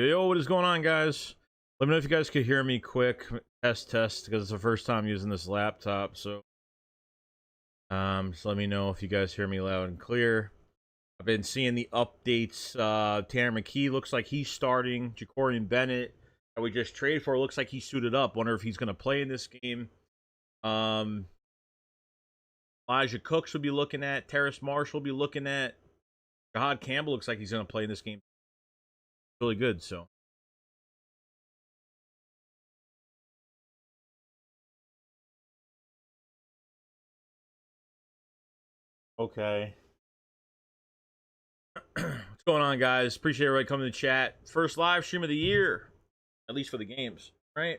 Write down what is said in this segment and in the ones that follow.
Yo, what is going on, guys? Let me know if you guys could hear me quick. Test, because it's the first time using this laptop. So just let me know if you guys hear me loud and clear. I've been seeing the updates. Tanner McKee looks like he's starting. Jacorian Bennett, that we just traded for, looks like he's suited up. Wonder if he's going to play in this game. Elijah Cooks will be looking at. Terrace Marshall will be looking at. Jahad Campbell looks like he's going to play in this game. Really good, so. Okay. What's going on, guys? Appreciate everybody coming to chat. First live stream of the year, at least for the games, right?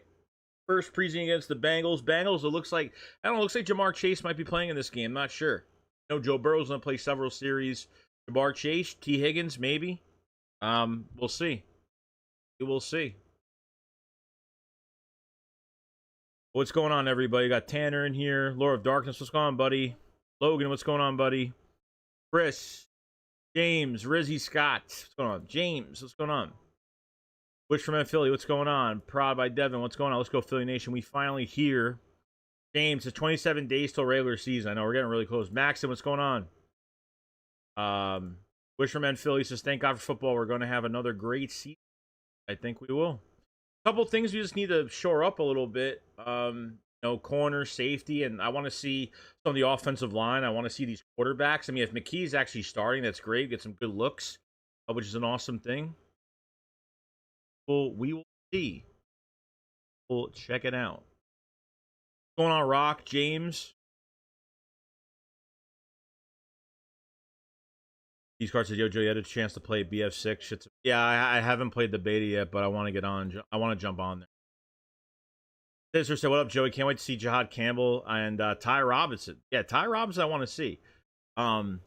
First preseason against the Bengals. Bengals, it looks like, I don't know, it looks like Jamar Chase might be playing in this game. Not sure. No, Joe Burrow's going to play several series. Jamar Chase, T. Higgins, maybe. We'll see. We will see. What's going on, everybody? Got Tanner in here. Lord of Darkness, what's going on, buddy? Logan, what's going on, buddy? Chris, James, Rizzy Scott, what's going on? James, what's going on? Wish from Philly, what's going on? Prod by Devin, what's going on? Let's go, Philly Nation. We finally here. James, it's 27 days till regular season. I know we're getting really close. Maxim, what's going on? Wish from Philly says, thank God for football. We're going to have another great season. I think we will. A couple things we just need to shore up a little bit. Corner, safety, and I want to see some of the offensive line. I want to see these quarterbacks. I mean, if McKee's actually starting, that's great. Get some good looks, which is an awesome thing. Well, we will see. We'll check it out. What's going on, Rock? James? These cards said, Yo, Joe, you had a chance to play BF6. Yeah, I haven't played the beta yet, but I want to get on. I want to jump on there. Sister said, what up, Joey? Can't wait to see Jahad Campbell and Ty Robinson. Yeah, Ty Robinson I want to see. So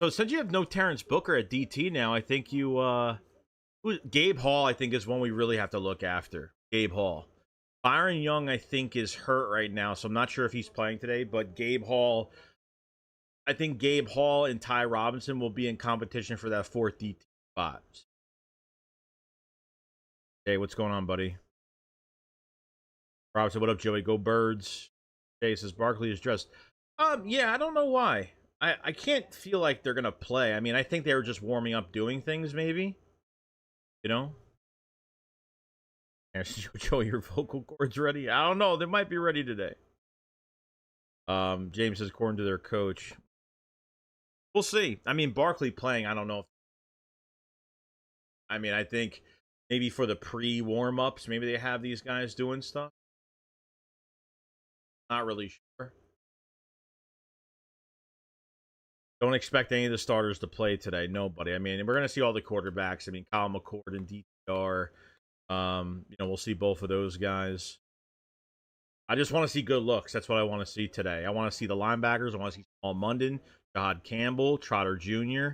since you have no Terrence Booker at DT now, I think you Gabe Hall, I think, is one we really have to look after. Gabe Hall. Byron Young, I think, is hurt right now, so I'm not sure if he's playing today, but Gabe Hall, I think Gabe Hall and Ty Robinson will be in competition for that fourth DT spot. Hey, what's going on, buddy? Rob said, what up, Joey? Go Birds. Jay says, Barkley is dressed. Yeah, I don't know why. I can't feel like they're going to play. I mean, I think they were just warming up doing things, maybe. You know? Joey, your vocal cords ready? I don't know. They might be ready today. James says, according to their coach. We'll see. I mean, Barkley playing, I don't know. I mean, I think maybe for the pre-warm-ups, maybe they have these guys doing stuff. Not really sure. Don't expect any of the starters to play today. Nobody. I mean, we're going to see all the quarterbacks. I mean, Kyle McCord and DTR. We'll see both of those guys. I just want to see good looks. That's what I want to see today. I want to see the linebackers. I want to see Paul Munden, Jahad Campbell, Trotter Jr.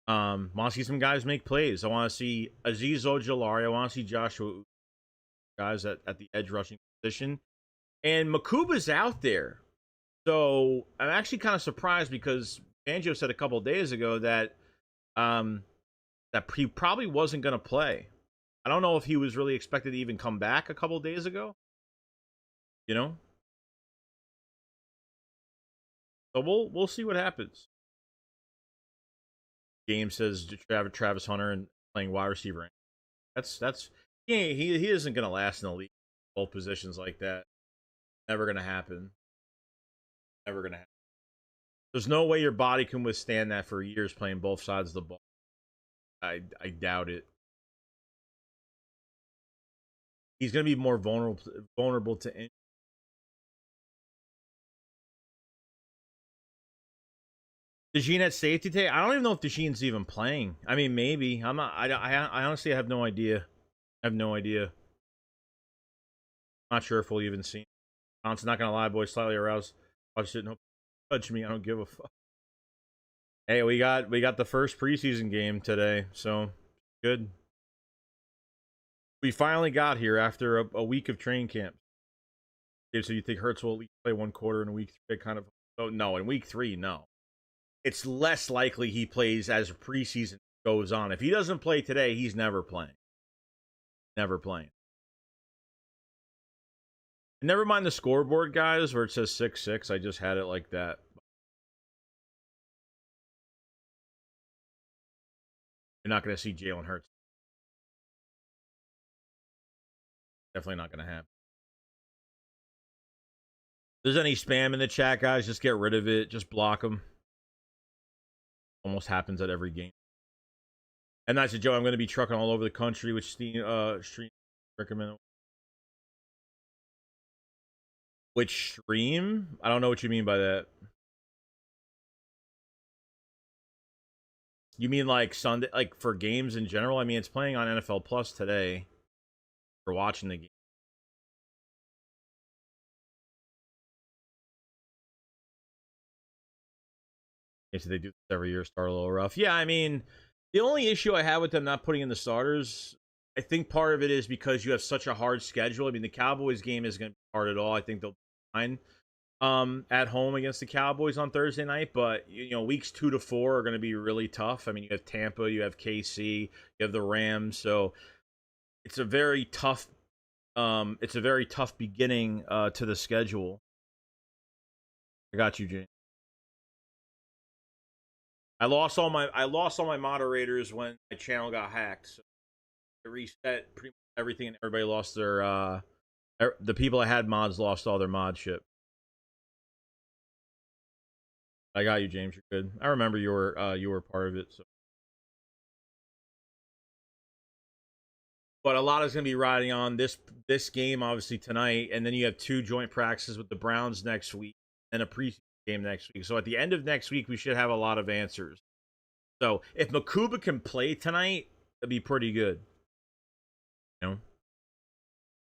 Want to see some guys make plays. I want to see Azeez Ojulari. I want to see Joshua guys at the edge rushing position. And Makuba's out there. So I'm actually kind of surprised because Banjo said a couple of days ago that that he probably wasn't going to play. I don't know if he was really expected to even come back a couple of days ago. You know? So we'll see what happens. Game says Travis Hunter and playing wide receiver. That's he isn't going to last in the league. Both positions like that. Never going to happen. Never going to happen. There's no way your body can withstand that for years playing both sides of the ball. I doubt it. He's going to be more vulnerable to injury. DeJean at safety today? I don't even know if DeJean's even playing. I mean, maybe. I'm not. I honestly have no idea. I have no idea. Not sure if we'll even see him. I'm not gonna lie, boys. Slightly aroused. Watch it. No, touch me. I don't give a fuck. Hey, we got the first preseason game today, so good. We finally got here after a week of training camp. So you think Hurts will at least play one quarter in week 3? Kind of. Oh no, in week 3, no. It's less likely he plays as preseason goes on. If he doesn't play today, he's never playing. Never playing. And never mind the scoreboard, guys, where it says 6-6. I just had it like that. You're not going to see Jalen Hurts. Definitely not going to happen. If there's any spam in the chat, guys, just get rid of it. Just block them. Almost happens at every game. And that's a joke. I'm going to be trucking all over the country, which stream recommend. Which stream? I don't know what you mean by that. You mean like Sunday, like for games in general? I mean, it's playing on NFL Plus today for watching the game. So they do this every year, start a little rough. Yeah, I mean, the only issue I have with them not putting in the starters, I think part of it is because you have such a hard schedule. I mean, the Cowboys game is going to be hard at all. I think they'll be fine at home against the Cowboys on Thursday night, but you know, weeks 2 to 4 are going to be really tough. I mean, you have Tampa, you have KC, you have the Rams, so it's a very tough beginning to the schedule. I got you, Jane. I lost all my moderators when my channel got hacked. So I reset pretty much everything, and everybody lost their the people I had mods lost all their mod ship. I got you, James. You're good. I remember you were part of it. So, but a lot is going to be riding on this game, obviously tonight, and then you have 2 joint practices with the Browns next week, and a preseason game next week. So at the end of next week, we should have a lot of answers. So if Makuba can play tonight, that'd be pretty good. You know,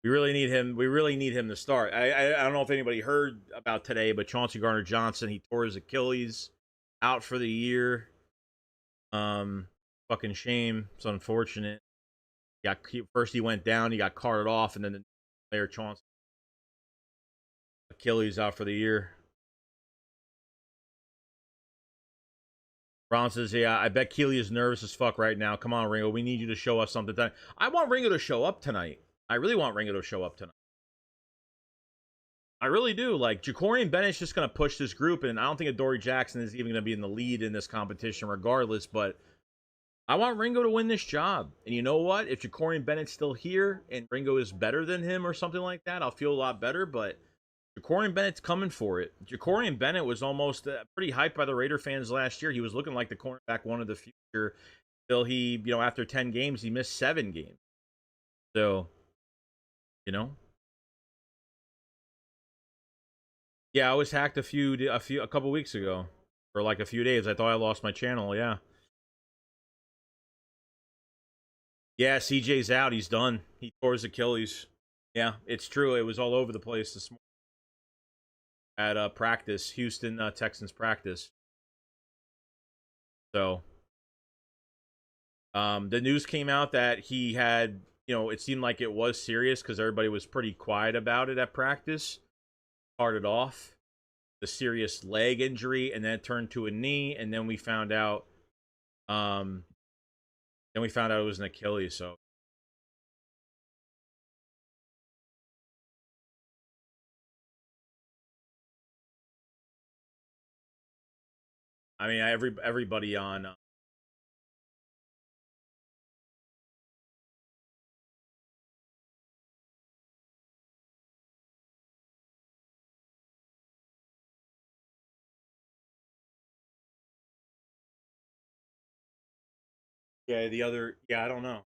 we really need him. We really need him to start. I don't know if anybody heard about today, but Chauncey Gardner-Johnson, he tore his Achilles, out for the year. Fucking shame. It's unfortunate. First he went down, he got carted off, and then the player Chauncey Achilles out for the year. Ron says, yeah, I bet Keely is nervous as fuck right now. Come on, Ringo. We need you to show us something tonight. I want Ringo to show up tonight. I really want Ringo to show up tonight. I really do. Like, Ja'Cory Bennett's just going to push this group, and I don't think Adoree Jackson is even going to be in the lead in this competition regardless, but I want Ringo to win this job. And you know what? If Ja'Cory Bennett's still here and Ringo is better than him or something like that, I'll feel a lot better, but Ja'Cory Bennett's coming for it. Ja'Cory Bennett was almost pretty hyped by the Raider fans last year. He was looking like the cornerback one of the future. Till he, after 10 games, he missed 7 games. So, yeah, I was hacked a couple weeks ago for like a few days. I thought I lost my channel. Yeah. Yeah, CJ's out. He's done. He tore his Achilles. Yeah, it's true. It was all over the place this morning at practice, Houston Texans practice. So, the news came out that he had, it seemed like it was serious because everybody was pretty quiet about it at practice. Started off the serious leg injury, and then it turned to a knee, and then we found out, it was an Achilles. So. I mean, everybody on. Yeah, the other. Yeah, I don't know.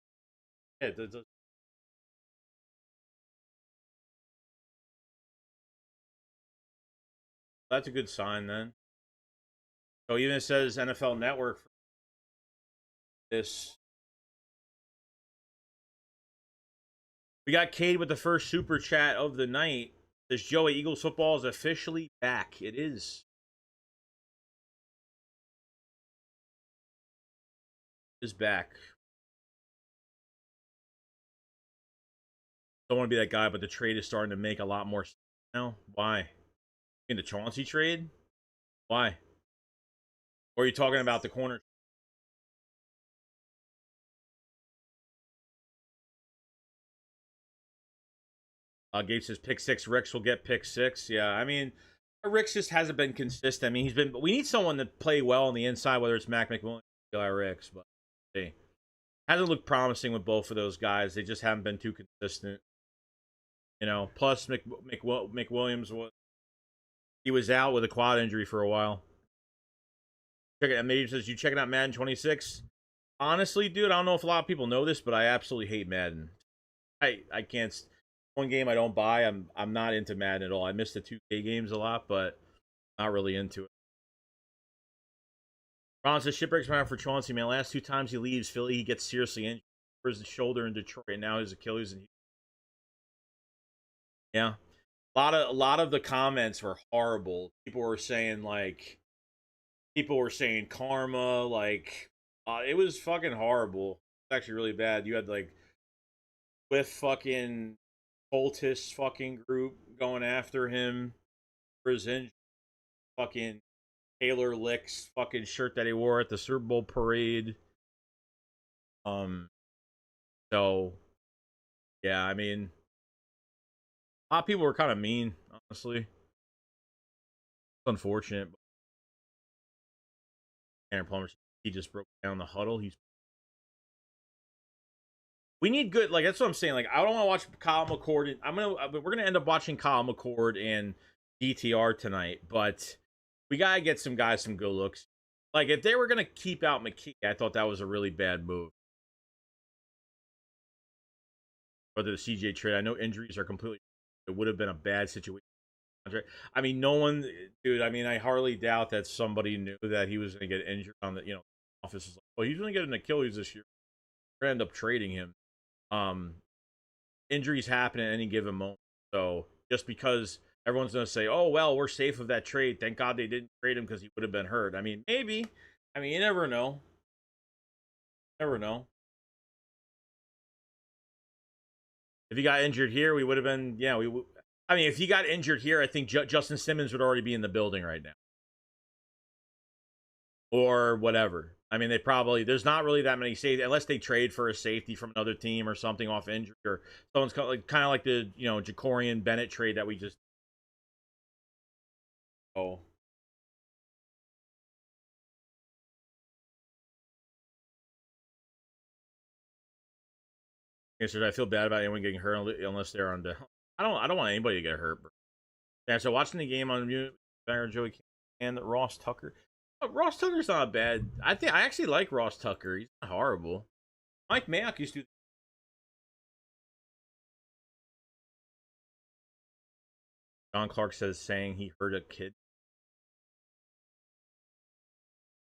Yeah, that's a good sign then. So even it says NFL Network for this. We got Cade with the first super chat of the night. This Joey Eagles football is officially back. It is. Is back. Don't want to be that guy, but the trade is starting to make a lot more sense now. Why? In the Chauncey trade? Why? Or are you talking about the corner? Gabe says pick 6. Ricks will get pick 6. Yeah, I mean, Ricks just hasn't been consistent. I mean, he's been. We need someone to play well on the inside, whether it's Mac McWilliams or Eli Ricks. But hey, hasn't looked promising with both of those guys. They just haven't been too consistent. You know. Plus, McWilliams was out with a quad injury for a while. Check it. Maybe says you checking out Madden 26. Honestly, dude, I don't know if a lot of people know this, but I absolutely hate Madden. I can't. One game I don't buy. I'm not into Madden at all. I miss the 2K games a lot, but not really into it. Ron says shit breaks my heart for Chauncey, man. Last 2 times he leaves Philly, he gets seriously injured. For his shoulder in Detroit, and now his Achilles. And yeah, a lot of the comments were horrible. People were saying karma, like it was fucking horrible. It's actually really bad. You had like with fucking cultist fucking group going after him for his injury. Fucking Taylor Licks fucking shirt that he wore at the Super Bowl parade. So yeah, I mean, a lot of people were kind of mean, honestly. It's unfortunate. But Aaron Plummer, he just broke down the huddle. We need good, like that's what I'm saying. Like I don't want to watch Kyle McCord. We're gonna end up watching Kyle McCord and DTR tonight, but we gotta get some guys some good looks. Like if they were gonna keep out McKee, I thought that was a really bad move. Whether the CJ trade, I know injuries are completely. It would have been a bad situation. I mean, no one, dude. I mean, I hardly doubt that somebody knew that he was going to get injured on the, office is like, well, he's going to get an Achilles this year. We're going to end up trading him. Um, Injuries happen at any given moment. So just because everyone's going to say, oh, well, we're safe of that trade. Thank God they didn't trade him because he would have been hurt. I mean, maybe. I mean, you never know. Never know. If he got injured here, we would have been, yeah, I mean, if he got injured here, I think Justin Simmons would already be in the building right now. Or whatever. I mean, there's not really that many safety unless they trade for a safety from another team or something off injury or someone's kind of like the Jacorian Bennett trade that we just. Oh. Okay, so I feel bad about anyone getting hurt unless they're on the. I don't want anybody to get hurt. Yeah, so watching the game on mute, Joey and Ross Tucker. Ross Tucker's not bad. I actually like Ross Tucker. He's not horrible. Mike Mayock used to. John Clark saying he hurt a kid.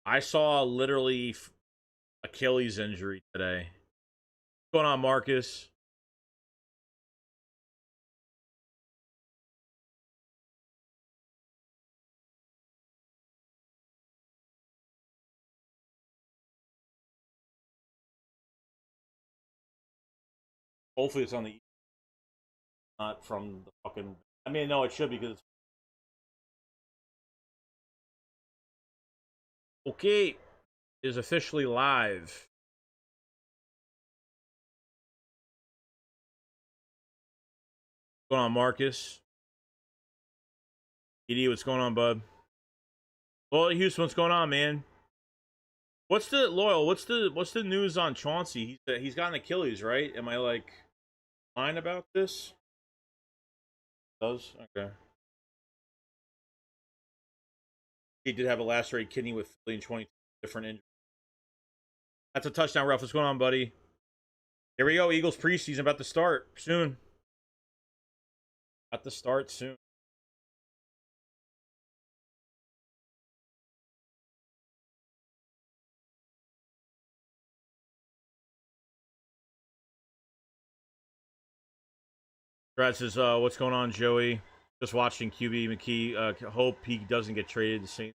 I saw literally Achilles injury today. What's going on, Marcus? Hopefully it's on the not from the fucking. I mean, no, it should be because it's okay. It is officially live. What's going on, Marcus? ED, what's going on, bud? Well, Houston, what's going on, man? What's the loyal? What's the news on Chauncey? He's got an Achilles, right? Am I like lying about this? Does okay. He did have a lacerated kidney with 20 different injuries. That's a touchdown, Ralph. What's going on, buddy? Here we go. Eagles preseason about to start soon. About to start soon. Brad says, what's going on, Joey? Just watching QB McKee. Hope he doesn't get traded to Saints.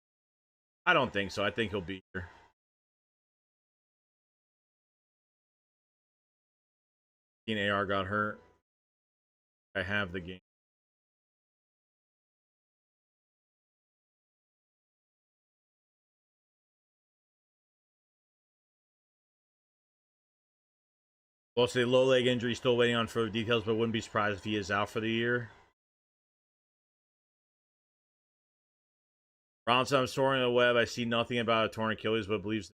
I don't think so. I think he'll be here. AR got hurt. I have the game. Also, the low leg injury, still waiting on further details, but wouldn't be surprised if he is out for the year. Ronson, I'm storing on the web. I see nothing about a torn Achilles, but believes.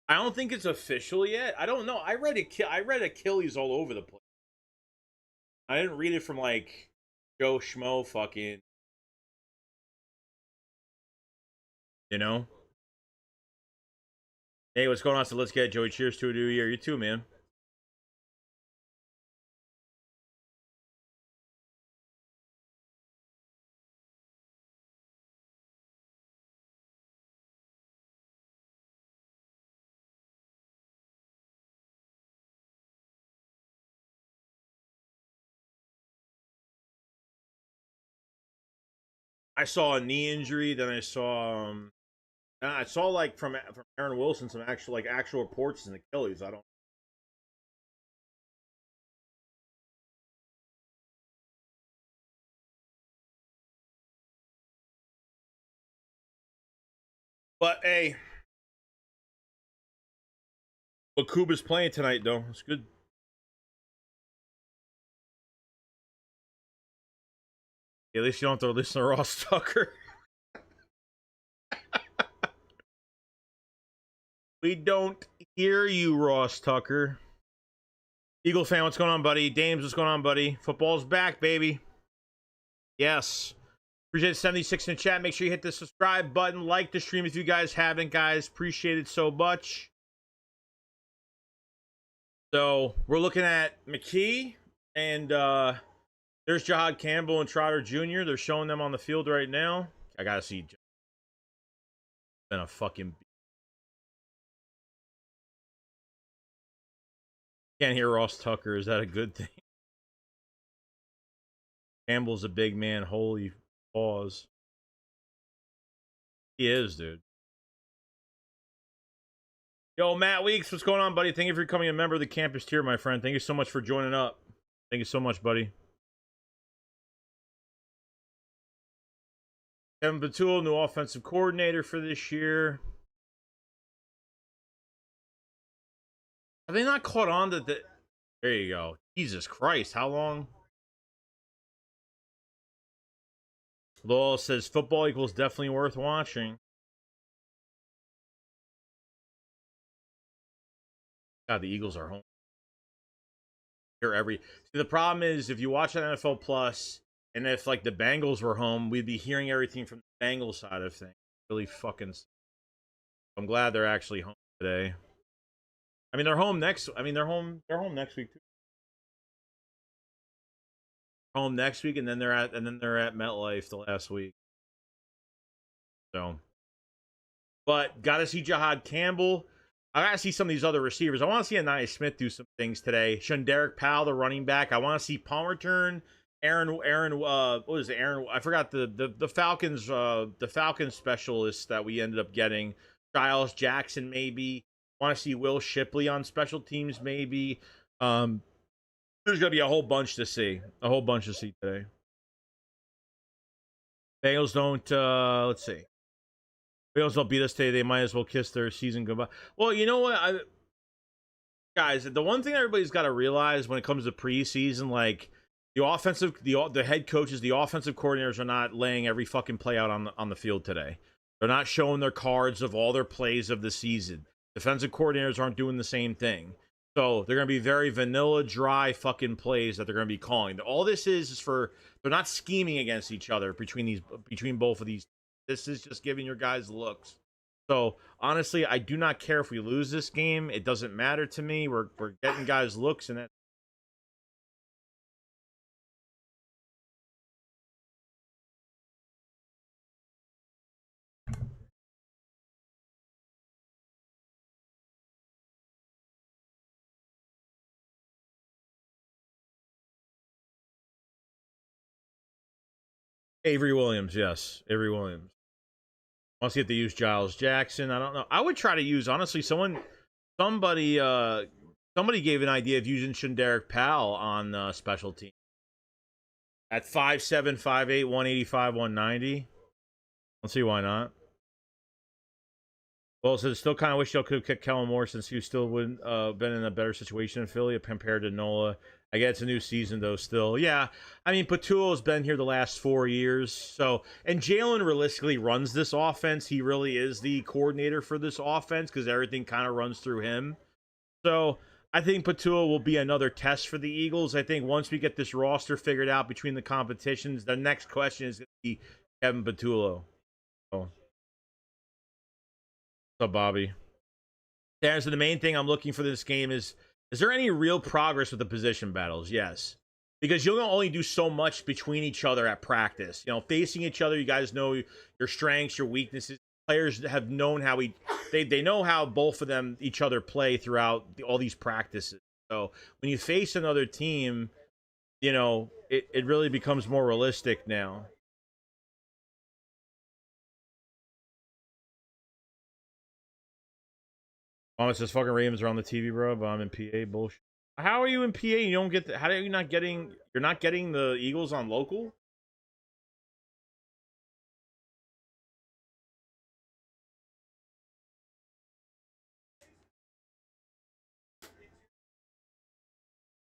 I don't think it's official yet. I don't know. I read Achilles all over the place. I didn't read it from like Joe Schmo fucking. You know? Hey, what's going on? So let's get it, Joey. Cheers to a new year. You too, man. I saw a knee injury, then I saw like from Aaron Wilson some actual reports in Achilles. I don't. But hey, but Kuba's playing tonight though. It's good. At least you don't have to listen to Ross Tucker. We don't hear you, Ross Tucker. Eagle fan, what's going on, buddy? Dames, what's going on, buddy? Football's back, baby. Yes. Appreciate 76 in the chat. Make sure you hit the subscribe button. Like the stream if you guys haven't, guys. Appreciate it so much. So, we're looking at McKee, and there's Jihad Campbell and Trotter Jr. They're showing them on the field right now. I gotta see. Been a fucking. Can't hear Ross Tucker. Is that a good thing? Campbell's a big man. Holy pause. He is, dude. Yo, Matt Weeks, what's going on, buddy? Thank you for becoming a member of the campus tier, my friend. Thank you so much for joining up. Thank you so much, buddy. Kevin Batul, new offensive coordinator for this year. Have they not caught on to the... There you go. Jesus Christ, how long? Lowell says football equals definitely worth watching. God, the Eagles are home. See, the problem is if you watch on NFL Plus, and if like the Bengals were home, we'd be hearing everything from the Bengals side of things. Really fucking. I'm glad they're actually home today. I mean, they're home next. I mean, they're home. They're home next week too. Home next week, and then they're at MetLife the last week. So, but gotta see Jihad Campbell. I gotta see some of these other receivers. I want to see Anaya Smith do some things today. Shunderick Powell, the running back. I want to see Palmer turn. Aaron, what was it? Aaron, I forgot the Falcons specialist that we ended up getting. Giles Jackson, maybe. Want to see Will Shipley on special teams, maybe. There's gonna be a whole bunch to see. A whole bunch to see today. Bengals don't. Let's see. Bengals don't beat us today. They might as well kiss their season goodbye. Well, you know what, guys. The one thing everybody's got to realize when it comes to preseason, like the head coaches, the offensive coordinators are not laying every fucking play out on the field today. They're not showing their cards of all their plays of the season. Defensive coordinators aren't doing the same thing. So they're going to be very vanilla, dry fucking plays that they're going to be calling. All this is for they're not scheming against each other between both of these. This is just giving your guys looks. So honestly, I do not care if we lose this game. It doesn't matter to me. We're getting guys looks, and that. Avery Williams, yes, Avery Williams. I'll see if they use Giles Jackson. I don't know. I would try to use honestly somebody gave an idea of using Shunderick Powell on special team at 5'7", 5'8", 185, 190. 5'8", 185, 190. Let's see, why not? Well, so still kind of wish y'all could have kicked Kellen Moore since he still would been in a better situation in Philly compared to Nola. I guess it's a new season though. Still, yeah. I mean, Patullo's been here the last 4 years, so and Jalen realistically runs this offense. He really is the coordinator for this offense because everything kind of runs through him. So I think Patullo will be another test for the Eagles. I think once we get this roster figured out between the competitions, the next question is going to be Kevin Patullo. Oh. What's up, Bobby? Darren, so the main thing I'm looking for this game is there any real progress with the position battles? Yes. Because you'll only do so much between each other at practice. You know, facing each other, you guys know your strengths, your weaknesses. Players have known how they know how both of them each other play throughout all these practices. So when you face another team, you know, it really becomes more realistic now. Oh, it says fucking Ravens are on the TV, bro, but I'm in PA. Bullshit. How are you in PA? You don't get how are you not getting you're not getting the Eagles on local?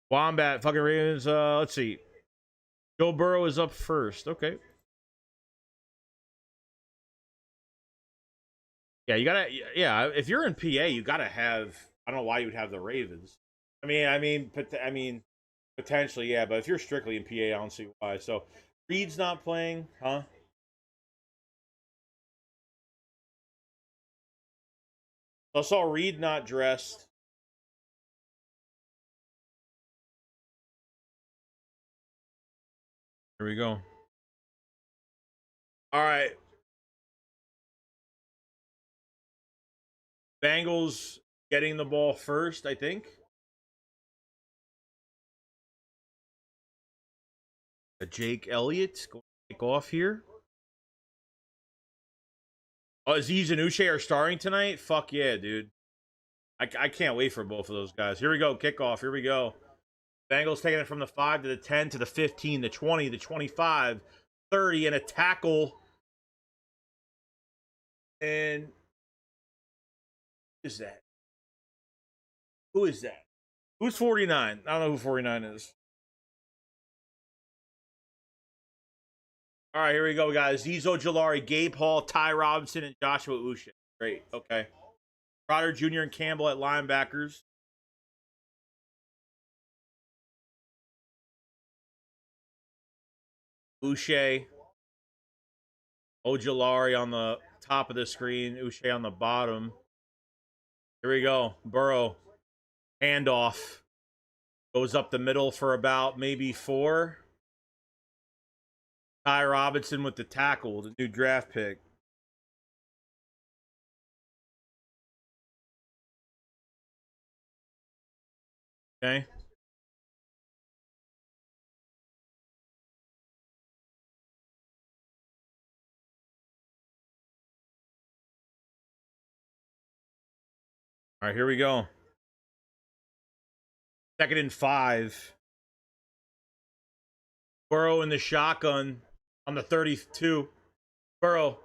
Wombat, fucking Ravens, let's see. Joe Burrow is up first. Okay. Yeah, you gotta yeah, if you're in PA, you gotta have I don't know why you would have the Ravens. I mean potentially, yeah, but if you're strictly in PA, I don't see why. So Reed's not playing, huh? I saw Reed not dressed. Here we go. All right. Bengals getting the ball first, I think. Jake Elliott going to kick off here. Oh, Aziz and Uche are starting tonight? Fuck yeah, dude. I can't wait for both of those guys. Here we go. Kickoff. Here we go. Bengals taking it from the 5 to the 10 to the 15, the 20, the 25, 30, and a tackle. And who is that? Who is that? Who's 49? I don't know who 49 is. All right, here we go. We got Aziz Ojulari, Gabe Hall, Ty Robinson, and Joshua Uche. Great. Okay. Ryland Jr. and Campbell at linebackers. Uche, Ojulari on the top of the screen, Uche on the bottom. Here we go. Burrow, handoff. Goes up the middle for about maybe 4. Ty Robinson with the tackle, the new draft pick. Okay. All right, here we go. 2nd and 5. Burrow in the shotgun on the 32. Burrow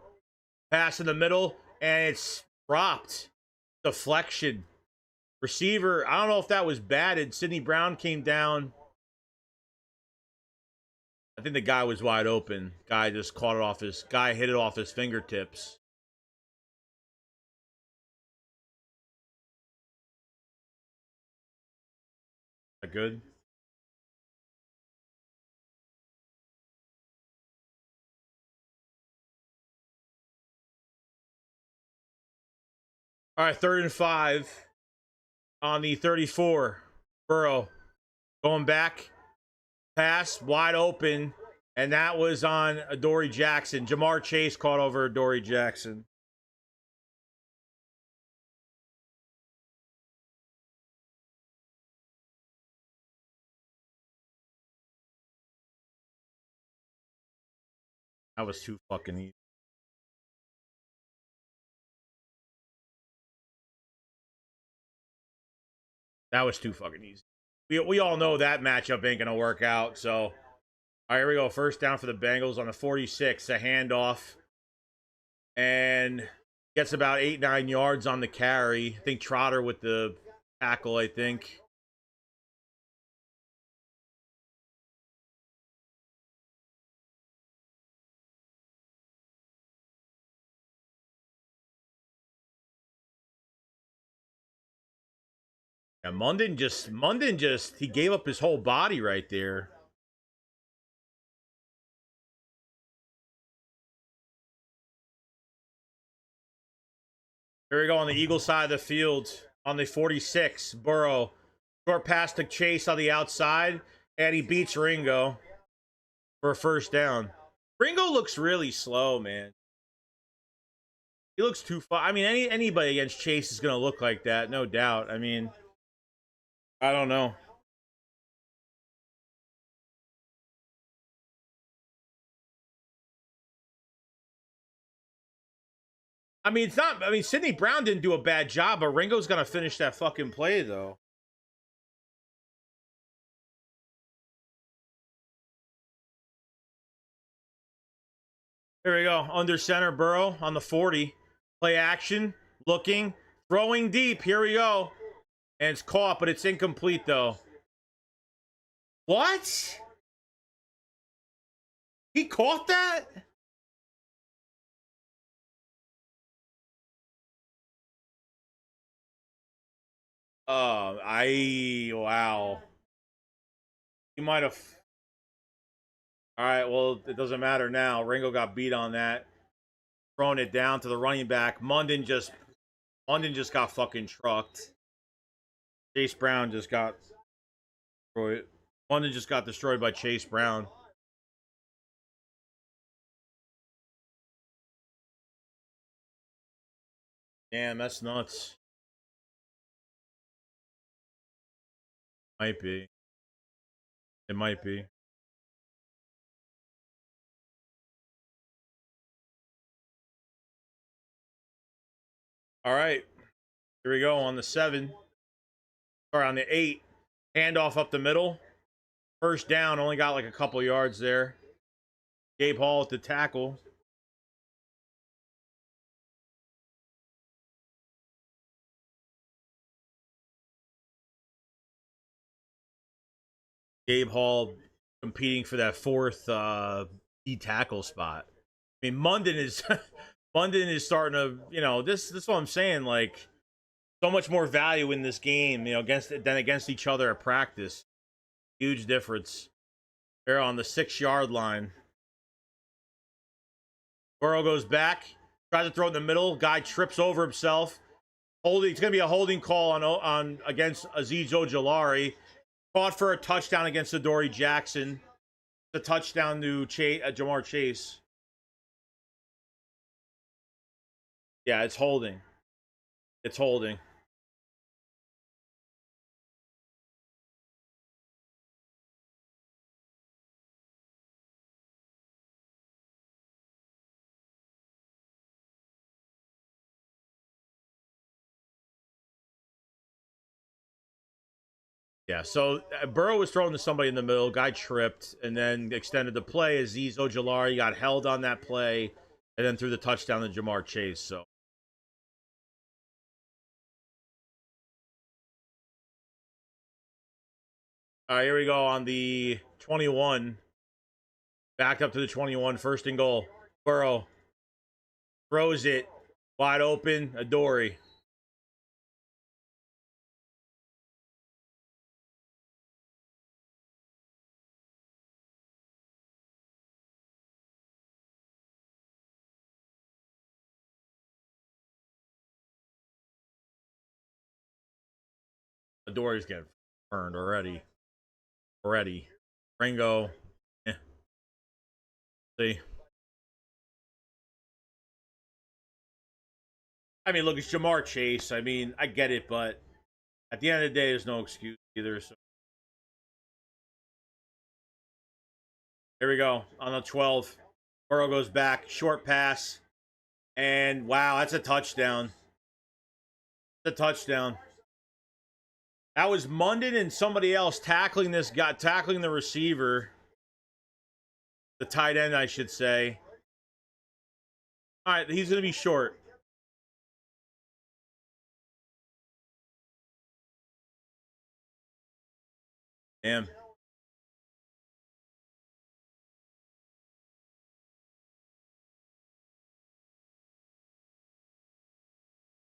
pass in the middle, and it's dropped. Deflection. Receiver, I don't know if that was batted. Sidney Brown came down. I think the guy was wide open. Guy just caught it off his guy hit it off his fingertips. That good? All right, 3rd and 5 on the 34. Burrow going back. Pass wide open. And that was on Adoree Jackson. Jamar Chase caught over Adoree Jackson. That was too fucking easy. That was too fucking easy. We all know that matchup ain't gonna work out. So, all right, here we go. First down for the Bengals on the 46. A handoff, and Gets about 8-9 yards on the carry. I think Trotter with the tackle, I think. Yeah, Munden just he gave up his whole body right there. Here we go on the Eagle side of the field on the 46. Burrow. Short pass to Chase on the outside, and he beats Ringo for a first down. Ringo looks really slow, man. He looks too far. I mean, anybody against Chase is going to look like that, no doubt. I mean, I don't know. I mean, it's not. I mean, Sidney Brown didn't do a bad job, but Ringo's going to finish that fucking play, though. Here we go. Under center, Burrow on the 40. Play action. Looking. Throwing deep. Here we go. And it's caught, but it's incomplete, though. What? He caught that? Wow. He might have. All right, well, it doesn't matter now. Ringo got beat on that. Throwing it down to the running back. Munden just got fucking trucked. Chase Brown just got destroyed. Munden just got destroyed by Chase Brown. Damn, that's nuts. Might be. It might be. All right. Here we go on the 7. Or on the 8. Handoff up the middle. First down, only got like a couple yards there. Gabe Hall at the tackle. Gabe Hall competing for that 4th D tackle spot. I mean, Munden is Munden is starting to, this is what I'm saying. Like, so much more value in this game, than against each other at practice. Huge difference. They're on the 6-yard line. Burrow goes back, tries to throw it in the middle. Guy trips over himself. Holding. It's gonna be a holding call on against Azeez Ojulari. Caught for a touchdown against Adoree Jackson. The touchdown to Jamar Chase. Yeah, it's holding. It's holding. Yeah, so Burrow was throwing to somebody in the middle. Guy tripped and then extended the play. Azeez Ojulari got held on that play and then threw the touchdown to Jamar Chase. So, all right, here we go on the 21. Back up to the 21, 1st and goal. Burrow throws it wide open. Adoree. Adoree's getting burned already. Ringo. See. I mean, look, it's Jamar Chase. I mean, I get it, but at the end of the day, there's no excuse either. So here we go on the 12. Burrow goes back, short pass, and wow, that's a touchdown. That's a touchdown. That was Munden and somebody else tackling this guy, tackling the receiver, the tight end, I should say. All right, he's going to be short. Damn.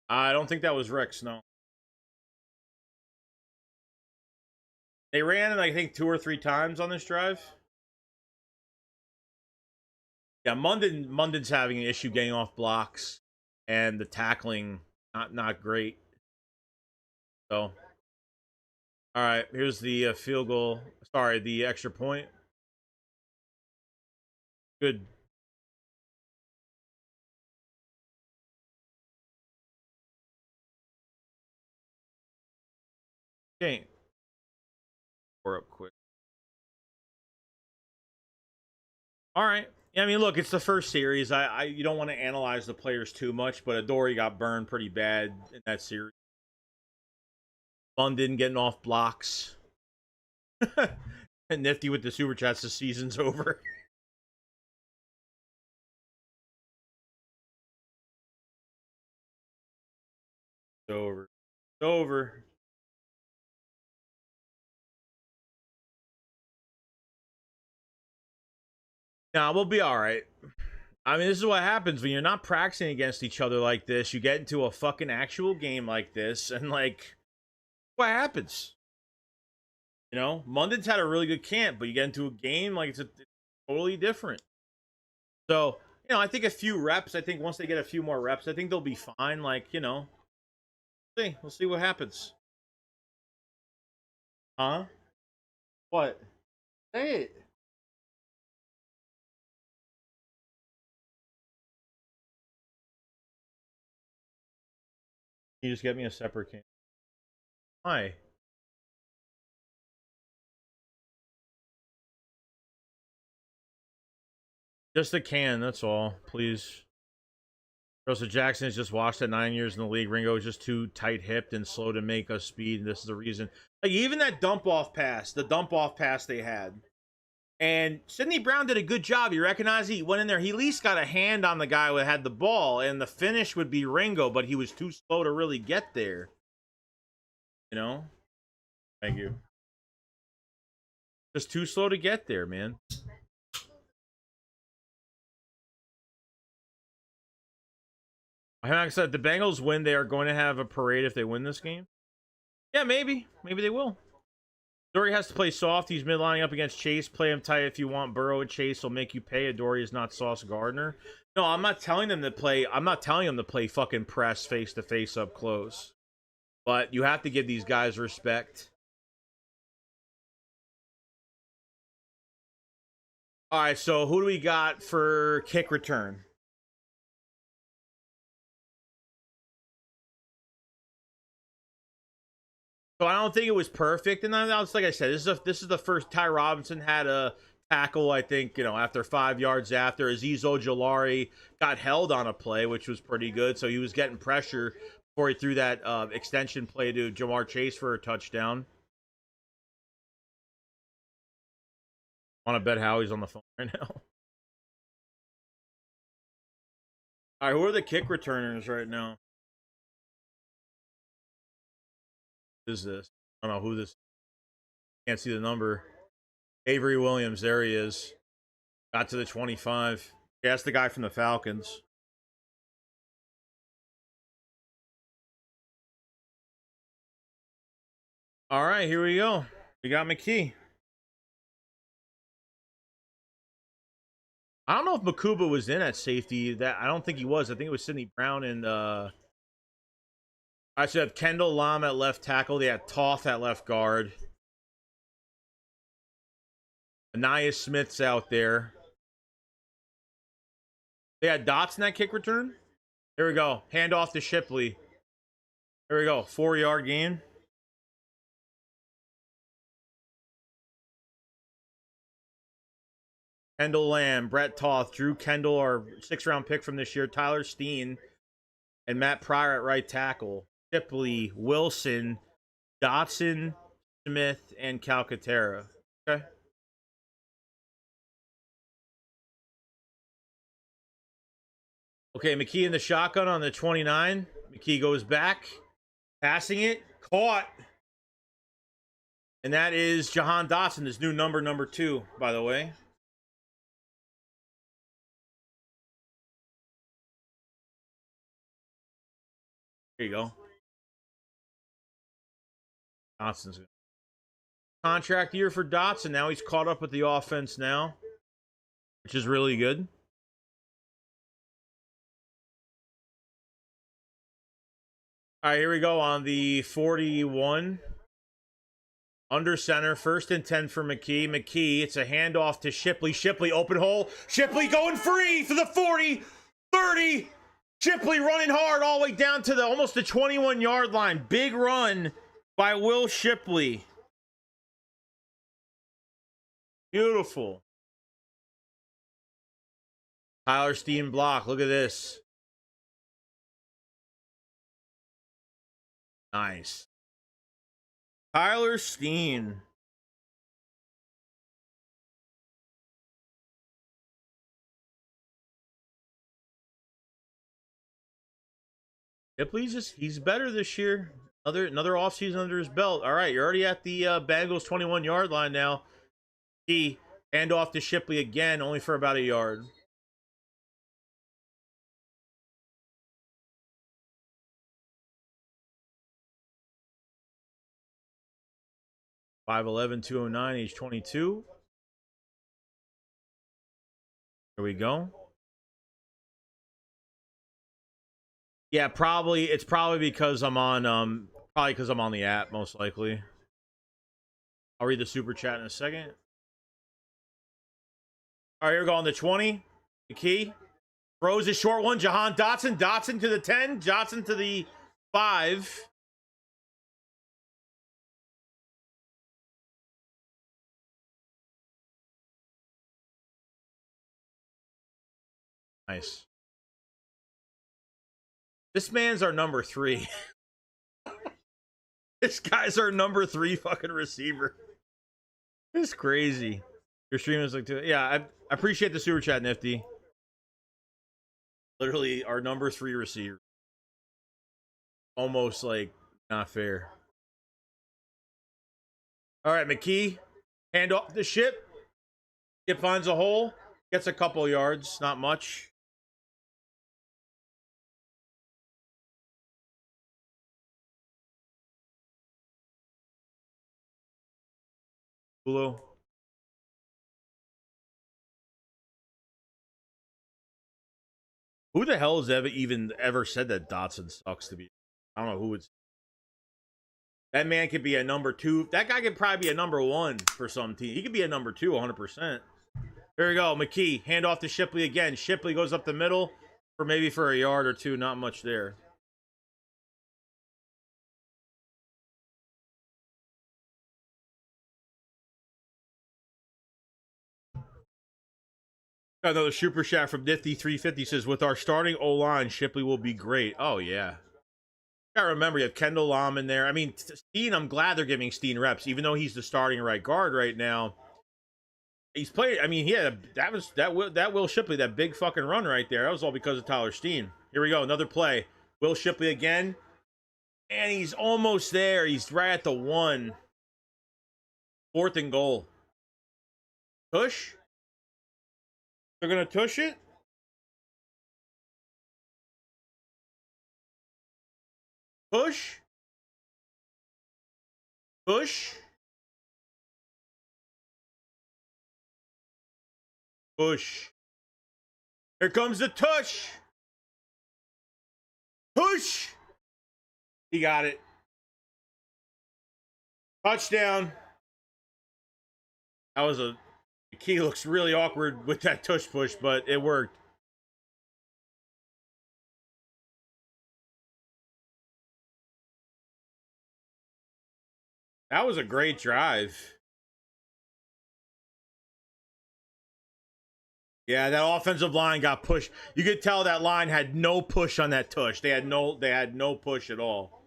I don't think that was Rex, no. They ran it, I think, 2 or 3 times on this drive. Yeah, Munden's having an issue getting off blocks, and the tackling not great. So, all right, here's the field goal. Sorry, the extra point. Good. Okay, we're up quick. All right. Yeah, I mean, look, it's the first series. You don't want to analyze the players too much, but Adoree got burned pretty bad in that series. London getting off blocks. And Nifty with the super chats. The season's over. It's over. It's over. Nah, we'll be all right. I mean, this is what happens when you're not practicing against each other like this. You get into a fucking actual game like this, and like, what happens? You know, Munden's had a really good camp, but you get into a game like it's totally different. So, you know, I think a few reps. I think once they get a few more reps, I think they'll be fine. Like, you know, we'll see what happens. Huh? What? Say it. Can you just get me a separate can? Why? Just a can, that's all, please. Russell Jackson has just watched at 9 years in the league. Ringo is just too tight-hipped and slow to make us speed, and this is the reason. Like, even that dump-off pass, the dump-off pass they had. And Sidney Brown did a good job. You recognize he went in there. He at least got a hand on the guy who had the ball, and the finish would be Ringo, but he was too slow to really get there. You know? Thank you. Just too slow to get there, man. Like I said, the Bengals win. They are going to have a parade if they win this game. Yeah, maybe. Maybe they will. Adoree has to play soft. He's mid-lining up against Chase. Play him tight if you want. Burrow and Chase will make you pay. Adoree is not Sauce Gardner. No, I'm not telling them to play. I'm not telling them to play fucking press face-to-face up close. But you have to give these guys respect. All right, so who do we got for kick return? So I don't think it was perfect, and that was like I said. This is the first Ty Robinson had a tackle. I think, you know, after 5 yards after Azeez Ojulari got held on a play, which was pretty good. So he was getting pressure before he threw that extension play to Jamar Chase for a touchdown. Want to bet Howie's on the phone right now? All right, who are the kick returners right now? Who is this? I don't know who this is. Can't see the number. Avery Williams, there he is. Got to the 25. Yeah, that's the guy from the Falcons. All right, here we go. We got McKee. I don't know if Makuba was in at safety. That I don't think he was. I think it was Sidney Brown and I should have Kendall Lam at left tackle. They had Toth at left guard. Anaya Smith's out there. They had Dotson that kick return. Here we go. Hand off to Shipley. There we go. 4-yard gain. Kendall Lamb, Brett Toth, Drew Kendall, our 6th-round pick from this year, Tyler Steen, and Matt Pryor at right tackle. Shipley, Wilson, Dotson, Smith, and Calcaterra. Okay. Okay, McKee in the shotgun on the 29. McKee goes back, passing it, caught. And that is Jahan Dotson, his new number 2, by the way. There you go. Dotson's contract year for Dotson. Now he's caught up with the offense now, which is really good. All right, here we go on the 41. Under center, 1st and 10 for McKee. McKee, it's a handoff to Shipley. Shipley, open hole. Shipley going free for the 40, 30. Shipley running hard all the way down to almost the 21-yard line. Big run by Will Shipley. Beautiful. Tyler Steen block. Look at this. Nice. Tyler Steen. Shipley's he's better this year. Another offseason under his belt. All right, you're already at the Bengals 21-yard line now. He hand off to Shipley again, only for about a yard. .5'11", 209, age 22. There we go. Yeah, probably. It's probably because I'm on the app, most likely. I'll read the super chat in a second. All right, here we go on the 20. The key. Throws a short one. Jahan Dotson. Dotson to the 10. Dotson to the 5. Nice. This man's our number 3. This guy's our number 3 fucking receiver. It's crazy. Your stream is like, yeah, I appreciate the super chat, Nifty. Literally our number 3 receiver. Almost like not fair. All right, McKee, hand off the ship. It finds a hole, gets a couple yards, not much. Hulu. Who the hell has ever said that Dotson sucks to be? I don't know who would. That man could be a number 2. That guy could probably be a number 1 for some team. He could be a number 2, 100%. There we go. McKee, hand off to Shipley again. Shipley goes up the middle for maybe for a yard or 2. Not much there. Another super chat from Nifty 350 says, with our starting O-line, Shipley will be great. Oh, yeah. Gotta remember, you have Kendall Lam in there. I mean, Steen, I'm glad they're giving Steen reps, even though he's the starting right guard right now. He's played, I mean, that Will Shipley, that big fucking run right there. That was all because of Tyler Steen. Here we go, another play. Will Shipley again. And he's almost there. He's right at the 1. 4th and goal. Push. They're going to tush it. Push. Push. Push. Here comes the tush. Push. He got it. Touchdown. That was the key looks really awkward with that tush push, but it worked. That was a great drive. Yeah, that offensive line got pushed. You could tell that line had no push on that tush. They had no push at all.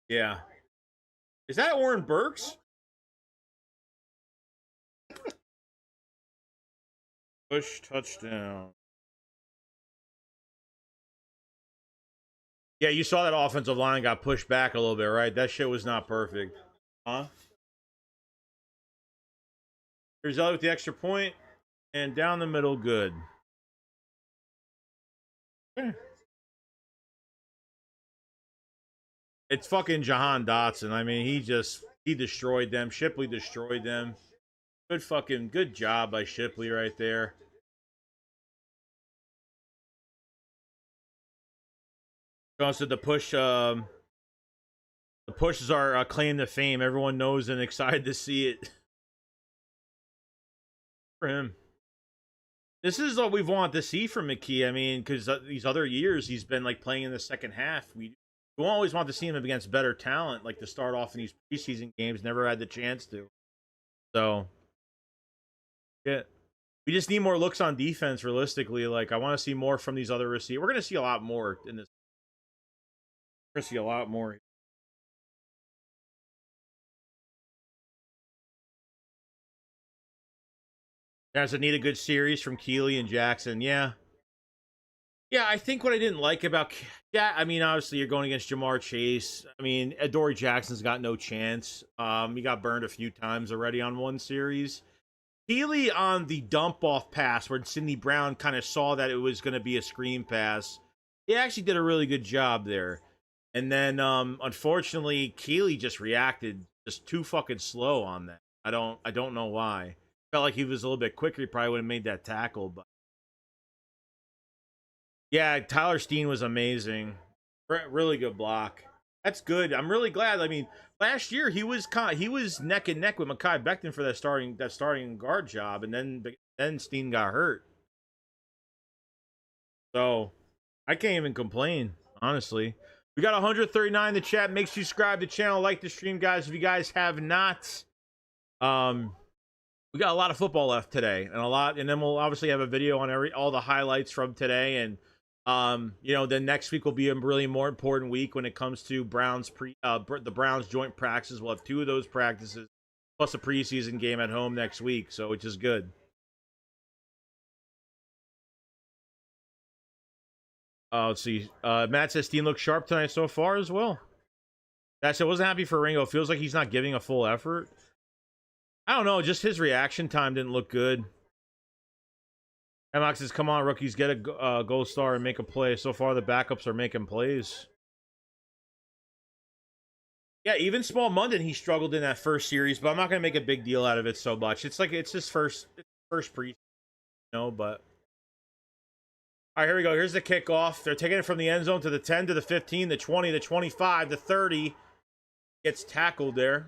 Yeah. Is that Oren Burks? Push touchdown. Yeah, you saw that offensive line got pushed back a little bit, right? That shit was not perfect. Here's Elliott with the extra point, and down the middle, good. It's fucking Jahan Dotson. I mean, he destroyed them. Shipley destroyed them. Good job by Shipley right there. Also, the pushes are claim to fame. Everyone knows and excited to see it for him. This is what we've wanted to see from McKee. I mean, because these other years he's been like playing in the second half. We always want to see him against better talent, like to start off in these preseason games. Never had the chance to. So, yeah, we just need more looks on defense. Realistically, like I want to see more from these other receivers. We're gonna see a lot more in this. We're gonna see a lot more. Guys that need a good series from Keeley and Jackson. Yeah. Yeah, I think what I didn't like about I mean, obviously you're going against Jamar Chase. I mean, Adoree Jackson's got no chance. He got burned a few times already on one series. Keeley on the dump off pass where Sidney Brown kind of saw that it was going to be a screen pass. He actually did a really good job there. And then unfortunately Keeley just reacted just too fucking slow on that. I don't know why. Felt like he was a little bit quicker, he probably would have made that tackle, but yeah, Tyler Steen was amazing. Really good block. That's good. I'm really glad. I mean, last year he was neck and neck with Mekhi Becton for that starting guard job, and then Steen got hurt. So I can't even complain, honestly. We got 139 in the chat. Make sure you subscribe to the channel, like the stream, guys. If you guys have not, we got a lot of football left today, and then we'll obviously have a video on all the highlights from today, and you know, then next week will be a really more important week when it comes to the Browns joint practices. We'll have 2 of those practices plus a preseason game at home next week, so which is good. Let's see. Matt says Steen looks sharp tonight so far as well. That's it. Wasn't happy for Ringo. Feels like he's not giving a full effort. I don't know. Just his reaction time didn't look good. Mox says, come on, rookies, get a gold star and make a play. So far, the backups are making plays. Yeah, even Small Munden, he struggled in that first series, but I'm not going to make a big deal out of it so much. It's like it's his first pre, you know, but... All right, here we go. Here's the kickoff. They're taking it from the end zone to the 10, to the 15, the 20, the 25, the 30. Gets tackled there.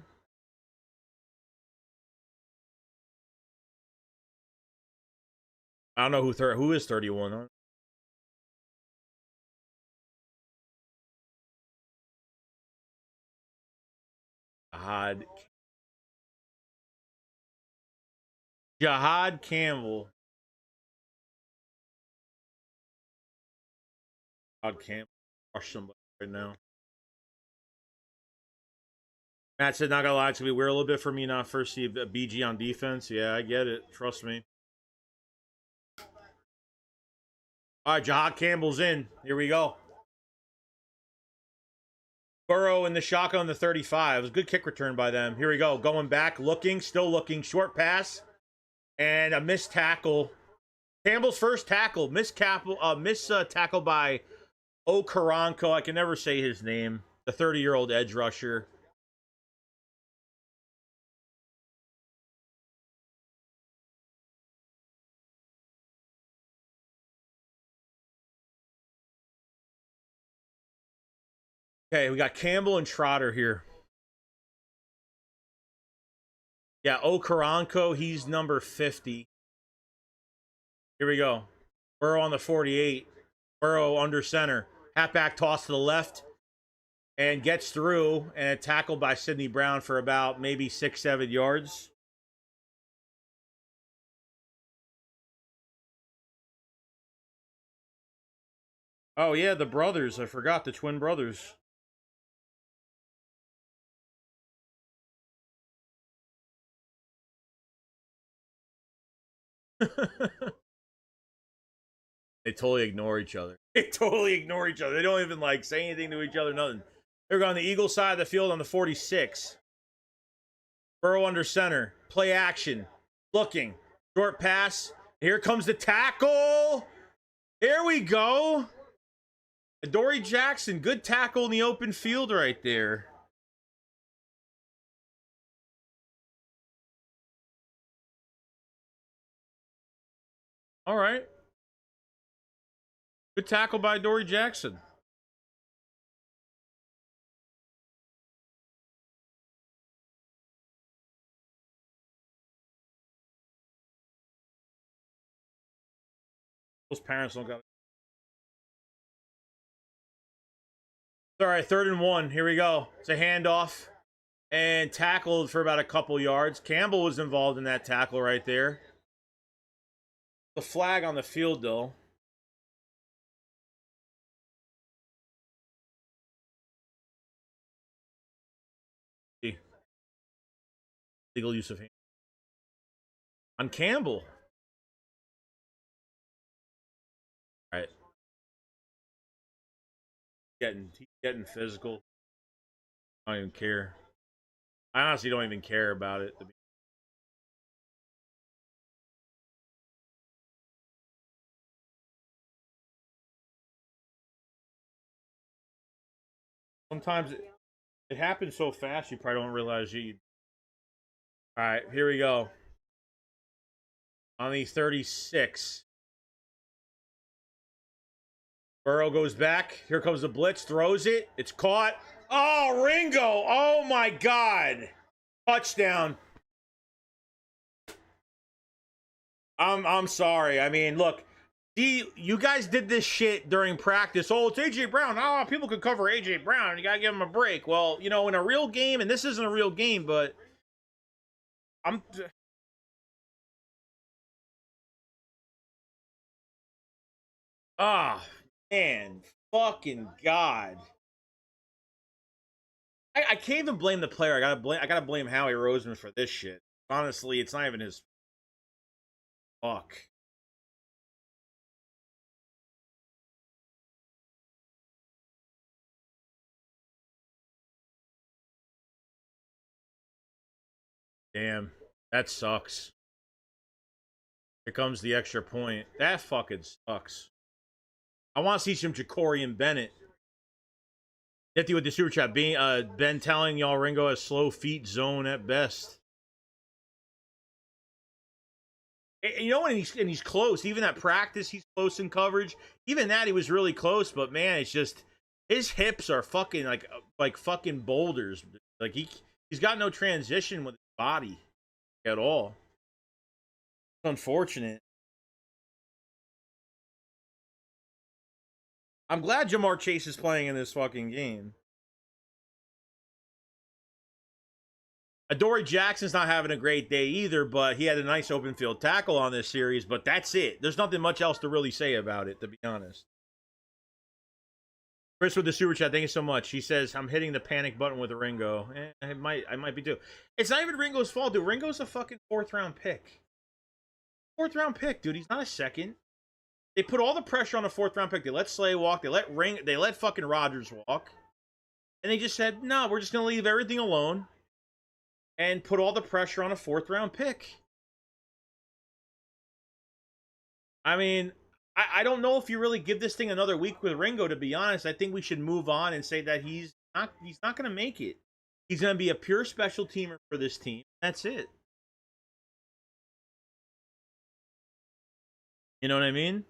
I don't know who is 31. Huh? Jahad Campbell. Jahad Campbell. Crush somebody right now. Matt said, not gonna lie, it's gonna be weird a little bit for me not first see BG on defense. Yeah, I get it. Trust me. All right, Jahad Campbell's in. Here we go. Burrow in the shotgun, the 35. It was a good kick return by them. Here we go. Going back, still looking. Short pass. And a missed tackle. Campbell's first tackle. Missed tackle by Okaranko. I can never say his name. The 30-year-old edge rusher. Okay, we got Campbell and Trotter here. Yeah, Okaranko, he's number 50. Here we go. Burrow on the 48. Burrow under center. Halfback toss to the left. And gets through. And tackled by Sidney Brown for about maybe 6-7 yards. Oh, yeah, the brothers. I forgot the twin brothers. They totally ignore each other. They don't even like say anything to each other, nothing. They're on the Eagle side of the field on the 46. Burrow under center. Play action. Looking. Short pass. Here comes the tackle. Here we go. Adoree Jackson. Good tackle in the open field right there. All right. Good tackle by Adoree Jackson. Those parents don't got. All right, 3rd and 1. Here we go. It's a handoff and tackled for about a couple yards. Campbell was involved in that tackle right there. The flag on the field, though. Legal use of hand. On Campbell. All right. Getting physical. I don't even care. I honestly don't even care about it. Sometimes it happens so fast you probably don't realize you. All right, here we go. On the 36. Burrow goes back. Here comes the blitz. Throws it. It's caught. Oh, Ringo. Oh, my God. Touchdown. I'm sorry. I mean, look. You guys did this shit during practice. Oh, it's A.J. Brown. Oh, people could cover A.J. Brown. You got to give him a break. Well, you know, in a real game, and this isn't a real game, but I'm... Ah, man. Fucking God. I can't even blame the player. I gotta blame Howie Roseman for this shit. Honestly, it's not even his fuck. Damn. That sucks. Here comes the extra point. That fucking sucks. I want to see some Jacorian Bennett. Nifty with the super chat. Ben telling y'all Ringo has slow feet zone at best. And you know, and he's close. Even at practice, he's close in coverage. Even that, he was really close. But man, it's just his hips are fucking like fucking boulders. Like he's got no transition with his body at all. It's unfortunate. I'm glad Jamar Chase is playing in this fucking game. Adoree Jackson's not having a great day either, but he had a nice open field tackle on this series, but that's it. There's nothing much else to really say about it, to be honest. Chris with the super chat, thank you so much. He says, I'm hitting the panic button with Ringo. I might be too. It's not even Ringo's fault, dude. Ringo's a fucking 4th round pick. 4th round pick, dude. He's not a second. They put all the pressure on a 4th round pick. They let Slay walk. They let fucking Rodgers walk. And they just said, no, we're just gonna leave everything alone and put all the pressure on a 4th round pick. I mean, I don't know if you really give this thing another week with Ringo, to be honest. I think we should move on and say that he's not going to make it. He's going to be a pure special teamer for this team. That's it. You know what I mean?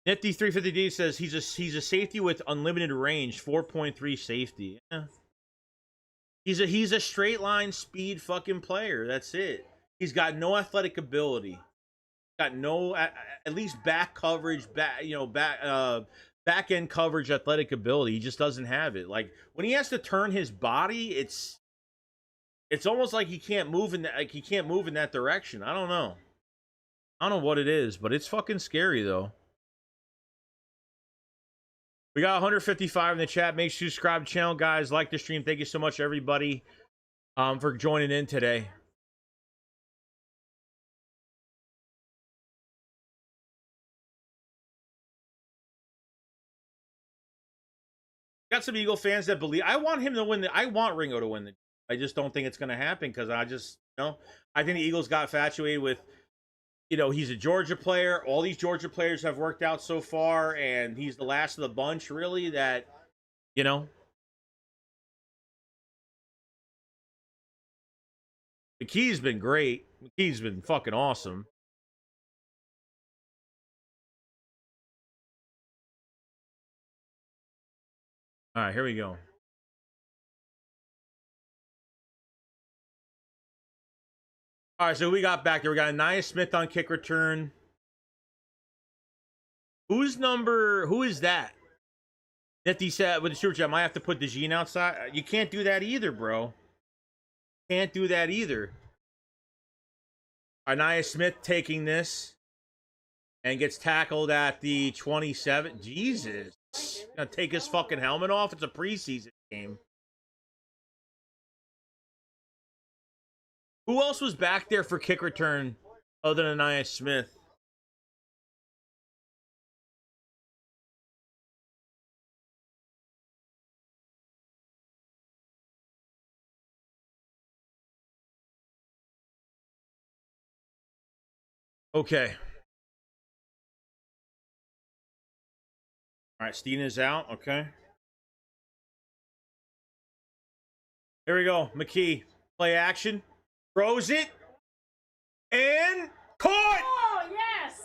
Nifty 350D says he's a safety with unlimited range, 4.3 safety. Yeah. He's a straight line speed fucking player. That's it. He's got no athletic ability. Got no at least back coverage, back end coverage, athletic ability. He just doesn't have it. Like when he has to turn his body, it's almost like he can't move in that direction. I don't know. I don't know what it is, but it's fucking scary though. We got 155 in the chat. Make sure you subscribe to the channel, guys. Like the stream. Thank you so much, everybody, for joining in today. Got some Eagle fans that believe I want him to win. I want Ringo to win the. I just don't think it's going to happen because I think the Eagles got infatuated with, he's a Georgia player. All these Georgia players have worked out so far, and he's the last of the bunch, really, that, you know, McKee's been great. McKee's been fucking awesome. All right, here we go. All right, so we got back there. We got Nia Smith on kick return. Who is that? Nifty said with the super chat, I might have to put the Gene outside. You can't do that either, bro. Can't do that either. Nia Smith taking this and gets tackled at the 27. Jesus. Gonna take his fucking helmet off. It's a preseason game. Who else was back there for kick return other than Nia Smith? Okay. All right, Steen is out. Okay. Here we go. McKee. Play action. Throws it. And caught! Oh, yes!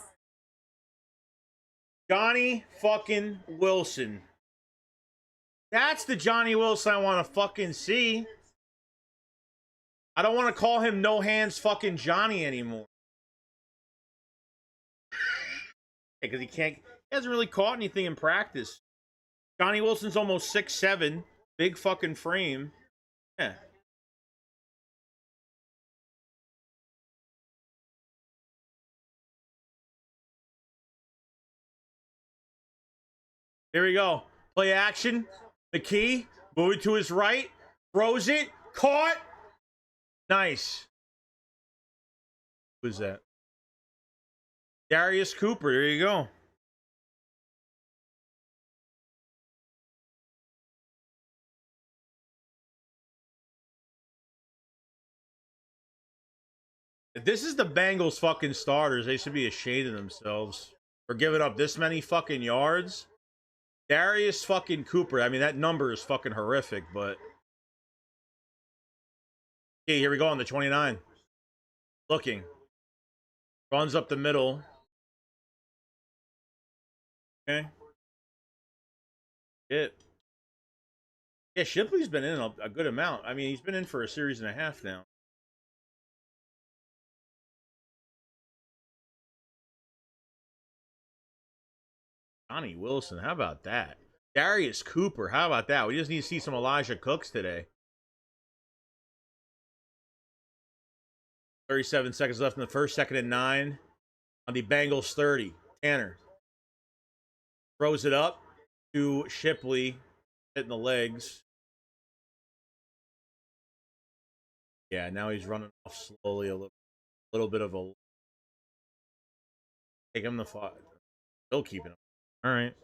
Johnny fucking Wilson. That's the Johnny Wilson I want to fucking see. I don't want to call him no hands fucking Johnny anymore. Because he hasn't really caught anything in practice. Johnny Wilson's almost 6'7", big fucking frame. Yeah. Here we go. Play action. McKee moving to his right. Throws it. Caught. Nice. Who's that? Darius Cooper. There you go. If this is the Bengals fucking starters, they should be ashamed of themselves for giving up this many fucking yards. Darius fucking Cooper. I mean, that number is fucking horrific, but... Okay, here we go on the 29. Looking. Runs up the middle. Okay. It. Yeah, Shipley's been in a good amount. I mean, he's been in for a series and a half now. Johnny Wilson, how about that? Darius Cooper, how about that? We just need to see some Elijah Cooks today. 37 seconds left in the first, 2nd and 9 on the Bengals 30. Tanner throws it up to Shipley, hitting the legs. Yeah, now he's running off slowly a little bit of a... Take him the 5. Still keeping him. All right.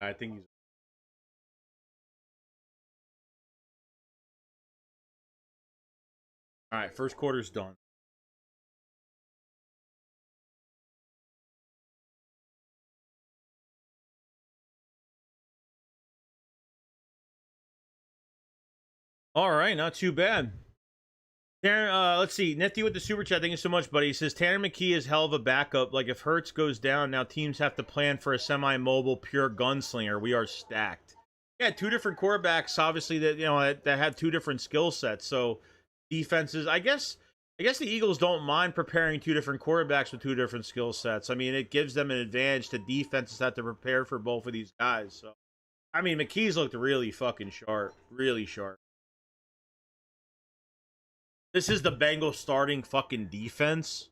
I think he's... All right, first quarter's done. All right, not too bad. Tanner, let's see. Nifty with the super chat. Thank you so much, buddy. He says Tanner McKee is hell of a backup. Like if Hurts goes down, now teams have to plan for a semi-mobile, pure gunslinger. We are stacked. Yeah, 2 different quarterbacks, obviously that had 2 different skill sets. So defenses, I guess the Eagles don't mind preparing 2 different quarterbacks with 2 different skill sets. I mean, it gives them an advantage to defenses have to prepare for both of these guys. So, I mean, McKee's looked really fucking sharp, really sharp. This is the Bengals starting fucking defense.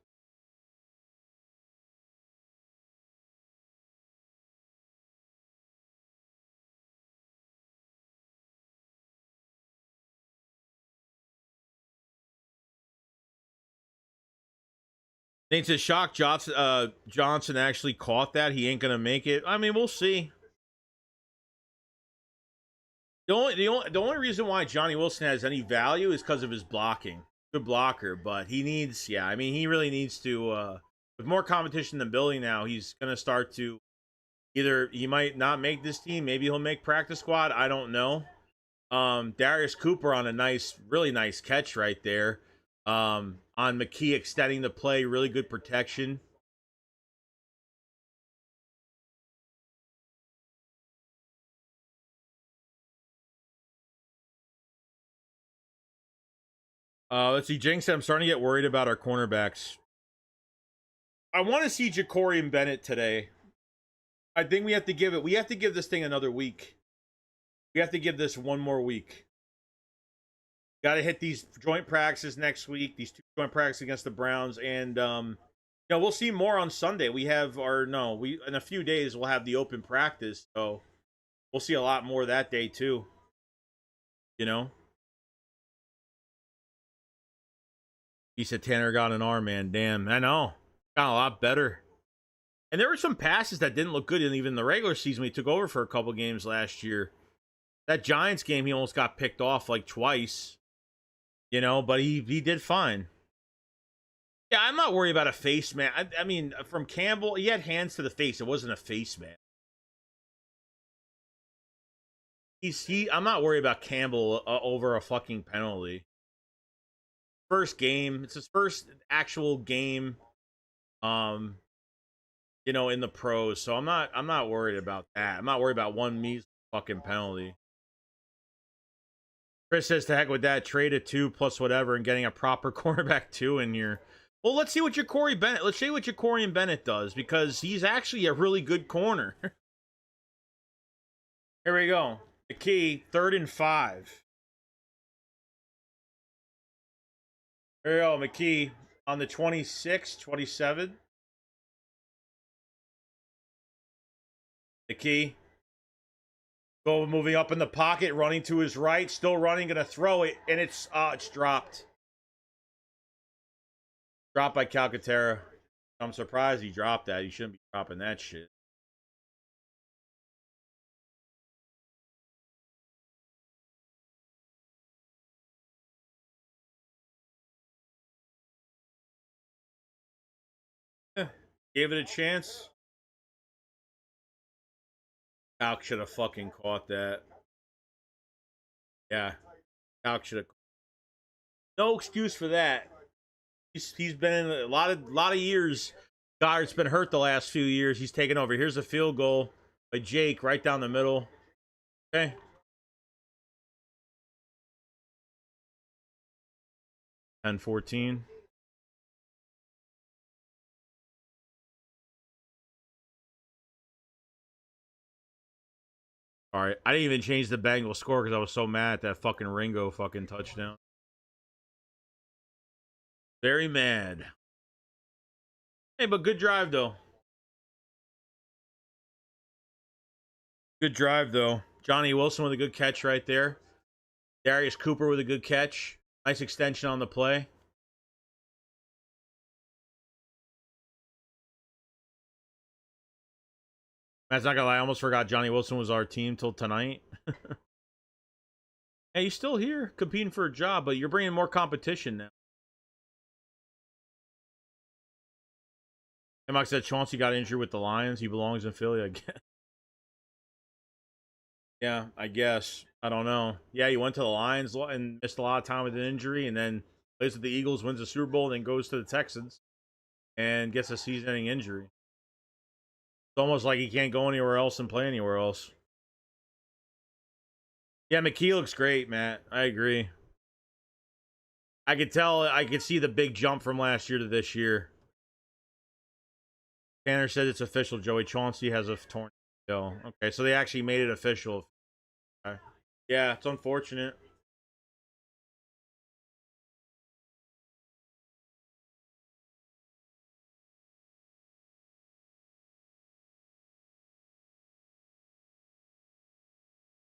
It's a shock Johnson actually caught that. He ain't gonna make it. I mean, we'll see. The only reason why Johnny Wilson has any value is because of his blocking. Good blocker, but he needs, yeah, I mean, he really needs to with more competition than Billy now, he's gonna start to either he might not make this team, maybe he'll make practice squad. I don't know. Darius Cooper on a nice, really nice catch right there. On McKee extending the play, really good protection. Let's see, Jinx said, I'm starting to get worried about our cornerbacks. I want to see Ja'Cory Bennett today. I think we have to give this thing another week. We have to give this one more week. Got to hit these joint practices next week. These 2 joint practices against the Browns, and we'll see more on Sunday. We have in a few days we'll have the open practice, so we'll see a lot more that day too. You know, he said Tanner got an arm, man. Damn, I know, got a lot better. And there were some passes that didn't look good in even the regular season. We took over for a couple games last year. That Giants game, he almost got picked off like twice. But he did fine. Yeah, I'm not worried about a face man. I mean, from Campbell, he had hands to the face. It wasn't a face man. I'm not worried about Campbell over a fucking penalty. First game, it's his first actual game. In the pros, so I'm not worried about that. I'm not worried about one measly fucking penalty. Chris says to heck with that, trade a 2 plus whatever and getting a proper cornerback 2 in here. Well, let's see what Ja'Cory Bennett. Let's see what Ja'Cory Bennett does, because he's actually a really good corner. Here we go. The key, 3rd and 5. Here we go, McKee on the 26, 27. McKee. Go moving up in the pocket, running to his right, still running, gonna throw it, and it's dropped. Dropped by Calcaterra. I'm surprised he dropped that. He shouldn't be dropping that shit. Gave it a chance. Calc should have fucking caught that. Yeah. Calc should have. No excuse for that. He's been in a lot of years. Goddard's been hurt the last few years. He's taken over. Here's a field goal by Jake right down the middle. Okay. 10-14. All right. I didn't even change the Bengals score because I was so mad at that fucking Ringo fucking touchdown. Very mad. Hey, but good drive, though. Good drive, though. Johnny Wilson with a good catch right there. Darius Cooper with a good catch. Nice extension on the play. That's not gonna lie. I almost forgot Johnny Wilson was our team till tonight. Hey, he's still here competing for a job, but you're bringing more competition now. And like I said, Chauncey got injured with the Lions. He belongs in Philly, I guess. Yeah, I guess. I don't know. Yeah, he went to the Lions and missed a lot of time with an injury, and then plays with the Eagles, wins the Super Bowl, and then goes to the Texans and gets a season-ending injury. It's almost like he can't go anywhere else and play anywhere else. Yeah, McKee looks great, Matt. I agree. I could see the big jump from last year to this year. Tanner said it's official. Joey Chauncey has a torn ACL. Okay, so they actually made it official. Okay. Yeah, it's unfortunate.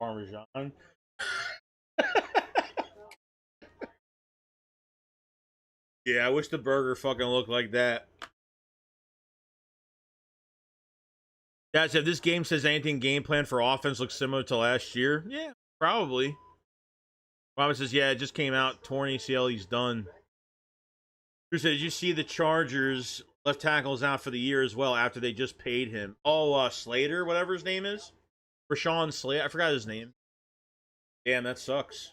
Parmesan. Yeah, I wish the burger fucking looked like that. Yeah, so if this game says anything game plan for offense looks similar to last year, yeah, probably. Robert says, yeah, it just came out. Torn ACL, he's done. Who said, did you see the Chargers left tackles out for the year as well after they just paid him? Oh, Slater, whatever his name is. Rashawn Slater. I forgot his name. Damn, that sucks.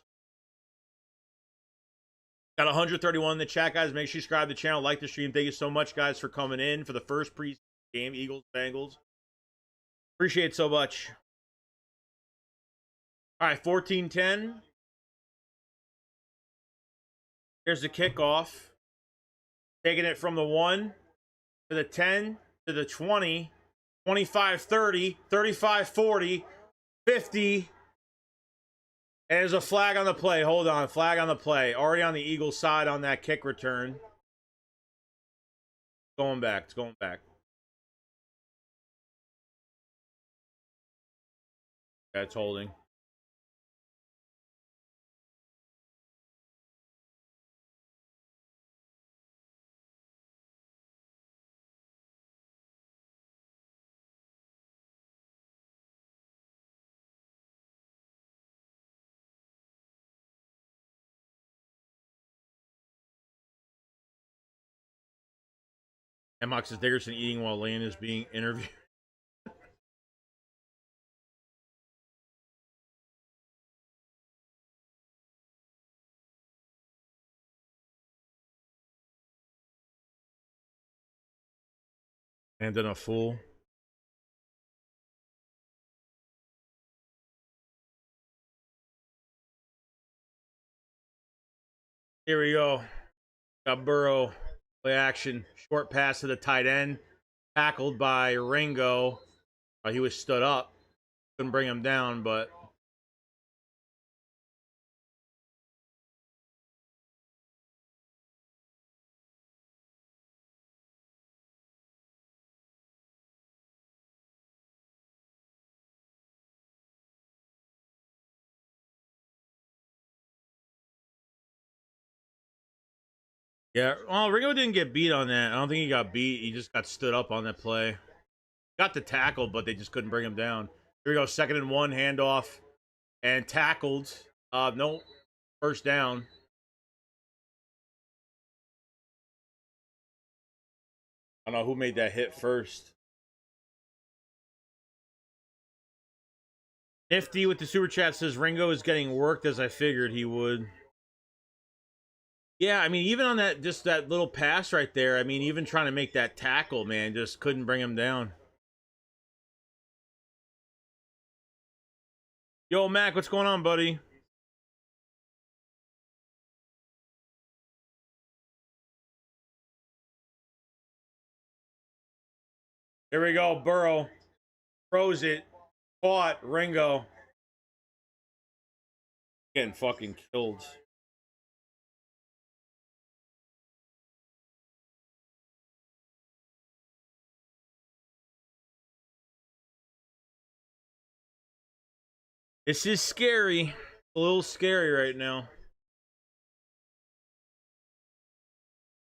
Got 131 in the chat, guys. Make sure you subscribe to the channel, like the stream. Thank you so much, guys, for coming in for the first preseason game, Eagles, Bengals. Appreciate it so much. All right, 14-10. Here's the kickoff. Taking it from the 1 to the 10 to the 20, 25, 30, 35, 40, 50. And there's a flag on the play. Hold on. Flag on the play. Already on the Eagles side on that kick return. Going back. It's going back. That's holding. And Mox is Dickerson eating while Lane is being interviewed. And then a fool. Here we go. Got Burrow. Play action. Short pass to the tight end. Tackled by Ringo. He was stood up. Couldn't bring him down, but... Yeah, well, Ringo didn't get beat on that. I don't think he got beat. He just got stood up on that play. Got the tackle, but they just couldn't bring him down. Here we go. 2nd and 1, handoff. And tackled. No, first down. I don't know who made that hit first. Nifty with the super chat says Ringo is getting worked as I figured he would. Yeah, I mean, even on that, just that little pass right there, I mean, even trying to make that tackle, man, just couldn't bring him down. Yo, Mac, what's going on, buddy? Here we go, Burrow. Throws it. Caught, Ringo. Getting fucking killed. This is scary. A little scary right now.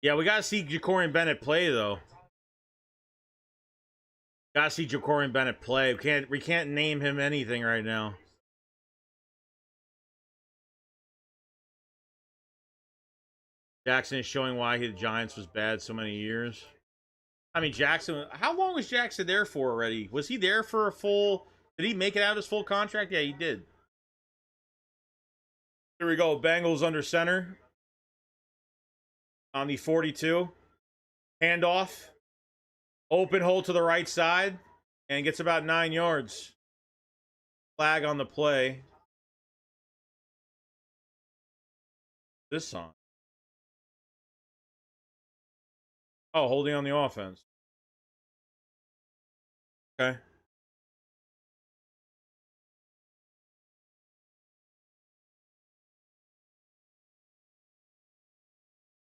Yeah, we gotta see Jacorian Bennett play though. Gotta see Jacorian Bennett play. We can't name him anything right now. Jackson is showing why the Giants was bad so many years. I mean, Jackson. How long was Jackson there for already? Was he there for a full? Did he make it out of his full contract? Yeah, he did. Here we go. Bengals under center on the 42. Handoff. Open hole to the right side. And gets about 9 yards. Flag on the play. This song. Oh, holding on the offense. Okay.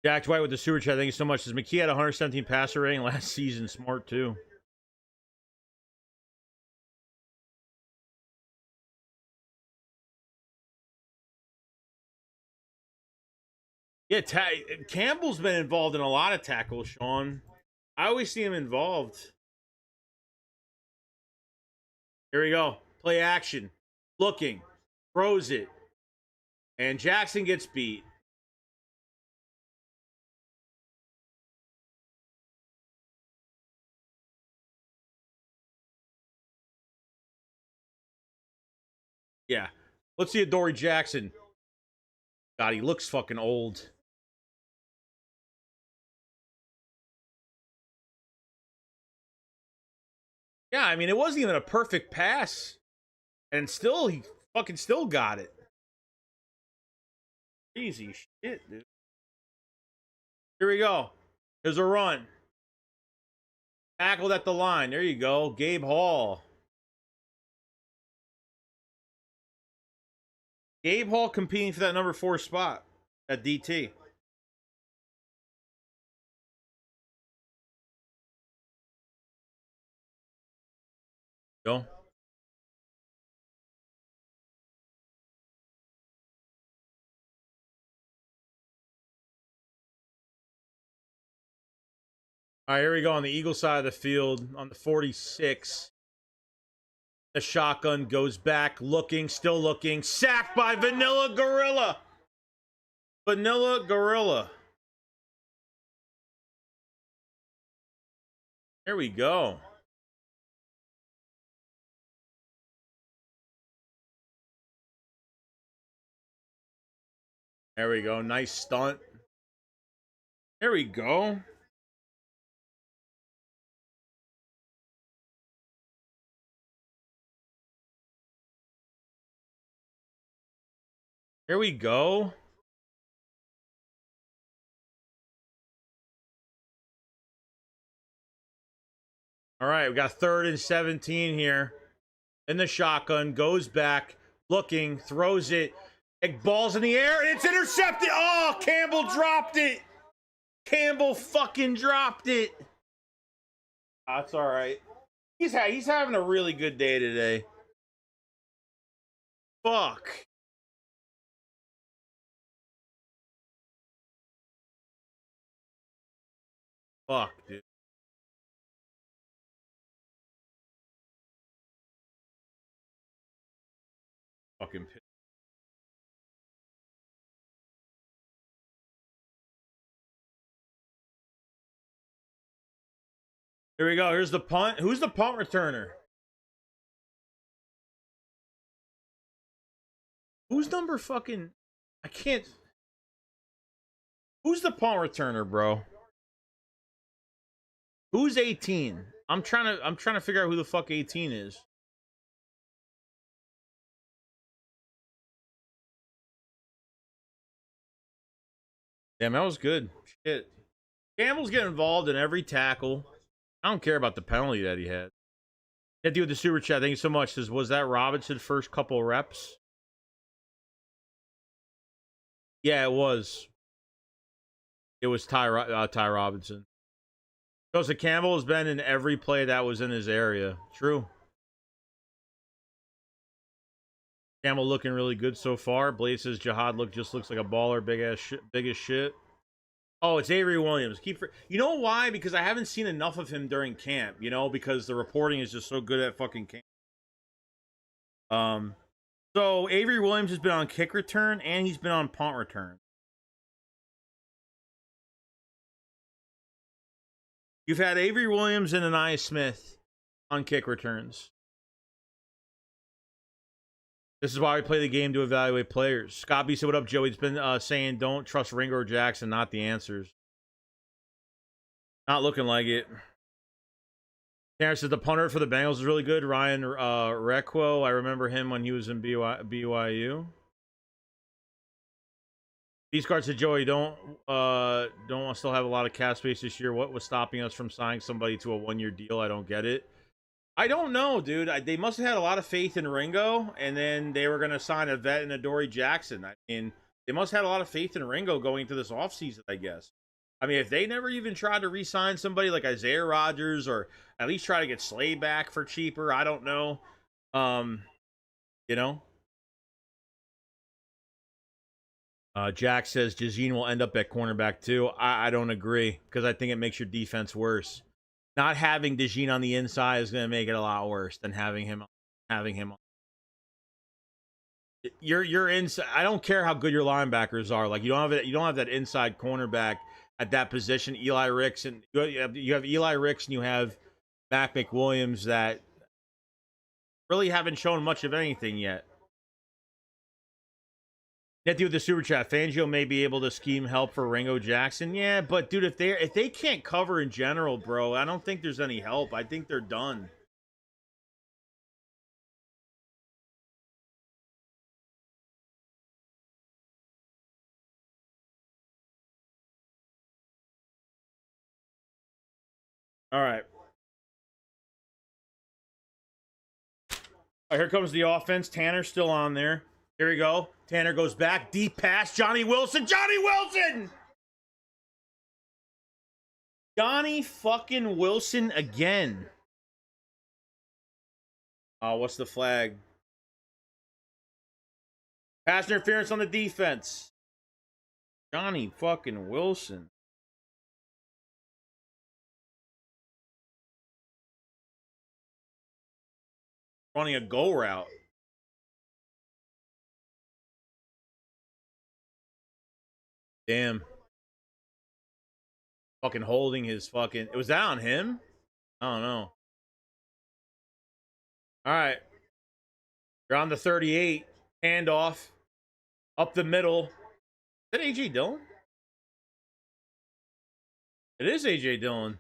Jack White with the super chat. Thank you so much. Says McKee had 117 passer rating last season. Smart too. Yeah, Campbell's been involved in a lot of tackles, Sean. I always see him involved. Here we go. Play action. Looking. Throws it. And Jackson gets beat. Yeah. Let's see Adoree Jackson. God, he looks fucking old. Yeah, I mean, it wasn't even a perfect pass. And still, he fucking still got it. Easy shit, dude. Here we go. Here's a run. Tackled at the line. There you go. Gabe Hall. Gabe Hall competing for that number 4 spot at DT. Go. All right, here we go on the Eagle side of the field on the 46. The shotgun goes back, looking, still looking. Sacked by Vanilla Gorilla. Vanilla Gorilla. Here we go. There we go. Nice stunt. There we go. Here we go. All right, we got 3rd and 17 here. In the shotgun, goes back, looking, throws it. Ball's in the air, and it's intercepted. Oh, Campbell dropped it. Campbell fucking dropped it. That's all right. He's having a really good day today. Fuck. Fuck, dude. Fucking piss. Here we go. Here's the punt. Who's the punt returner? Who's number fucking... I can't... Who's the punt returner, bro? Who's 18? I'm trying to figure out who the fuck 18 is. Damn, that was good. Shit. Campbell's getting involved in every tackle. I don't care about the penalty that he had. Yeah, dude, with the super chat. Thank you so much. Says, was that Robinson's first couple reps? Yeah, it was. It was Ty Robinson. Joseph Campbell has been in every play that was in his area. True. Campbell looking really good so far. Blade says Jihad looks like a baller, big as shit. Oh, it's Avery Williams. You know why? Because I haven't seen enough of him during camp. You know, because the reporting is just so good at fucking camp. So Avery Williams has been on kick return and he's been on punt return. You've had Avery Williams and Anaya Smith on kick returns. This is why we play the game, to evaluate players. Scott B said, what up, Joey? He's been saying don't trust Ringo or Jackson, not the answers. Not looking like it. Terrence says the punter for the Bengals is really good. Ryan Requo. I remember him when he was in BYU. These cards said, Joey, don't want to still have a lot of cap space this year. What was stopping us from signing somebody to a 1-year deal? I don't get it. I don't know, dude. They must have had a lot of faith in Ringo, and then they were going to sign a vet in Adoree Jackson. I mean, they must have had a lot of faith in Ringo going into this offseason, I guess. I mean, if they never even tried to re-sign somebody like Isaiah Rodgers, or at least try to get Slade back for cheaper, I don't know. You know? Jack says Jazine will end up at cornerback too. I don't agree because I think it makes your defense worse. Not having Jazine on the inside is going to make it a lot worse than having him. You're inside. I don't care how good your linebackers are. Like you don't have it. You don't have that inside cornerback at that position. Eli Ricks and you have Eli Ricks and you have Mac McWilliams that really haven't shown much of anything yet. Net with the super chat. Fangio may be able to scheme help for Ringo Jackson. Yeah, but dude, if they can't cover in general, bro, I don't think there's any help. I think they're done. All right. All right, here comes the offense. Tanner's still on there. Here we go. Tanner goes back. Deep pass. Johnny Wilson. Johnny Wilson! Johnny fucking Wilson again. Oh, what's the flag? Pass interference on the defense. Johnny fucking Wilson. Running a go route. Damn. Fucking holding his fucking... Was that on him? I don't know. All right. You're on the 38. Handoff. Up the middle. Is that A.J. Dillon? It is A.J. Dillon.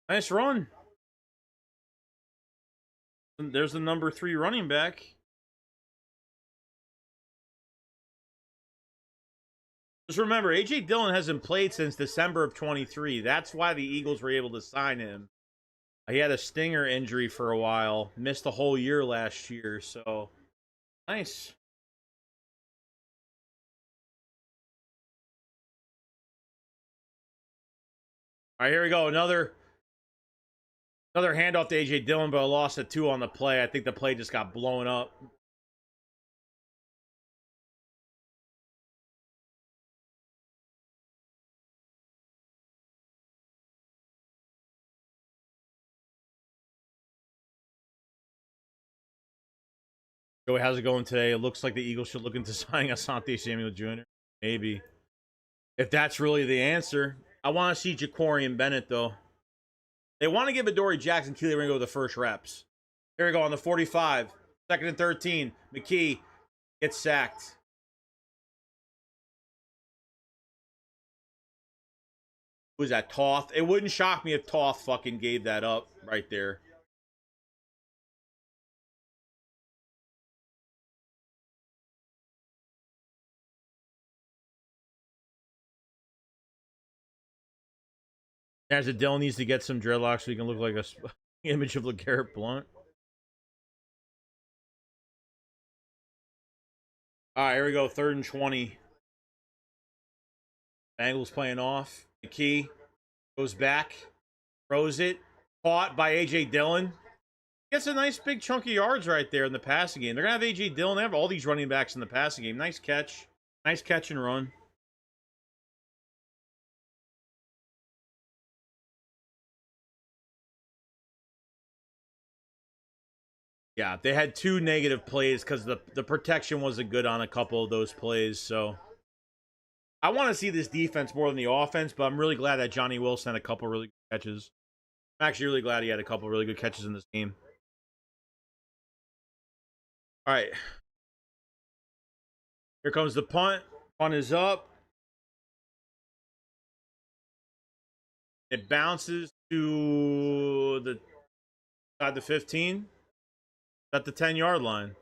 Nice run. There's the number 3 running back. Just remember, A.J. Dillon hasn't played since December of 23. That's why the Eagles were able to sign him. He had a stinger injury for a while. Missed the whole year last year, so nice. All right, here we go. Another handoff to A.J. Dillon, but a loss at 2 on the play. I think the play just got blown up. Joey, how's it going today? It looks like the Eagles should look into signing Asante Samuel Jr. Maybe. If that's really the answer. I want to see Ja'Cory Bennett, though. They want to give Adoree Jackson Keely Ringo the first reps. Here we go on the 45. 2nd and 13. McKee gets sacked. Who's that? Toth? It wouldn't shock me if Toth fucking gave that up right there. As a Dell needs to get some dreadlocks so he can look like a image of LeGarrette Blount. All right, here we go. 3rd and 20. Bengals playing off. McKee goes back, throws it, caught by A.J. Dillon. Gets a nice big chunk of yards right there in the passing game. They're going to have A.J. Dillon. They have all these running backs in the passing game. Nice catch. Nice catch and run. Yeah, they had 2 negative plays because the protection wasn't good on a couple of those plays. So I want to see this defense more than the offense, but I'm really glad that Johnny Wilson had a couple really good catches. I'm actually really glad he had a couple really good catches in this game. All right. Here comes the punt. Punt is up. It bounces to the side the 15. At the 10-yard line.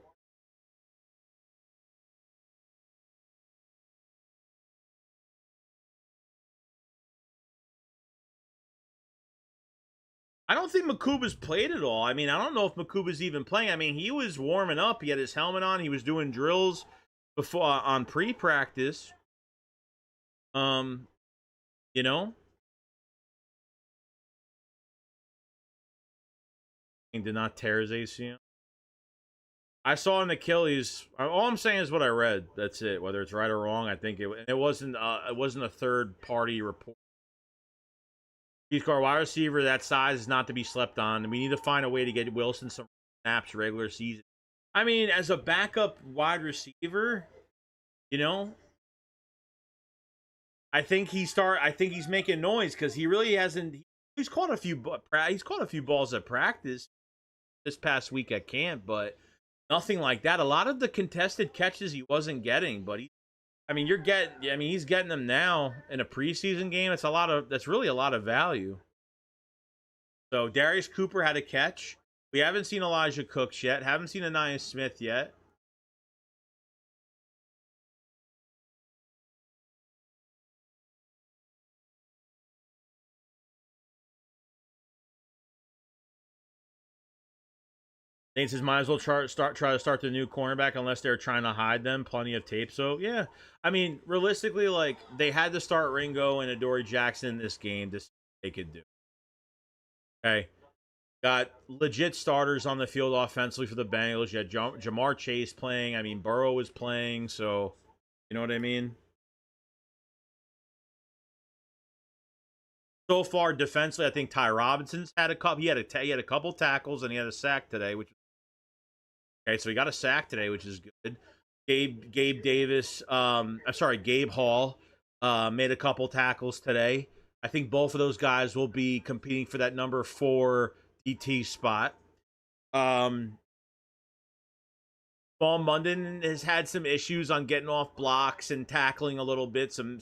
I don't think Makuba's played at all. I mean, I don't know if Makuba's even playing. I mean, he was warming up. He had his helmet on. He was doing drills before on pre-practice. You know, he did not tear his ACL. I saw an Achilles. All I'm saying is what I read. That's it. Whether it's right or wrong, I think it wasn't a third party report. He's got a wide receiver that size is not to be slept on. We need to find a way to get Wilson some snaps regular season. I mean, as a backup wide receiver, you know, I think he's making noise because he really hasn't. He's caught a few. He's caught a few balls at practice this past week at camp, but nothing like that. A lot of the contested catches he wasn't getting, but he's getting them now in a preseason game. That's really a lot of value. So Darius Cooper had a catch. We haven't seen Elijah Cooks yet. Haven't seen Anaya Smith yet. Nate says might as well try to start the new cornerback unless they're trying to hide them. Plenty of tape. So yeah, I mean, realistically, like they had to start Ringo and Adoree Jackson in this game to see what they could do. Okay, got legit starters on the field offensively for the Bengals. You had Jamar Chase playing. I mean, Burrow was playing. So you know what I mean. So far, defensively, I think Ty Robinson's had a couple. He had a couple tackles and he had a sack today, which. Okay, so he got a sack today, which is good. Gabe Hall made a couple tackles today. I think both of those guys will be competing for that number 4 DT spot. Paul Munden has had some issues on getting off blocks and tackling a little bit, some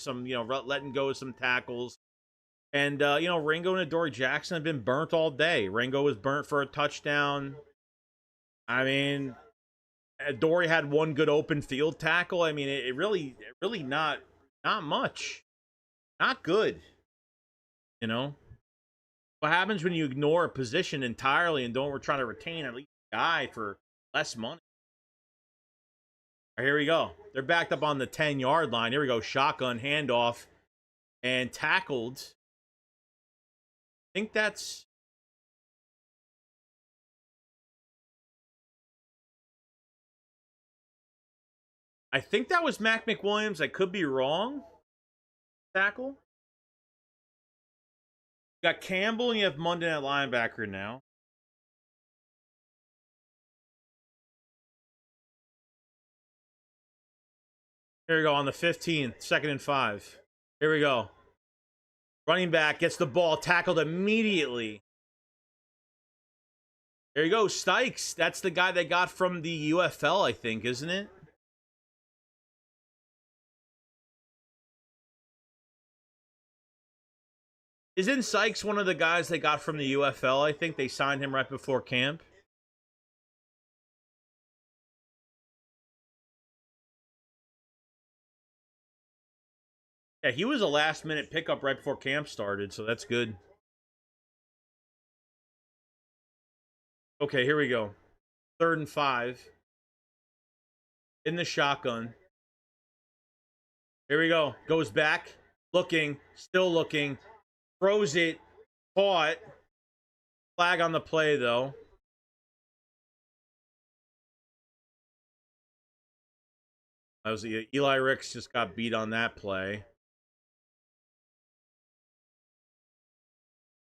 letting go of some tackles. And Ringo and Adoree Jackson have been burnt all day. Ringo was burnt for a touchdown. I mean, Dory had one good open field tackle. I mean, it really not much. Not good. You know? What happens when you ignore a position entirely and don't try to retain at least a guy for less money? Right, here we go. They're backed up on the 10-yard line. Here we go. Shotgun handoff and tackled. I think that's... I think that was Mac McWilliams. I could be wrong. Tackle. You got Campbell and you have Munden at linebacker now. Here we go on the 15th, 2nd and 5. Here we go. Running back gets the ball, tackled immediately. There you go, Stikes. That's the guy they got from the UFL, I think, isn't it? Isn't Sykes one of the guys they got from the UFL? I think they signed him right before camp. Yeah, he was a last-minute pickup right before camp started, so that's good. Okay, here we go. 3rd and 5. In the shotgun. Here we go. Goes back. Looking. Still looking. Throws it. Caught. Flag on the play, though. That was Eli Ricks just got beat on that play.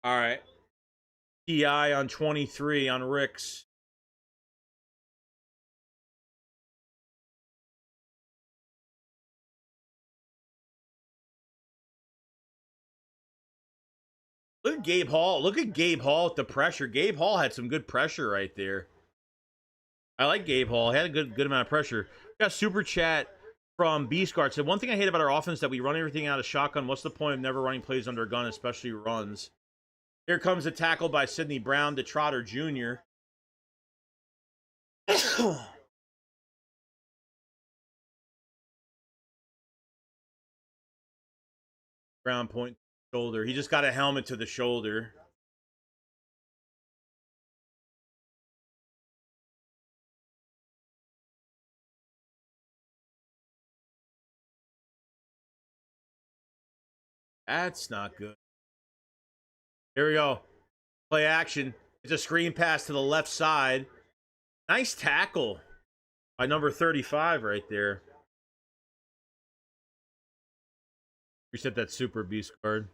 All right. TI on 23 on Ricks. Look at Gabe Hall. Look at Gabe Hall with the pressure. Gabe Hall had some good pressure right there. I like Gabe Hall. He had a good amount of pressure. We got super chat from Beastguard. Said, one thing I hate about our offense is that we run everything out of shotgun. What's the point of never running plays under gun, especially runs? Here comes a tackle by Sidney Brown to Trotter Jr. Brown point shoulder. He just got a helmet to the shoulder. That's not good. Here we go. Play action. It's a screen pass to the left side. Nice tackle. By number 35 right there. Reset that Super Beast card.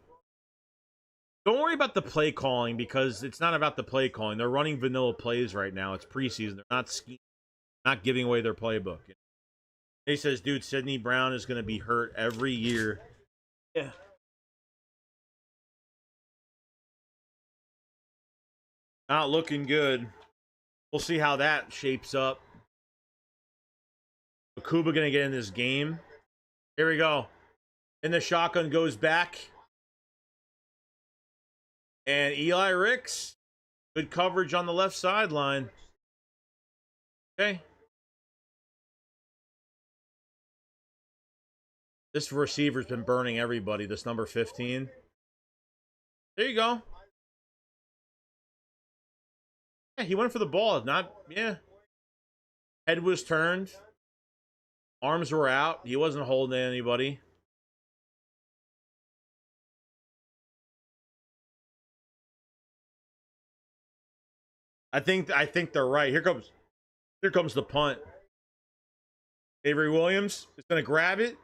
Don't worry about the play calling because it's not about the play calling. They're running vanilla plays right now. It's preseason. They're not giving away their playbook. He says, dude, Sidney Brown is going to be hurt every year. Yeah. Not looking good. We'll see how that shapes up. Akuba going to get in this game. Here we go. And the shotgun goes back. And Eli Ricks. Good coverage on the left sideline. Okay. This receiver's been burning everybody. This number 15. There you go. Yeah, he went for the ball. Yeah. Head was turned. Arms were out. He wasn't holding anybody. I think they're right. Here comes the punt. Avery Williams is going to grab it,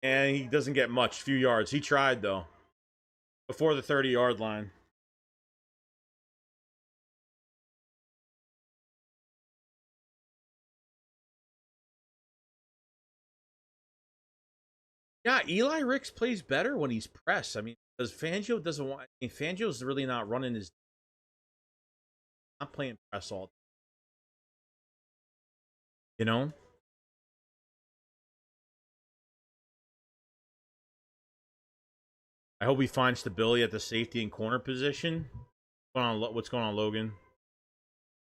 and he doesn't get much. Few yards. He tried though. Before the 30-yard line. Yeah, Eli Ricks plays better when he's pressed. I mean, because Fangio doesn't want. I mean, Fangio's really not running his. Not playing press all. You know. I hope he finds stability at the safety and corner position. What's going on, Logan?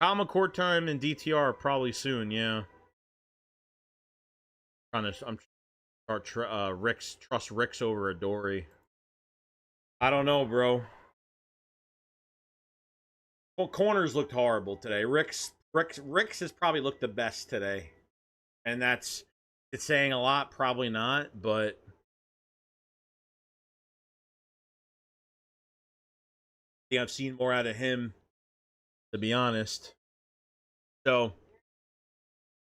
Kyle McCourt time and DTR probably soon. Yeah. I'm trust Ricks over Adoree. I don't know, bro. Well, corners looked horrible today. Ricks has probably looked the best today, and it's saying a lot. Probably not, but I think I've seen more out of him, to be honest. So,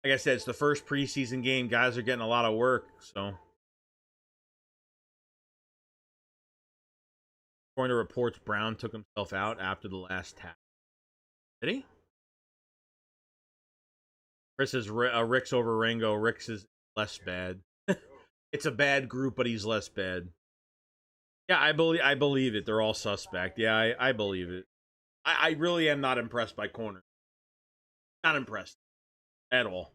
like I said, it's the first preseason game. Guys are getting a lot of work. So, according to reports, Brown took himself out after the last tackle. Did he? Chris is Ricks over Rango. Ricks is less bad. It's a bad group, but he's less bad. Yeah, I believe it. They're all suspect. Yeah, I believe it. I really am not impressed by corner. Not impressed at all.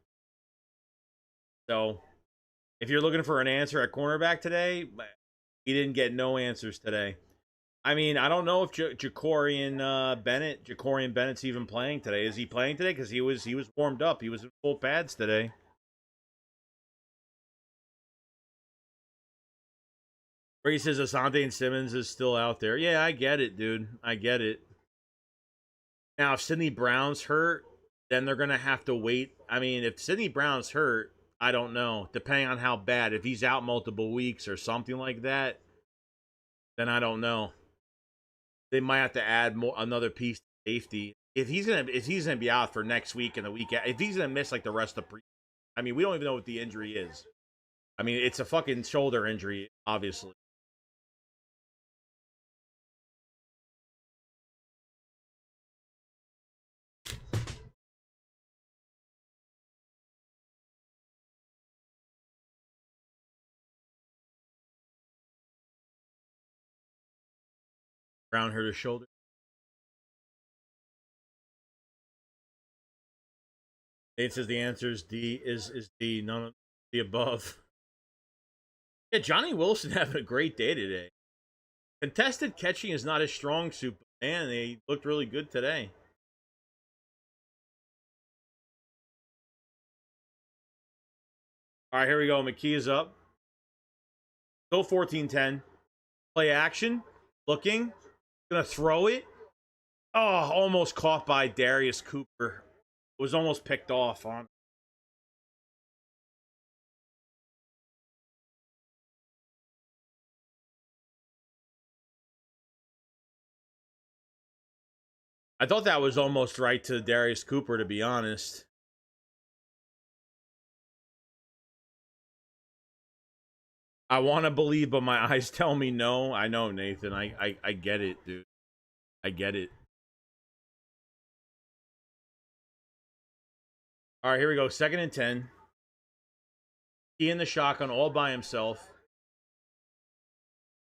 So, if you're looking for an answer at cornerback today, he didn't get no answers today. I mean, I don't know if Jacorian Bennett's even playing today. Is he playing today? Because he was warmed up. He was in full pads today. Where he says Asante and Simmons is still out there. Yeah, I get it, dude. I get it. Now, if Sidney Brown's hurt, then they're going to have to wait. I mean, if Sidney Brown's hurt, I don't know. Depending on how bad. If he's out multiple weeks or something like that, then I don't know. They might have to add another piece of safety. If he's gonna be out for next week and the week, if he's gonna miss like the rest of I mean, we don't even know what the injury is. I mean, it's a fucking shoulder injury, obviously. Brown hurt his shoulder. Nate says the answer is D. Is D. None of the above. Yeah, Johnny Wilson having a great day today. Contested catching is not his strong suit, but man, they looked really good today. All right, here we go. McKee is up. Still 14-10. Play action. Looking. Gonna throw it. Oh, almost caught by Darius Cooper. It was almost picked off on. I thought that was almost right to Darius Cooper, to be honest. I want to believe, but my eyes tell me no. I know, Nathan. I get it, dude. I get it. All right, here we go. 2nd and 10. He in the shotgun all by himself.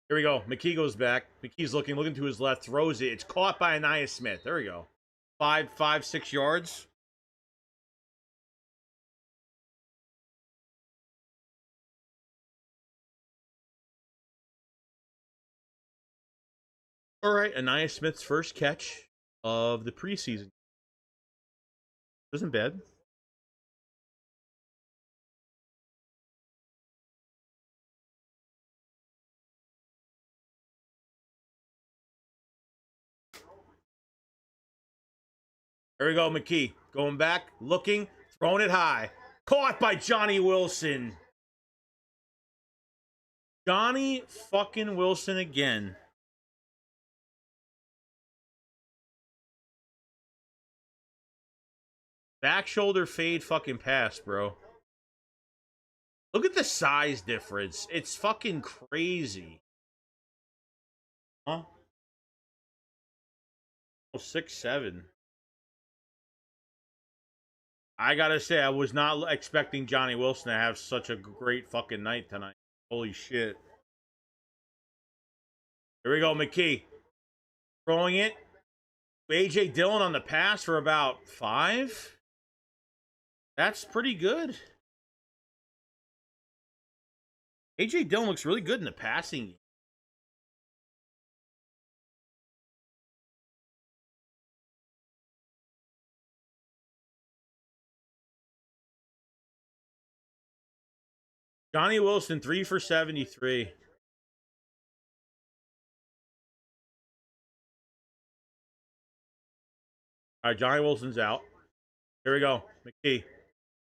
Here we go. McKee goes back. McKee's looking to his left, throws it. It's caught by Anaya Smith. There we go. 6 yards. All right, Anaya Smith's first catch of the preseason. Isn't bad. There we go, McKee. Going back, looking, throwing it high. Caught by Johnny Wilson. Johnny fucking Wilson again. Back shoulder fade fucking pass, bro. Look at the size difference. It's fucking crazy. Huh? Oh, 6'7". I gotta say, I was not expecting Johnny Wilson to have such a great fucking night tonight. Holy shit. Here we go, McKee. Throwing it. A.J. Dillon on the pass for about 5. That's pretty good. A.J. Dillon looks really good in the passing game. Johnny Wilson, 3 for 73. All right, Johnny Wilson's out. Here we go. McKee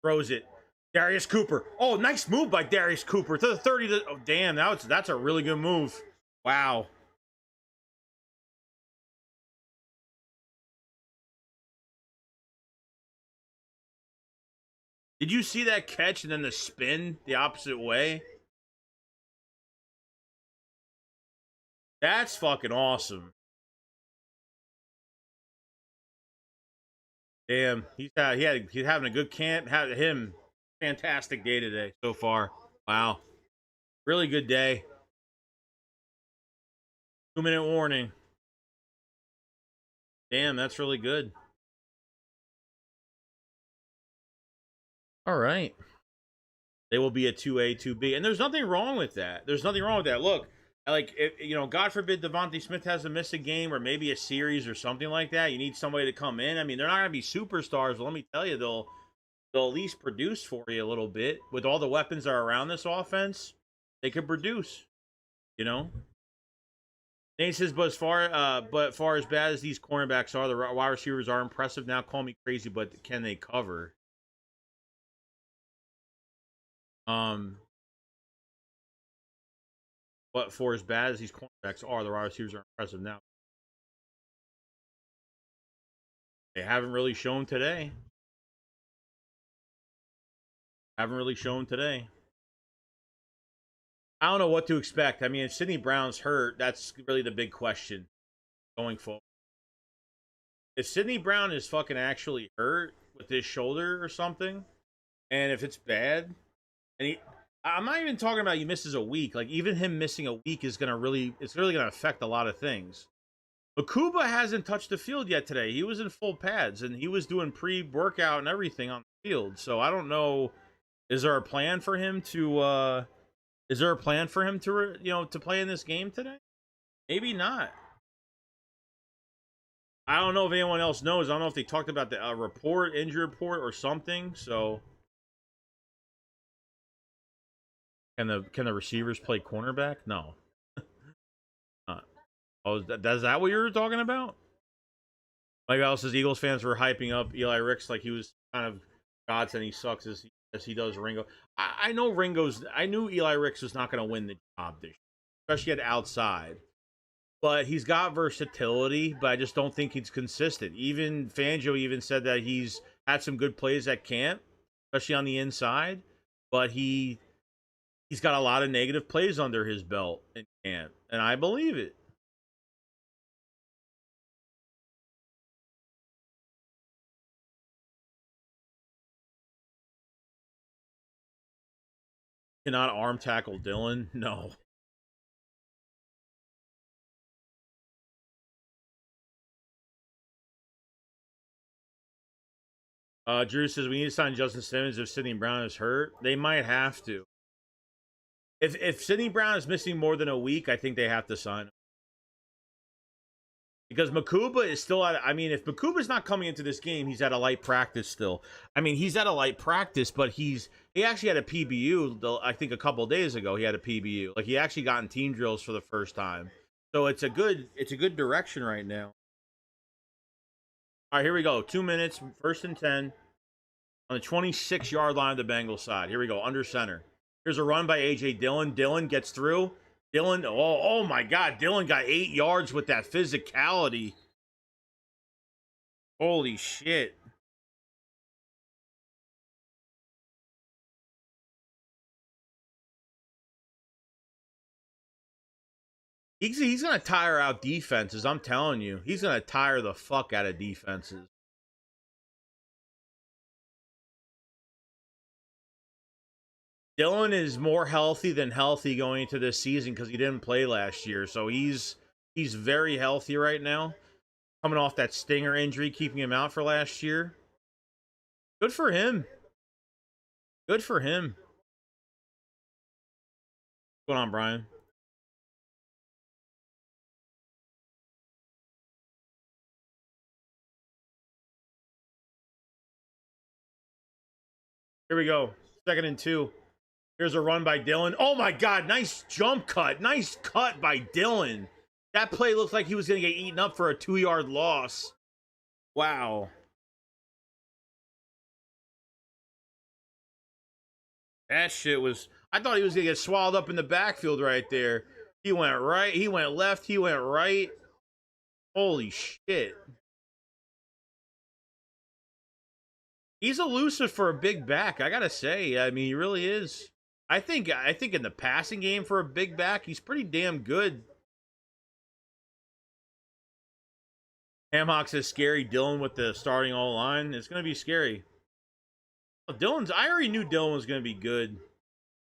throws it. Darius Cooper. Oh, nice move by Darius Cooper to the 30. Oh, damn, that's a really good move. Wow. Did you see that catch and then the spin the opposite way? That's fucking awesome. Damn, he's having a good camp. Had him fantastic day today so far. Wow, really good day. 2-minute warning. Damn, that's really good. All right. They will be a 2A, 2B. And there's nothing wrong with that. There's nothing wrong with that. Look, like, God forbid Devontae Smith has to miss a game or maybe a series or something like that. You need somebody to come in. I mean, they're not going to be superstars, but let me tell you, they'll at least produce for you a little bit. With all the weapons that are around this offense, they could produce, you know? Nate says, but far as bad as these cornerbacks are, the wide receivers are impressive. Now call me crazy, but can they cover? But for as bad as these cornerbacks are, the wide receivers are impressive now. They haven't really shown today. I don't know what to expect. I mean, if Sidney Brown's hurt, that's really the big question going forward. If Sidney Brown is fucking actually hurt with his shoulder or something, and if it's bad, and I'm not even talking about he misses a week. Like, even him missing a week is it's really gonna affect a lot of things. Makuba hasn't touched the field yet today. He was in full pads and he was doing pre-workout and everything on the field. So I don't know. Is there a plan for him to to play in this game today? Maybe not. I don't know if anyone else knows. I don't know if they talked about the injury report or something. So can the receivers play cornerback? No. Oh, is that what you were talking about? Mike Bell says Eagles fans were hyping up Eli Ricks like he was kind of gods and he sucks as he does Ringo. I knew Eli Ricks was not going to win the job this year, especially at outside. But he's got versatility, but I just don't think he's consistent. Even Fangio even said that he's had some good plays at camp, especially on the inside. But he's He's got a lot of negative plays under his belt in camp, and I believe it. Cannot arm tackle Dylan? No. Drew says we need to sign Justin Simmons if Sidney Brown is hurt. They might have to. If Sidney Brown is missing more than a week, I think they have to sign him. Because Makuba is still at. I mean, if Makuba's not coming into this game, he's at a light practice still. I mean, he's at a light practice, but he actually had a PBU. I think a couple days ago he had a PBU. Like he actually got in team drills for the first time. So it's a good direction right now. All right, here we go. 2 minutes, 1st and 10 on the 26-yard line of the Bengals side. Here we go, under center. Here's a run by A.J. Dillon. Dillon gets through. Dillon, oh my God. Dillon got 8 yards with that physicality. Holy shit. He's going to tire out defenses. I'm telling you. He's going to tire the fuck out of defenses. Dillon is more healthy than healthy going into this season because he didn't play last year. So he's very healthy right now. Coming off that stinger injury, keeping him out for last year. Good for him. Good for him. What's going on, Brian? Here we go. 2nd and 2. Here's a run by Dillon. Oh my God, nice jump cut. Nice cut by Dillon. That play looked like he was going to get eaten up for a 2-yard loss. Wow. That shit was... I thought he was going to get swallowed up in the backfield right there. He went right. He went left. He went right. Holy shit. He's elusive for a big back, I got to say. I mean, he really is. I think in the passing game for a big back, he's pretty damn good. Hamhock says scary Dillon with the starting all line. It's going to be scary. Well, I already knew Dillon was going to be good.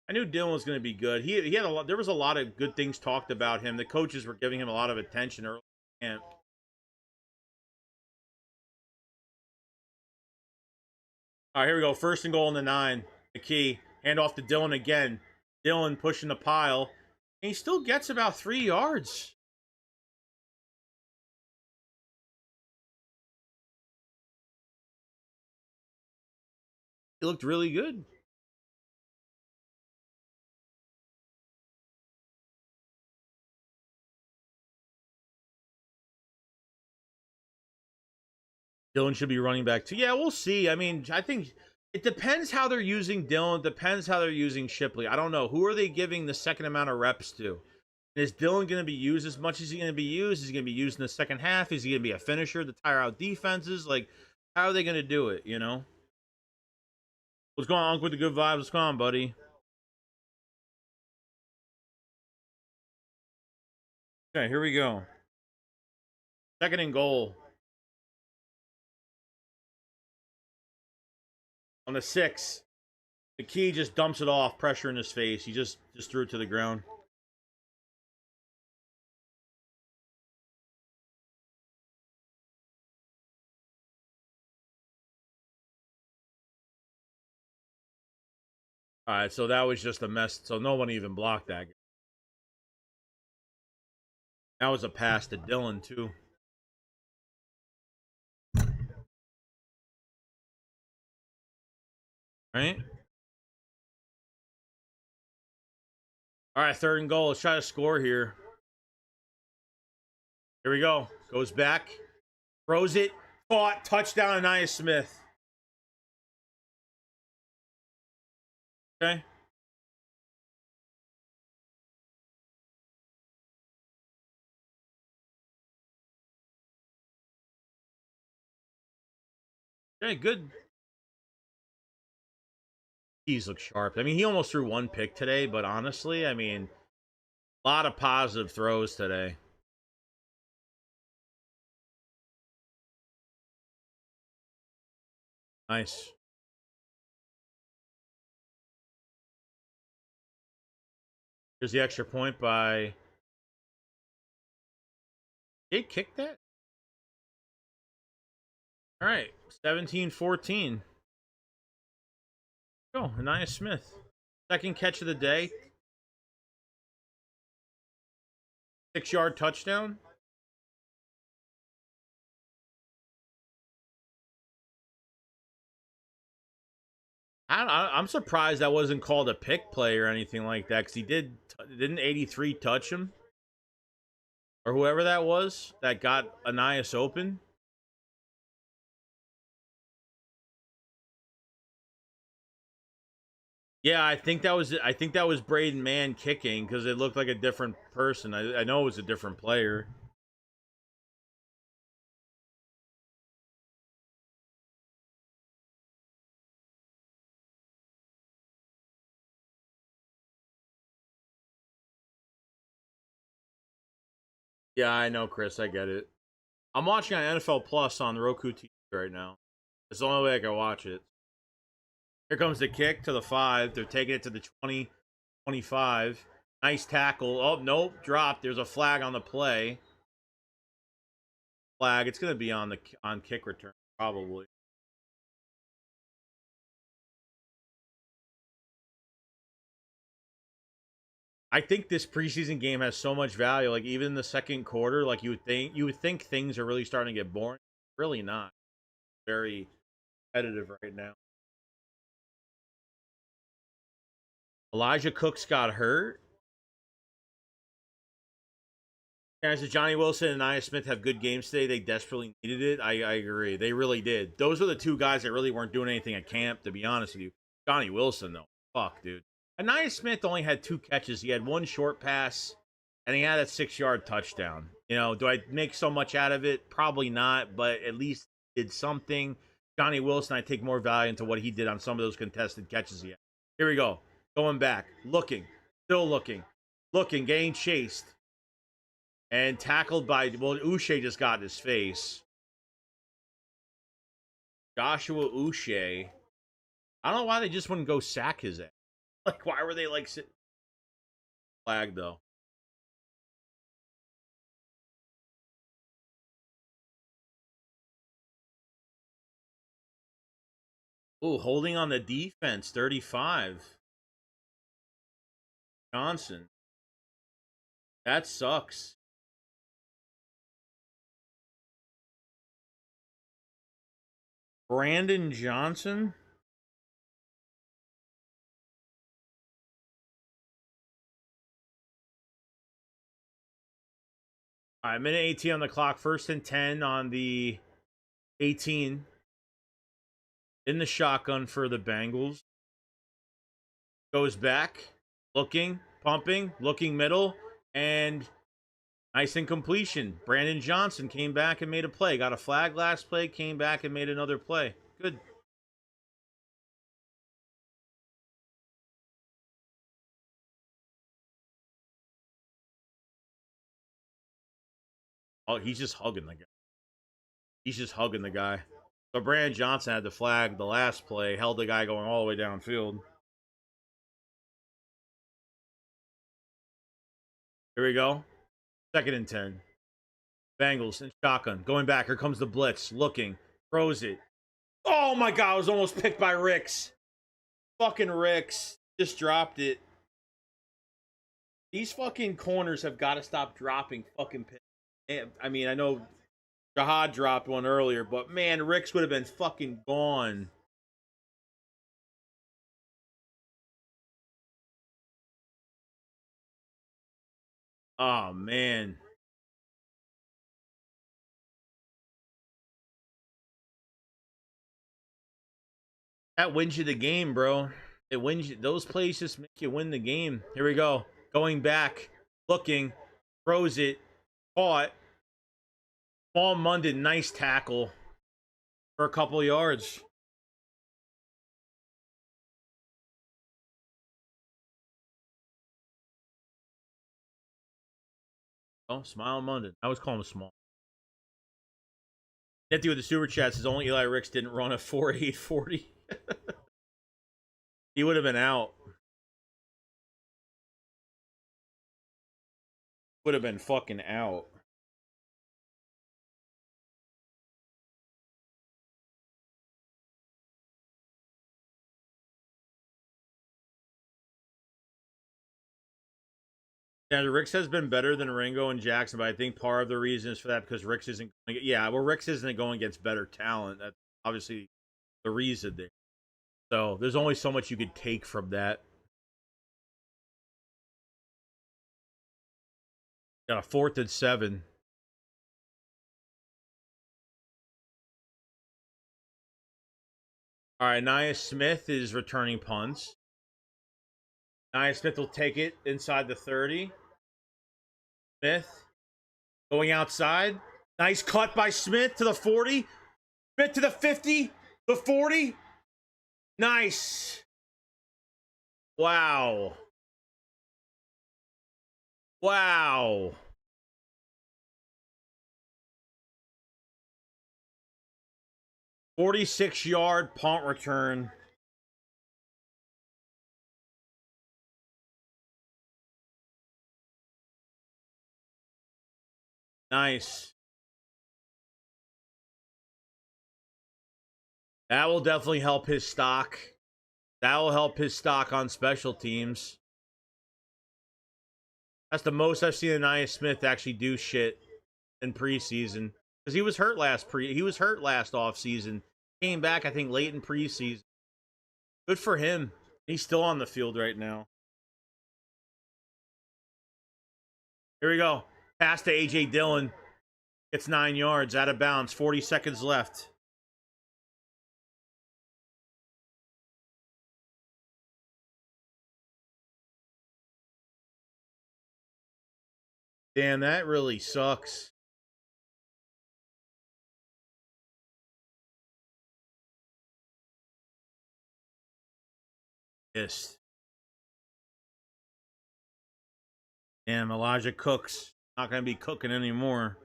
I knew Dillon was going to be good. He had a lot. There was a lot of good things talked about him. The coaches were giving him a lot of attention early in camp. All right, here we go. 1st and goal on the 9. The key. Hand off to Dillon again. Dillon pushing the pile. And he still gets about 3 yards. He looked really good. Dillon should be running back too. Yeah, we'll see. I mean, I think it depends how they're using Dillon. It depends how they're using Shipley. I don't know. Who are they giving the second amount of reps to? Is Dillon going to be used as much as he's going to be used? Is he going to be used in the second half? Is he going to be a finisher to tire out defenses? Like, how are they going to do it, you know? What's going on with the good vibes? What's going on, buddy? Okay, here we go. 2nd and goal. On the 6. The key just dumps it off, pressure in his face. He just threw it to the ground. All right, so that was just a mess. So no one even blocked that. That was a pass to Dillon, too. Right? All right, 3rd and goal. Let's try to score here. Here we go. Goes back. Throws it. Caught. Touchdown, Anaya Smith. Okay. Okay, good. He's look sharp. I mean, he almost threw one pick today, but honestly, I mean, a lot of positive throws today. Nice. Here's the extra point by. Did kick that? All right, 17-14. Go, Anaya Smith. Second catch of the day. 6-yard touchdown. I'm surprised that wasn't called a pick play or anything like that, because he didn't 83 touch him, or whoever that was that got Anais open. Yeah, I think that was Braden Mann kicking, because it looked like a different person. I know it was a different player. Yeah, I know, Chris. I get it. I'm watching on NFL Plus on Roku TV right now. It's the only way I can watch it. Here comes the kick to the 5. They're taking it to the 20, 25. Nice tackle. Oh, nope. Dropped. There's a flag on the play. Flag. It's going to be on kick return, probably. I think this preseason game has so much value. Like, even in the second quarter, like, you would think things are really starting to get boring. Really not. Very competitive right now. Elijah Cooks got hurt. As Johnny Wilson and Nia Smith have good games today, they desperately needed it. I agree. They really did. Those are the two guys that really weren't doing anything at camp, to be honest with you. Johnny Wilson, though. Fuck, dude. And Nia Smith only had 2 catches. He had 1 short pass, and he had a 6-yard touchdown. You know, do I make so much out of it? Probably not, but at least did something. Johnny Wilson, I take more value into what he did on some of those contested catches he had. Here we go. Going back. Looking. Still looking. Looking. Getting chased. And tackled by, well, Uche just got in his face. Joshua Uche. I don't know why they just wouldn't go sack his ass. Like, why were they like flag though? Ooh, holding on the defense, 35. Johnson. That sucks. Brandon Johnson. All right, minute 18 on the clock. 1st and 10 on the 18. In the shotgun for the Bengals. Goes back. Looking. Pumping. Looking middle. And nice incompletion. Brandon Johnson came back and made a play. Got a flag last play. Came back and made another play. Good. Oh, he's just hugging the guy. He's just hugging the guy. So Brandon Johnson had the flag the last play, held the guy going all the way downfield. Here we go. 2nd and 10. Bengals and shotgun. Going back. Here comes the blitz. Looking. Throws it. Oh my god, I was almost picked by Ricks. Fucking Ricks. Just dropped it. These fucking corners have got to stop dropping fucking picks. I mean, I know Jahad dropped one earlier, but man, Ricks would have been fucking gone. Oh man. That wins you the game, bro. It wins you. Those plays just make you win the game. Here we go. Going back. Looking. Throws it. Caught. Paul Munden, nice tackle for a couple yards. Oh, Smile London. I always call him small. Nifty with the super chats is only Eli Ricks didn't run a 4.840. He would have been out. Would have been fucking out. Yeah, Ricks has been better than Ringo and Jackson, but I think part of the reason is for that because Ricks isn't going to get, Ricks isn't going against better talent. That's obviously the reason there. So there's only so much you could take from that. Got a 4th and 7. All right, Nia Smith is returning punts. Nia Smith will take it inside the 30. Smith going outside. Nice cut by Smith to the 40. Smith to the 50. The 40. Nice. Wow. Wow. "46-yard punt return. Nice. That will definitely help his stock. That will help his stock on special teams. That's the most I've seen Anaya Smith actually do shit in preseason. Because he was hurt last offseason. Came back, I think, late in preseason. Good for him. He's still on the field right now. Here we go. Pass to AJ Dillon. Gets 9 yards out of bounds. 40 seconds left. Damn, that really sucks. Pissed. Damn, Elijah Cooks. Not going to be cooking anymore.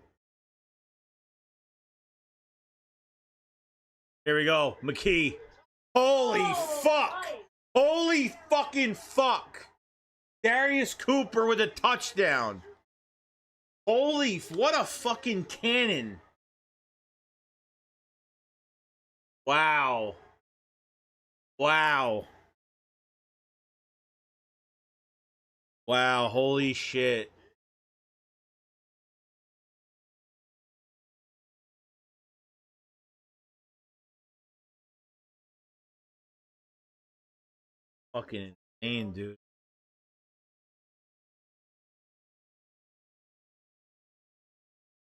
Here we go. McKee. Holy fuck. Holy fucking fuck. Darius Cooper with a touchdown. Holy, what a fucking cannon. Wow. Wow. Wow, holy shit. Fucking insane, dude.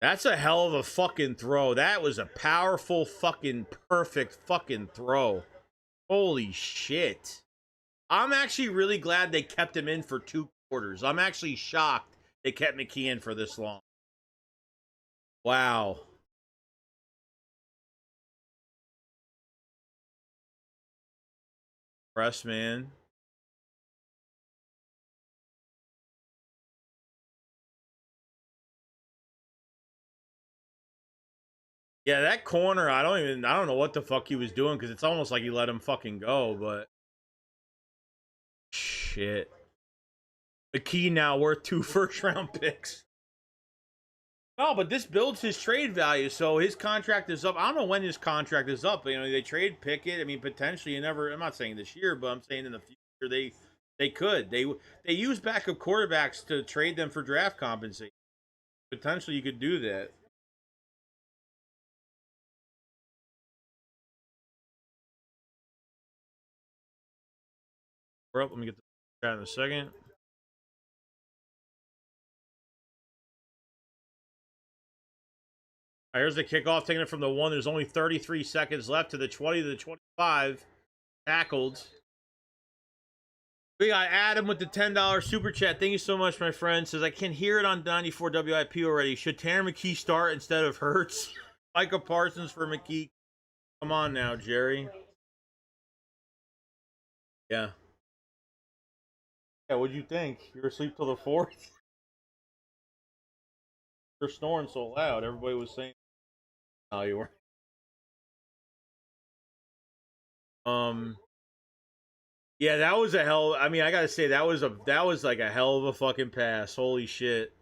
That's a hell of a fucking throw. That was a powerful fucking perfect fucking throw. Holy shit. I'm actually really glad they kept him in for 2 quarters. I'm actually shocked they kept McKee in for this long. Wow. Press, man. Yeah, that corner, I don't know what the fuck he was doing because it's almost like he let him fucking go, but shit. McKee now worth 2 first-round picks. No, but this builds his trade value, so his contract is up. I don't know when his contract is up. You know, they trade Pickett. I mean, potentially, you never. I'm not saying this year, but I'm saying in the future they could. They use backup quarterbacks to trade them for draft compensation. Potentially, you could do that. We're up. Let me get the chat in a second. All right, here's the kickoff, taking it from the 1. There's only 33 seconds left to the 20 to the 25. Tackled. We got Adam with the $10 super chat. Thank you so much, my friend. Says, I can hear it on 94 WIP already. Should Tanner McKee start instead of Hurts? Micah Parsons for McKee. Come on now, Jerry. Yeah. Yeah, what'd you think? You were asleep till the 4th? You're snoring so loud. Everybody was saying, "Oh, you were." Yeah, that was a hell. I mean, I gotta say that was like a hell of a fucking pass. Holy shit.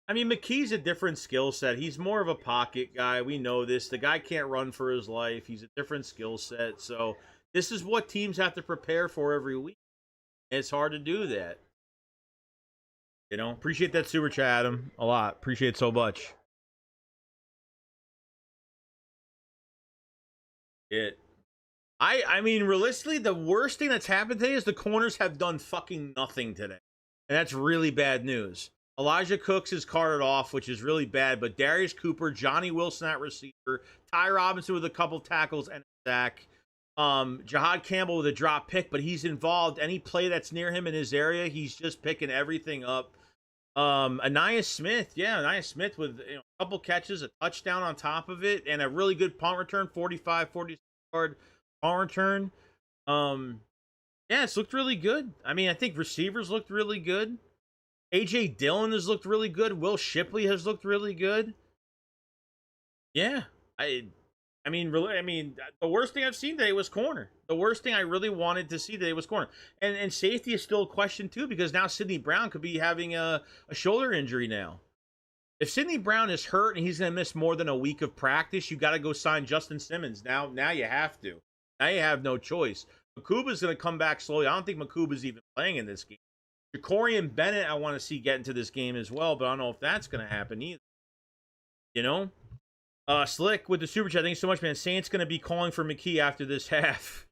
I mean, McKee's a different skill set. He's more of a pocket guy. We know this. The guy can't run for his life. He's a different skill set. So this is what teams have to prepare for every week. And it's hard to do that. You know, appreciate that super chat, Adam, a lot. Appreciate it so much. It. I mean, realistically, the worst thing that's happened today is the corners have done fucking nothing today, and that's really bad news. Elijah Cooks is carted off, which is really bad. But Darius Cooper, Johnny Wilson at receiver, Ty Robinson with a couple tackles and a sack. Jahad Campbell with a drop pick, but he's involved. Any play that's near him in his area, he's just picking everything up. Anaya Smith, Anaya Smith with a couple catches, a touchdown on top of it, and a really good punt return, 45-46 yard punt return. It's looked really good. I mean, I think receivers looked really good. AJ Dillon has looked really good. Will Shipley has looked really good. Yeah, I mean, the worst thing I've seen today was corner. The worst thing I really wanted to see today was corner. And safety is still a question, too, because now Sidney Brown could be having a shoulder injury now. If Sidney Brown is hurt and he's going to miss more than a week of practice, you got to go sign Justin Simmons. Now you have to. Now you have no choice. Makuba's going to come back slowly. I don't think Makuba's even playing in this game. Jacorian Bennett, I want to see get into this game as well, but I don't know if that's going to happen either. You know? Slick with the super chat. Thank you so much, man. Saints going to be calling for McKee after this half.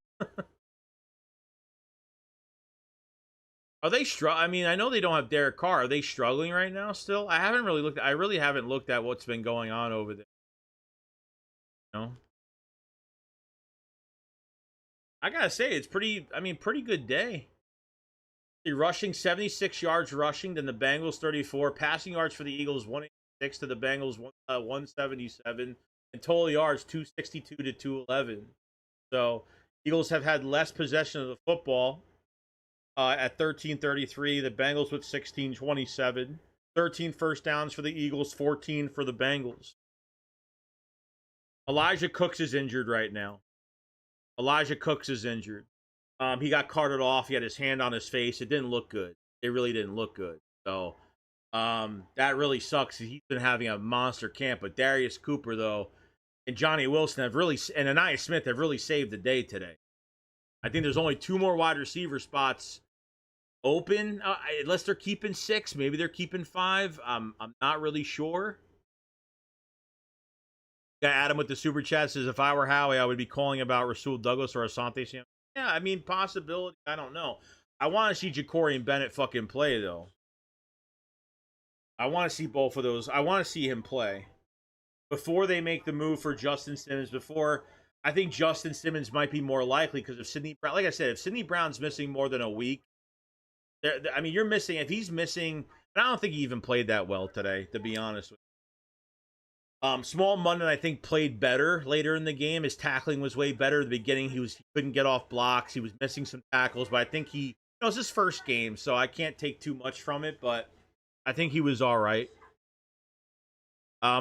Are they struggling? I mean, I know they don't have Derek Carr. Are they struggling right now still? I really haven't looked at what's been going on over there. You know? I gotta say, it's pretty good day. Rushing 76 yards rushing, then the Bengals 34. Passing yards for the Eagles 186 to the Bengals 177, and total yards 262 to 211. So Eagles have had less possession of the football at 13-33. The Bengals with 16-27. 13 first downs for the Eagles, 14 for the Bengals. Elijah Cooks is injured right now. Elijah Cooks is injured. He got carted off. He had his hand on his face. It didn't look good. It really didn't look good. So that really sucks. He's been having a monster camp. But Darius Cooper, though, and Johnny Wilson and Anaya Smith have really saved the day today. I think there's only 2 more wide receiver spots open, unless they're keeping 6. Maybe they're keeping 5. I'm not really sure. Yeah, Adam with the super chat says, if I were Howie, I would be calling about Rasul Douglas or Asante Sam. Yeah, I mean, possibility. I don't know. I want to see Jacorian Bennett fucking play, though. I want to see both of those. I want to see him play before they make the move for Justin Simmons. I think Justin Simmons might be more likely because if Sidney Brown, like I said, if Sidney Brown's missing more than a week, I mean, you're missing. If he's missing, and I don't think he even played that well today, to be honest with you. Small Mundan, I think, played better later in the game. His tackling was way better at the beginning. He couldn't get off blocks. He was missing some tackles, but I think it's his first game, so I can't take too much from it, but I think he was all right.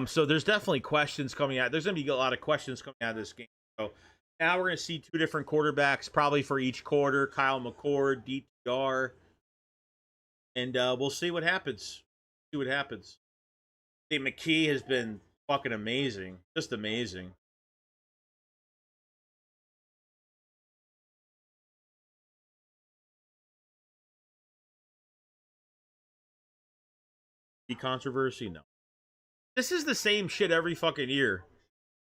So there's definitely questions coming out. There's going to be a lot of questions coming out of this game. So now we're going to see 2 different quarterbacks, probably for each quarter. Kyle McCord, DTR, and we'll see what happens. I think McKee has been fucking amazing. Just amazing. The controversy? No. This is the same shit every fucking year.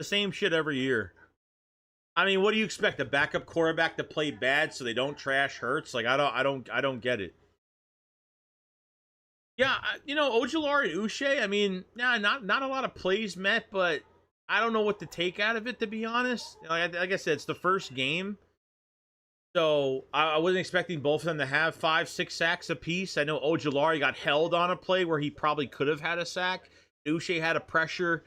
The same shit every year. I mean, what do you expect? A backup quarterback to play bad so they don't trash Hurts? Like, I don't get it. Yeah, Ojulari and Uche, I mean, not a lot of plays met, but I don't know what to take out of it, to be honest. Like I said, it's the first game. So I wasn't expecting both of them to have 5-6 sacks apiece. I know Ojulari got held on a play where he probably could have had a sack. Uche had a pressure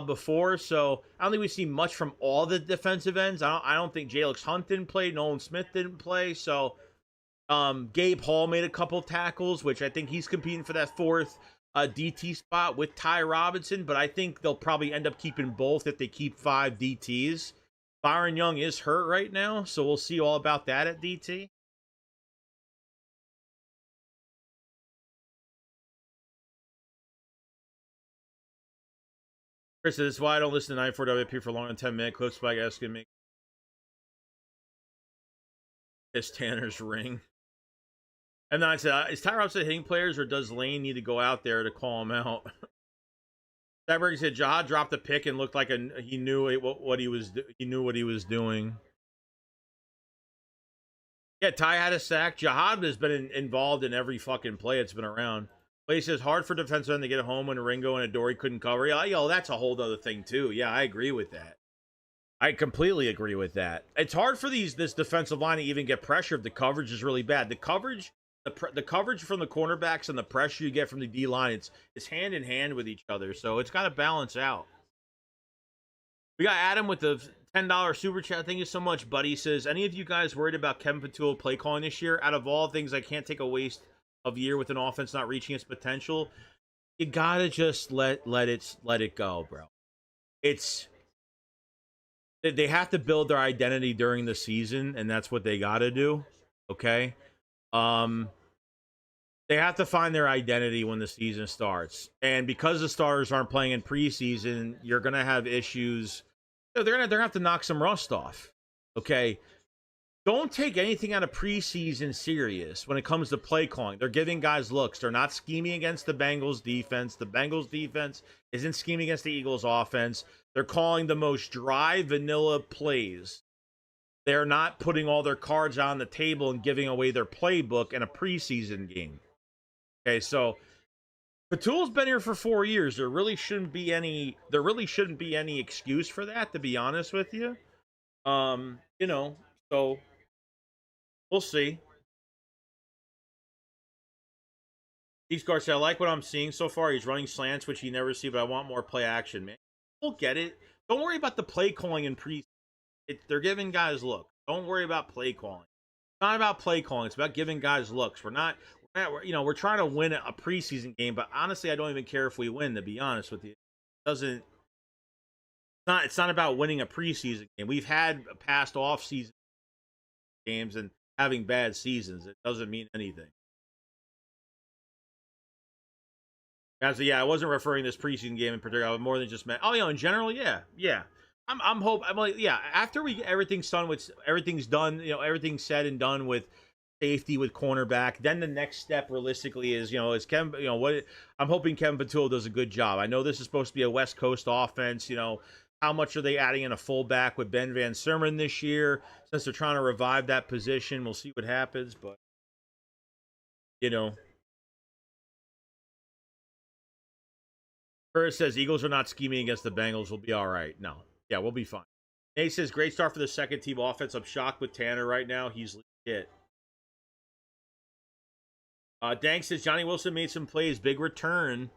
before, so I don't think we've seen much from all the defensive ends. I don't think Jalix Hunt didn't play. Nolan Smith didn't play, so Gabe Hall made a couple tackles, which I think he's competing for that fourth DT spot with Ty Robinson, but I think they'll probably end up keeping both if they keep 5 DTs. Byron Young is hurt right now, so we'll see all about that at DT. Chris, this is why I don't listen to 94 WP for longer than 10-minute clips, but I guess can make this Tanner's ring. And then I said, is Ty Robinson hitting players, or does Lane need to go out there to call him out? Cyberg said Jahad dropped a pick and looked like he knew what he was doing. Yeah, Ty had a sack. Jahad has been involved in every fucking play that's been around. But he says hard for defensive end to get home when Ringo and Adoree couldn't cover. Yeah, yo, that's a whole other thing too. Yeah, I agree with that. I completely agree with that. It's hard for this defensive line to even get pressure if the coverage is really bad. The coverage from the cornerbacks and the pressure you get from the D line, it's hand in hand with each other. So it's got to balance out. We got Adam with the $10 super chat. Thank you so much, buddy. He says, any of you guys worried about Kevin Patullo play calling this year? Out of all things, I can't take a waste of year with an offense not reaching its potential. You gotta just let it go, bro. They have to build their identity during the season, and that's what they gotta do. Okay. They have to find their identity when the season starts. And because the starters aren't playing in preseason, you're gonna have issues. They're gonna have to knock some rust off. Okay. Don't take anything out of preseason serious when it comes to play calling. They're giving guys looks. They're not scheming against the Bengals defense. The Bengals defense isn't scheming against the Eagles offense. They're calling the most dry, vanilla plays. They're not putting all their cards on the table and giving away their playbook in a preseason game. Okay, so Patullo's been here for 4 years. There really shouldn't be any excuse for that, to be honest with you. So we'll see. These guards say, I like what I'm seeing so far. He's running slants, which you never see, but I want more play action, man. We'll get it. Don't worry about the play calling in pre. They're giving guys look. Don't worry about play calling. It's not about play calling. It's about giving guys looks. We're trying to win a preseason game, but honestly, I don't even care if we win, to be honest with you. It's not about winning a preseason game. We've had past off-season games and having bad seasons. It doesn't mean anything. Yeah, I wasn't referring to this preseason game in particular. I was more than just meant. Oh, in general, yeah. I'm like, yeah. After everything's done, everything's said and done with safety, with cornerback. Then the next step, realistically, is I'm hoping Kevin Patullo does a good job. I know this is supposed to be a West Coast offense. How much are they adding in a fullback with Ben Van Sermon this year? Since they're trying to revive that position, we'll see what happens. But Curtis says Eagles are not scheming against the Bengals. We'll be all right. No. Yeah, we'll be fine. Nate says, great start for the second team offense. I'm shocked with Tanner right now. He's legit. Dank says, Johnny Wilson made some plays. Big return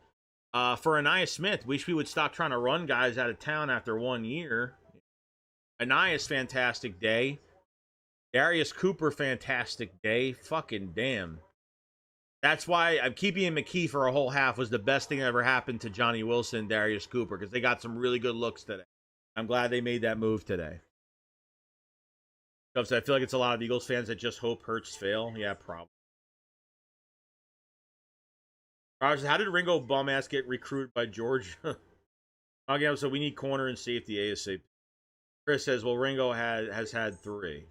for Aniyah Smith. Wish we would stop trying to run guys out of town after 1 year. Aniyah's fantastic day. Darius Cooper, fantastic day. Fucking damn. That's why I'm keeping McKee for a whole half was the best thing that ever happened to Johnny Wilson and Darius Cooper, because they got some really good looks today. I'm glad they made that move today. I feel like it's a lot of Eagles fans that just hope Hurts fail. Yeah, probably. How did Ringo bum-ass get recruited by Georgia? Again, so we need corner and safety ASAP. Chris says, well, Ringo has had 3.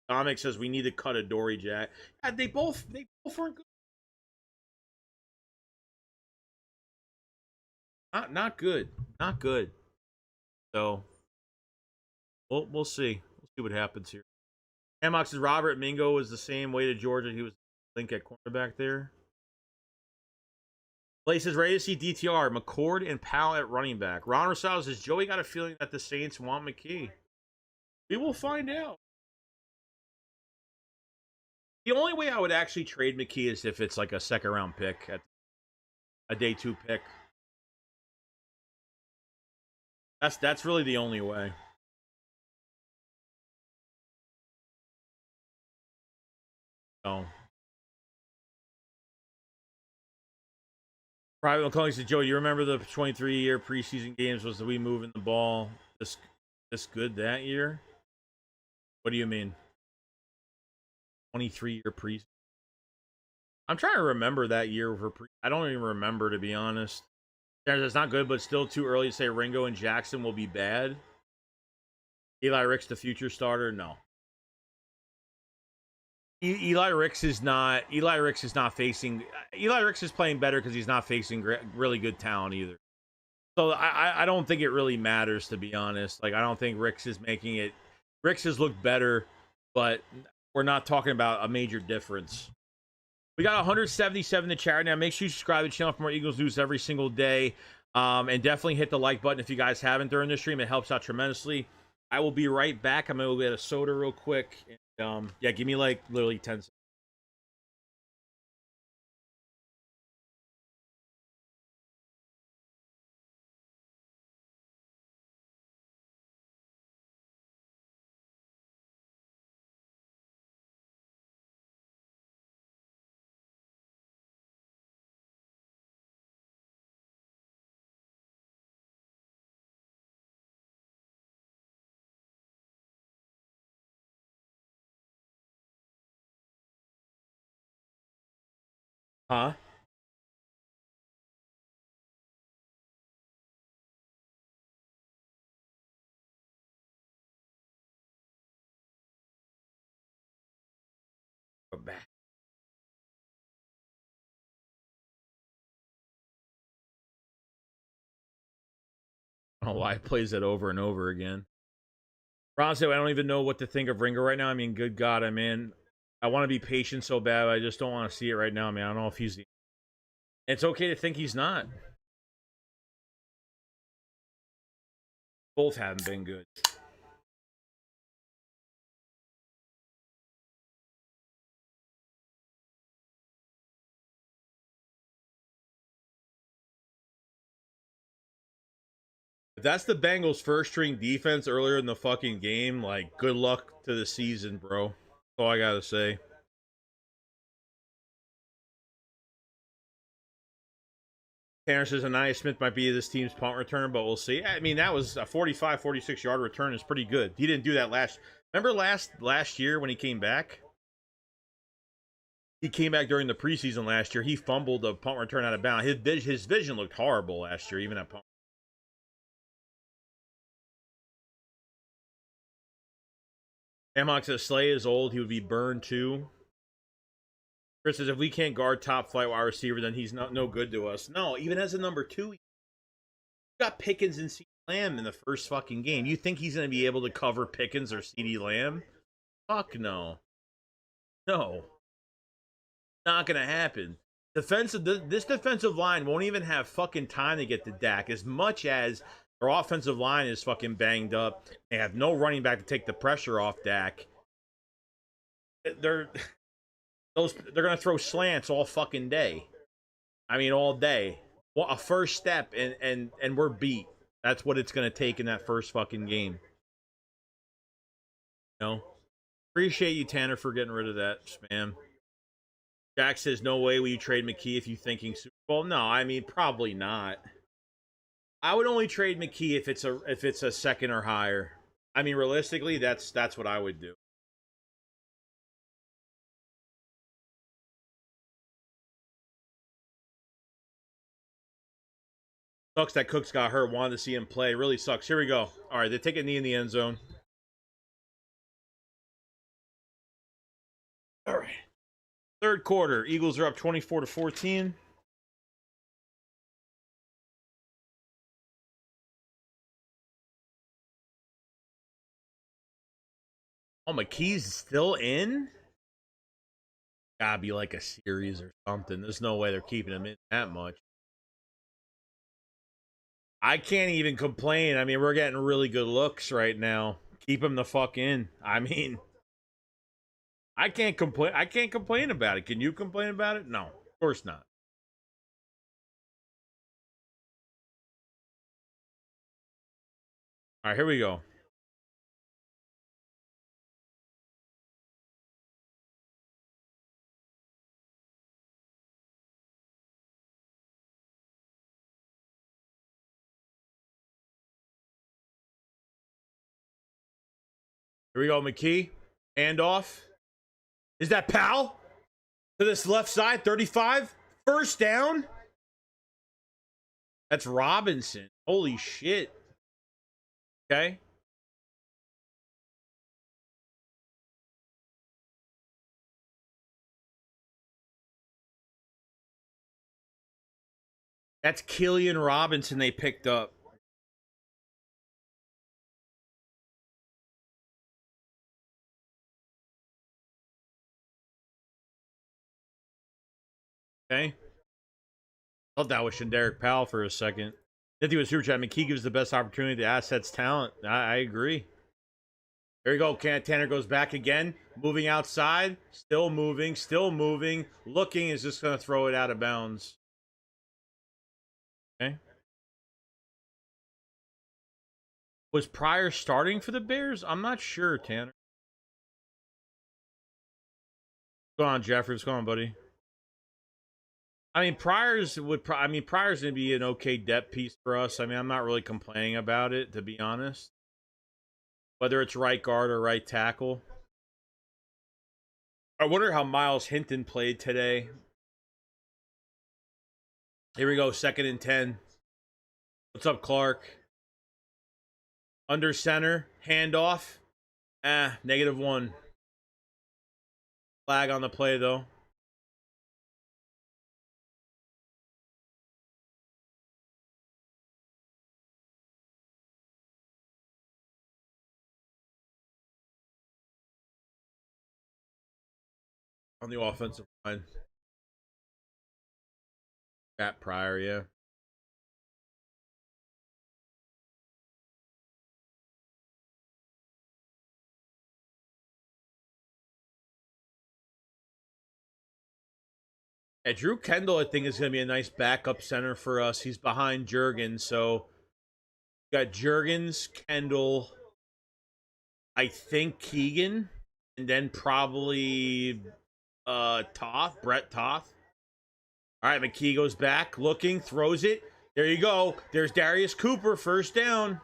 Dominic says we need to cut Adoree Jack. Yeah, they both weren't good. Not good. Not good. So we'll see. We'll see what happens here. Hammock says Robert Mingo was the same way to Georgia. He was link at cornerback there. Blaze says ready to see DTR, McCord, and Powell at running back. Ron Rosales says Joey got a feeling that the Saints want McKee. We will find out. The only way I would actually trade McKee is if it's like a second round pick, at a day 2 pick. That's really the only way. So, Private McClellan said, Joe, you remember the 23-year preseason games? Was we moving the ball this good that year? What do you mean? 23-year preseason? I'm trying to remember that year for I don't even remember, to be honest. It's not good, but still too early to say Ringo and Jackson will be bad. Eli Ricks, the future starter? No. Eli Ricks is not. Eli Ricks is not facing. Eli Ricks is playing better because he's not facing really good talent either. So I don't think it really matters, to be honest. Like, I don't think Ricks is making it. Ricks has looked better, but we're not talking about a major difference. We got 177 in the chat now. Make sure you subscribe to the channel for more Eagles news every single day. And definitely hit the like button if you guys haven't during the stream. It helps out tremendously. I will be right back. I'm going to go get a soda real quick. And, yeah, give me like literally 10 seconds. Huh? Go back. I don't know why it plays it over and over again. Ron said, I don't even know what to think of Ringo right now. I mean, good God, I want to be patient so bad. I just don't want to see it right now, man. I don't know if he's the. It's okay to think he's not. Both haven't been good. If that's the Bengals' first string defense earlier in the fucking game, like, good luck to the season, bro. That's all I gotta say. Tanner says Anaya Smith might be this team's punt return, but we'll see. I mean, that was a 45, 46-yard return is pretty good. He didn't do that Remember last year when he came back? He came back during the preseason last year. He fumbled a punt return out of bounds. His vision looked horrible last year, even at punt. Amok says Slay is old. He would be burned too. Chris says if we can't guard top flight wide receiver, then he's no good to us. No, even as a number 2, got Pickens and CeeDee Lamb in the first fucking game. You think he's going to be able to cover Pickens or CeeDee Lamb? Fuck no. No. Not going to happen. This defensive line won't even have fucking time to get to Dak, as much as their offensive line is fucking banged up. They have no running back to take the pressure off Dak. They're going to throw slants all fucking day. I mean, all day. Well, a first step and we're beat. That's what it's going to take in that first fucking game. You know? Appreciate you, Tanner, for getting rid of that spam. Jack says, no way will you trade McKee if you thinking Super Bowl. No, I mean, probably not. I would only trade McKee if it's a second or higher. I mean, realistically, that's what I would do. Sucks that Cooks got hurt. Wanted to see him play. Really sucks. Here we go. All right, they take a knee in the end zone. All right. Third quarter. Eagles are up 24-14. Oh, McKee's still in? Gotta be like a series or something. There's no way they're keeping him in that much. I can't even complain. I mean, we're getting really good looks right now. Keep him the fuck in. I mean, I can't complain. I can't complain about it. Can you complain about it? No, of course not. All right, here we go. Here we go, McKee. Handoff. Is that Powell? To this left side, 35. First down. That's Robinson. Holy shit. Okay. That's Killian Robinson they picked up. Okay. Thought that was Derek Powell for a second. Nifty was super chat. McKee gives the best opportunity to assets talent. I agree. There you go. Tanner goes back again. Moving outside. Still moving. Still moving. Looking is just going to throw it out of bounds. Okay. Was Pryor starting for the Bears? I'm not sure, Tanner. What's going on, Jeffrey? What's going on, buddy? I mean, Pryor's Pryor's gonna be an okay depth piece for us. I mean, I'm not really complaining about it, to be honest. Whether it's right guard or right tackle. I wonder how Miles Hinton played today. Here we go, 2nd and 10. What's up, Clark? Under center, handoff. -1. Flag on the play, though. On the offensive line. Matt Pryor, yeah. Yeah, Drew Kendall, I think, is going to be a nice backup center for us. He's behind Juergens, so got Juergens, Kendall, I think Keegan, and then probably Brett Toth. All right, McKee goes back, looking, throws it. There you go. There's Darius Cooper, first down.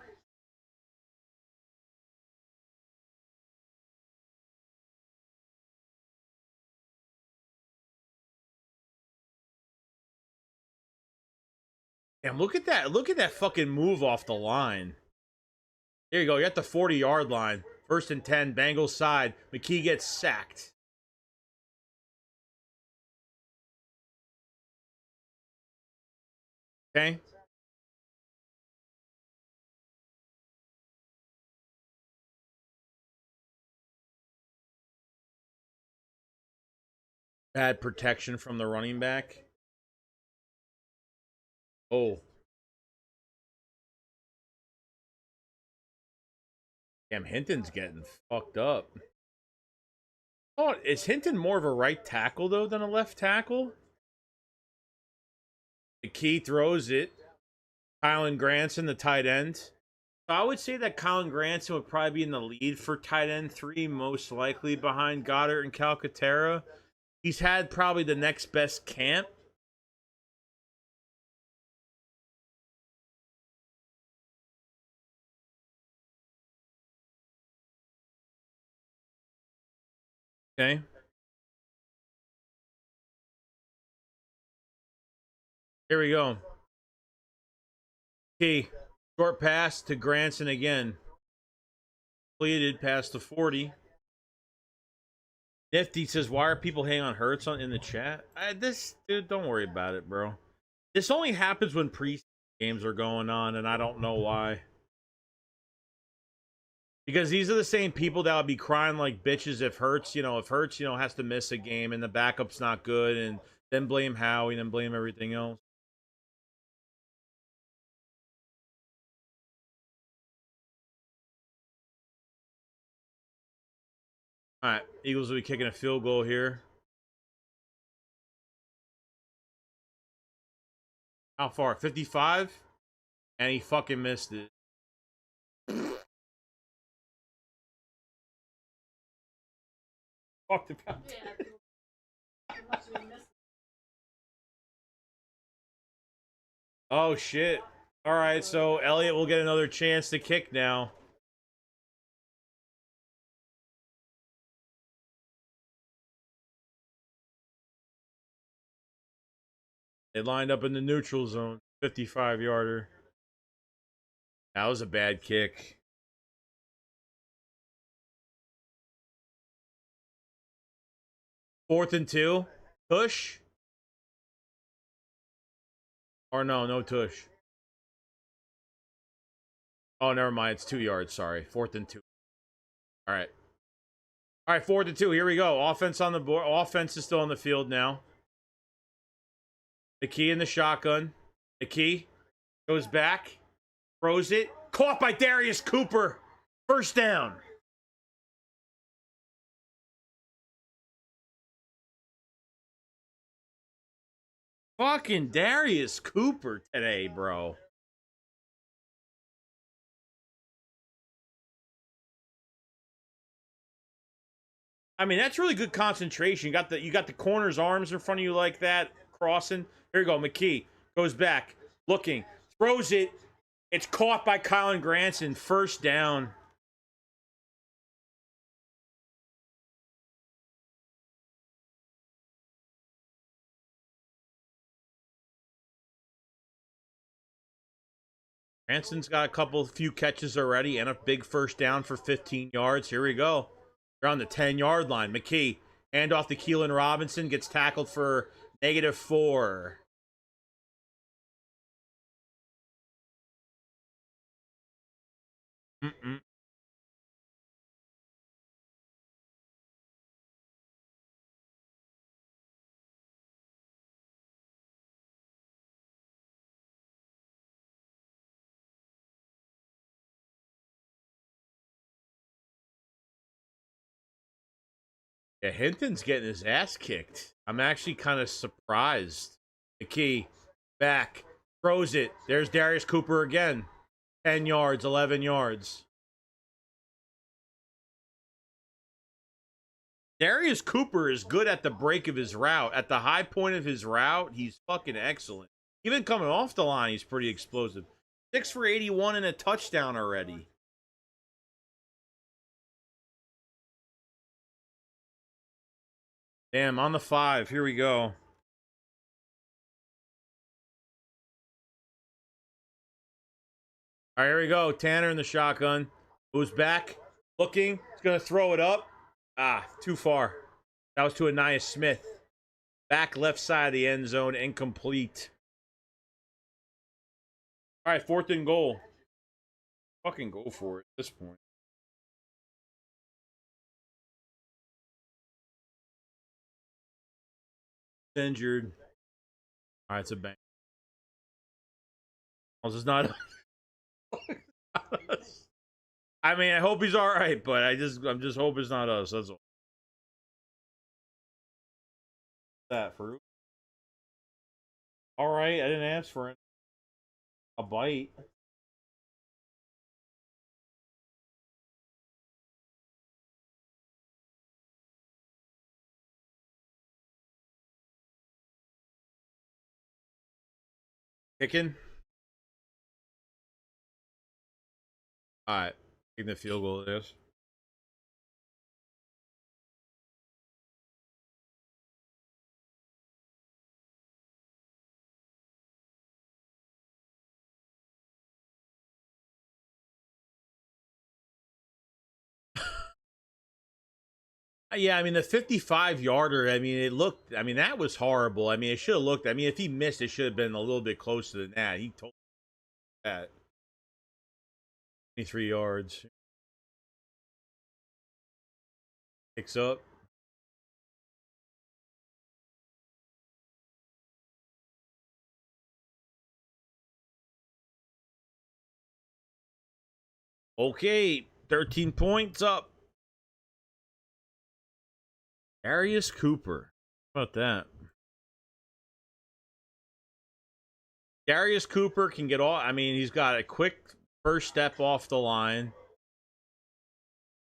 And look at that. Look at that fucking move off the line. There you go. You're at the 40-yard line. 1st and 10, Bengals side. McKee gets sacked. Okay. Bad protection from the running back. Oh. Damn, Hinton's getting fucked up. Oh, is Hinton more of a right tackle, though, than a left tackle? McKee throws it. Kylan Granson, the tight end. So I would say that Kylan Granson would probably be in the lead for tight end 3, most likely behind Goddard and Calcaterra. He's had probably the next best camp. Okay. Here we go. Key. Short pass to Granson again. Completed past the 40. Nifty says, why are people hanging on Hurts in the chat? Dude, don't worry about it, bro. This only happens when preseason games are going on, and I don't know why. Because these are the same people that would be crying like bitches if Hurts, has to miss a game and the backup's not good, and then blame Howie, and then blame everything else. All right, Eagles will be kicking a field goal here. How far? 55? And he fucking missed it. Talked about it. Oh, shit. All right, so Elliott will get another chance to kick now. They lined up in the neutral zone. 55-yarder. That was a bad kick. Fourth and 2. Tush? Or no tush. Oh, never mind. It's 2 yards. Sorry. Fourth and 2. All right. All right, 4th and 2. Here we go. Offense on the board. Offense is still on the field now. McKee in the shotgun. McKee goes back. Throws it. Caught by Darius Cooper. First down. Fucking Darius Cooper today, bro. I mean, that's really good concentration. You got the corner's arms in front of you like that, crossing. Here you go. McKee goes back, looking, throws it. It's caught by Kylan Granson. First down. Granson's got a few catches already and a big first down for 15 yards. Here we go. They're on the 10-yard line. McKee, hand off to Keelan Robinson, gets tackled for -4. Yeah, Hinton's getting his ass kicked. I'm actually kind of surprised. McKee, back, throws it. There's Darius Cooper again. 10 yards, 11 yards. Darius Cooper is good at the break of his route. At the high point of his route, he's fucking excellent. Even coming off the line, he's pretty explosive. 6 for 81 and a touchdown already. Damn, on the 5. Here we go. All right, here we go. Tanner in the shotgun. Moves back. Looking. He's going to throw it up. Ah, too far. That was to Aniyah Smith. Back left side of the end zone. Incomplete. All right, 4th and goal. Fucking go for it at this point. Injured. All right, it's a bang. It's not. I mean, I hope he's all right, but I'm just hoping it's not us. That's all. That fruit. All right, I didn't ask for it. A bite. Kicking. All right, taking the field goal. It is. Yeah, I mean the 55-yarder. I mean, that was horrible. I mean, it should have looked. I mean, if he missed, it should have been a little bit closer than that. He told that 23 yards. Picks up. Okay, 13 points up. Darius Cooper. How about that? Darius Cooper can get all. I mean, he's got a quick first step off the line.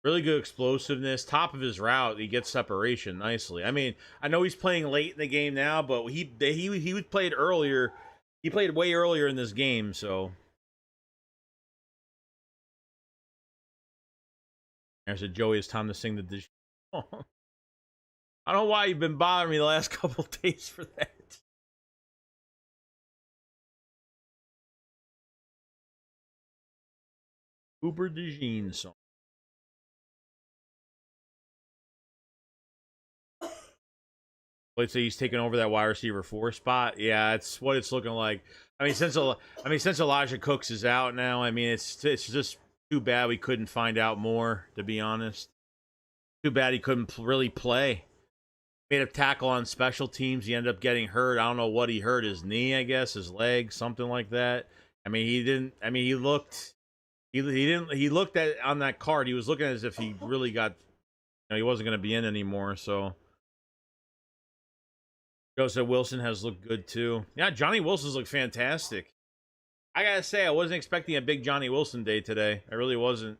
Really good explosiveness. Top of his route, he gets separation nicely. I mean, I know he's playing late in the game now, but he was played earlier. He played way earlier in this game, so. I said, Joey, it's time to sing the dish. I don't know why you've been bothering me the last couple days for that. Cooper DeJean song. Let's say he's taking over that wide receiver 4 spot. Yeah, it's what it's looking like. Since Elijah Cooks is out now, it's just too bad we couldn't find out more. To be honest, too bad he couldn't really play. Made a tackle on special teams. He ended up getting hurt. I don't know what he hurt. His knee, I guess, his leg, something like that. He didn't. He looked. He didn't. He looked at on that card. He was looking as if he really got. He wasn't going to be in anymore. So. Joseph Wilson has looked good too. Yeah, Johnny Wilson's looked fantastic. I gotta say, I wasn't expecting a big Johnny Wilson day today. I really wasn't.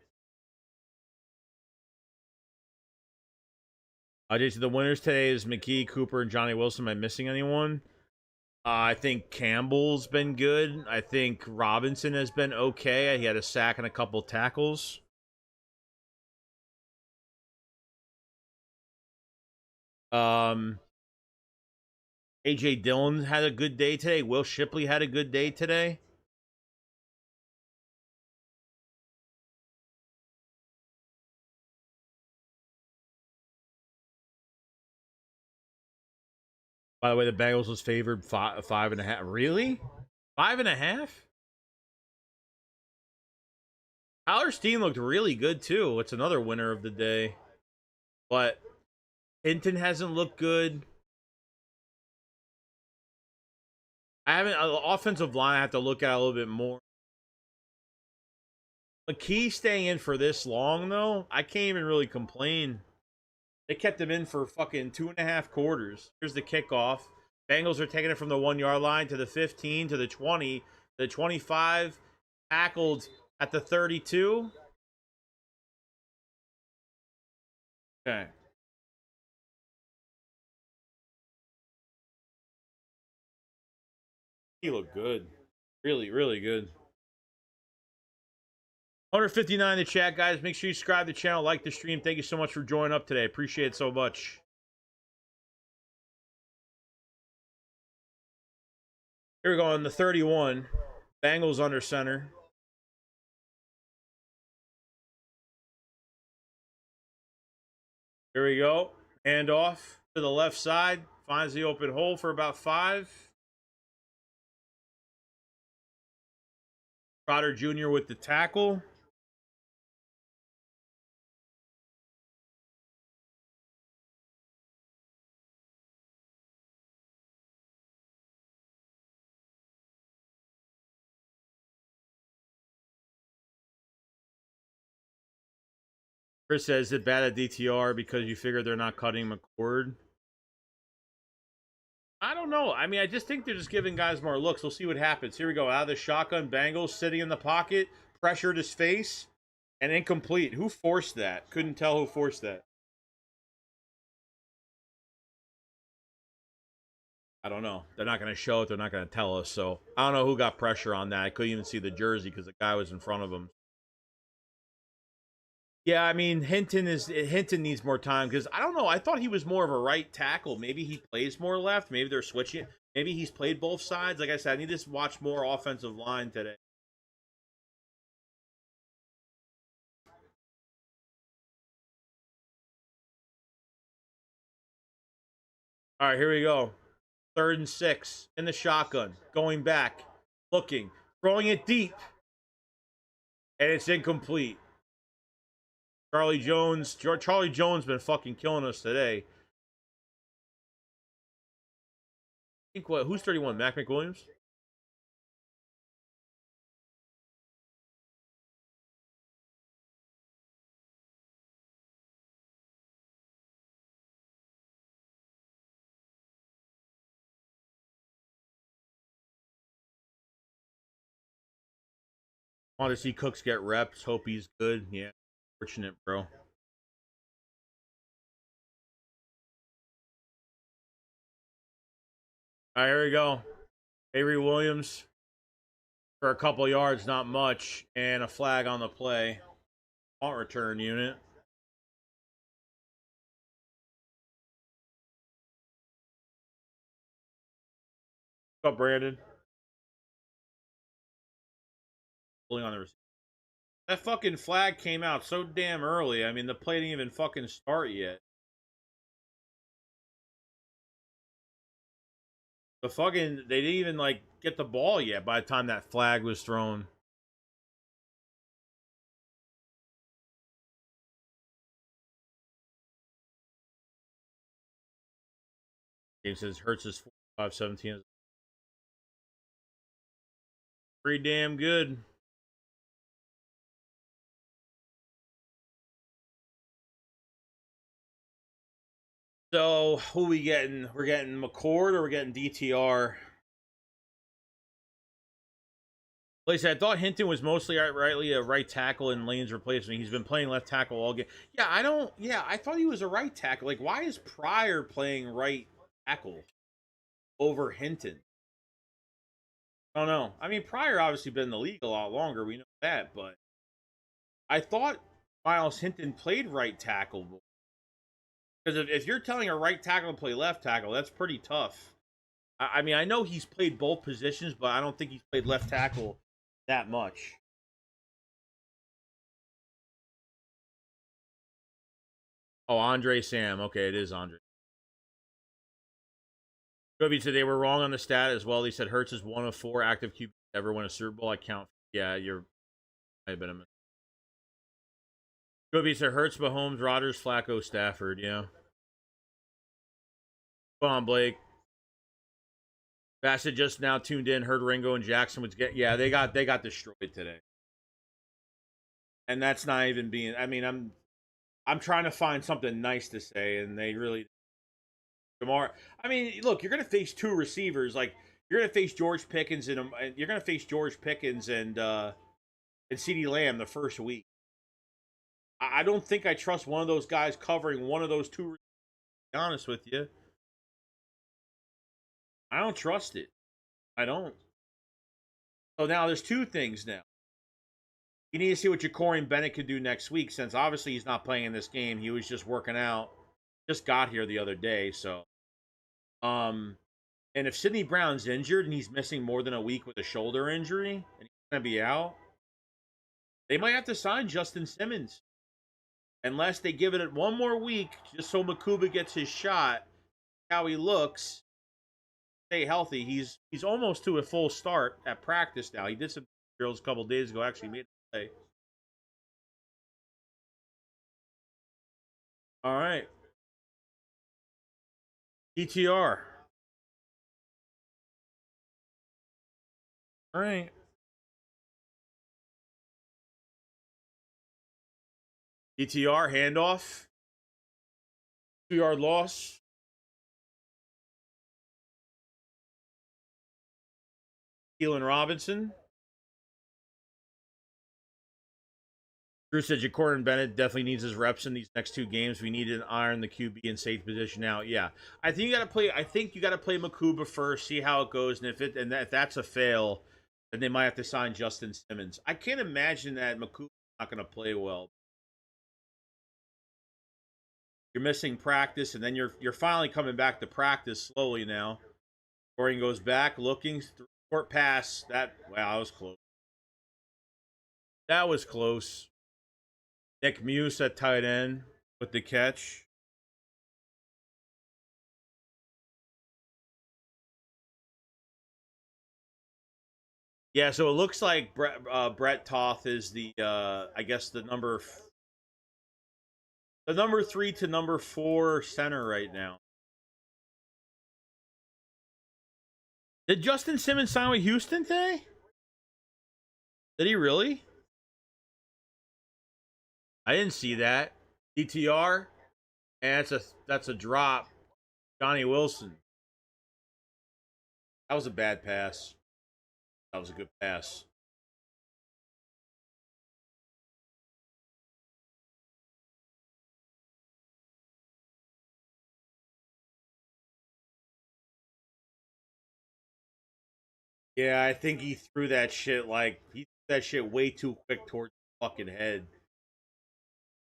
Jason, the winners today is McKee, Cooper, and Johnny Wilson. Am I missing anyone? I think Campbell's been good. I think Robinson has been okay. He had a sack and a couple tackles. AJ Dillon had a good day today. Will Shipley had a good day today. By the way, the Bengals was favored 5.5. Really? 5.5? Tyler Steen looked really good too. It's another winner of the day. But Hinton hasn't looked good. I haven't offensive line I have to look at a little bit more. McKee staying in for this long though, I can't even really complain. They kept him in for fucking 2.5 quarters. Here's the kickoff. Bengals are taking it from the 1-yard line to the 15 to the 20, the 25, tackled at the 32. Okay. He looked good. Really, really good. 159 in the chat, guys. Make sure you subscribe to the channel, like the stream. Thank you so much for joining up today. Appreciate it so much. Here we go on the 31. Bengals under center. Here we go. Hand off to the left side. Finds the open hole for about 5. Ryland Jr. with the tackle. Chris says, is it bad at DTR because you figure they're not cutting McCord? I don't know. I just think they're just giving guys more looks. We'll see what happens. Here we go. Out of the shotgun, Bengals sitting in the pocket, pressured his face, and incomplete. Who forced that? Couldn't tell who forced that. I don't know. They're not going to show it. They're not going to tell us. So I don't know who got pressure on that. I couldn't even see the jersey because the guy was in front of him. Yeah, Hinton needs more time because I don't know. I thought he was more of a right tackle. Maybe he plays more left. Maybe they're switching. Maybe he's played both sides. Like I said, I need to watch more offensive line today. All right, here we go. 3rd and 6 in the shotgun. Going back, looking, throwing it deep, and it's incomplete. Charlie Jones been fucking killing us today. I think who's 31? Mac McWilliams? Want to see Cooks get reps. Hope he's good. Yeah, fortunate, bro. All right, here we go. Avery Williams for a couple yards, not much, and a flag on the play. Punt return unit. What's up, Brandon? Pulling on the receiver. That fucking flag came out so damn early. I mean, the play didn't even fucking start yet. They didn't even, like, get the ball yet by the time that flag was thrown. Game says Hurts is 45-17. Pretty damn good. So, who we getting? We're getting McCord or we're getting DTR? Like I said, I thought Hinton was mostly rightly a right tackle in Lane's replacement. He's been playing left tackle all game. Yeah, I thought he was a right tackle. Like, why is Pryor playing right tackle over Hinton? I don't know. I mean, Pryor obviously been in the league a lot longer. We know that, but I thought Miles Hinton played right tackle. Because if you're telling a right tackle to play left tackle, that's pretty tough. I mean, I know he's played both positions, but I don't think he's played left tackle that much. Oh, Andre Sam. Okay, it is Andre. Kobe said they were wrong on the stat as well. He said Hurts is one of 4 active QBs ever win a Super Bowl. I count. Yeah, you're. I've been a mistake. Kobe said Hurts, Mahomes, Rodgers, Flacco, Stafford. Yeah. Come on, Blake. Bassett just now tuned in. Heard Ringo and Jackson was get. Yeah, they got destroyed today. And that's not even being. I mean, I'm trying to find something nice to say, and they really. Tomorrow, I mean, look, you're going to face 2 receivers. Like, you're going to face George Pickens and you're going to face George Pickens and CeeDee Lamb the first week. I don't think I trust one of those guys covering one of those 2. To be honest with you, I don't trust it. I don't. So now there's 2 things now. You need to see what Ja'Cory Bennett can do next week, since obviously he's not playing in this game. He was just working out. Just got here the other day, so. And if Sidney Brown's injured and he's missing more than a week with a shoulder injury and he's gonna be out, they might have to sign Justin Simmons. Unless they give it one more week, just so Makuba gets his shot, how he looks, stay healthy. He's almost to a full start at practice now. He did some drills a couple days ago, actually made a play. All right. DTR. All right. DTR handoff. 2-yard loss. Keelan Robinson. Drew said Ja'Cory Bennett definitely needs his reps in these next 2 games. We need to iron the QB and safe position out. Yeah, I think you got to play. I think you got to play Makuba first, see how it goes, and if that's a fail, then they might have to sign Justin Simmons. I can't imagine that Makuba's not going to play well. You're missing practice, and then you're finally coming back to practice slowly now. Gordon goes back, looking, short pass. That was close. That was close. Nick Muse at tight end with the catch. Yeah, so it looks like Brett Toth is the I guess the number 3 to number 4 center right now. Did Justin Simmons sign with Houston today? Did he really? I didn't see that. DTR, and that's a drop. Johnny Wilson. That was a bad pass. That was a good pass. Yeah, I think he threw that shit way too quick towards the fucking head.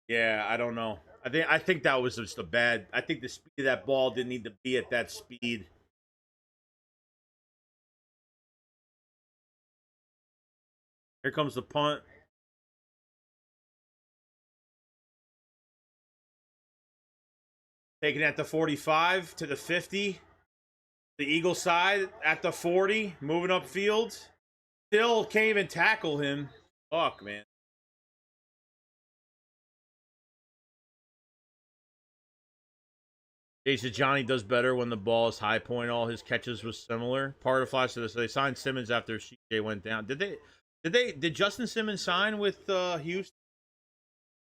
Yeah, I don't know. I think that was just a bad. I think the speed of that ball didn't need to be at that speed. Here comes the punt. Taking at the 45 to the 50. The Eagle side at the 40. Moving upfield. Still can't even tackle him. Fuck, man. Jason Johnny does better when the ball is high point. All his catches was similar. Part of flash to this. So they signed Simmons after CJ went down. Did Justin Simmons sign with Houston?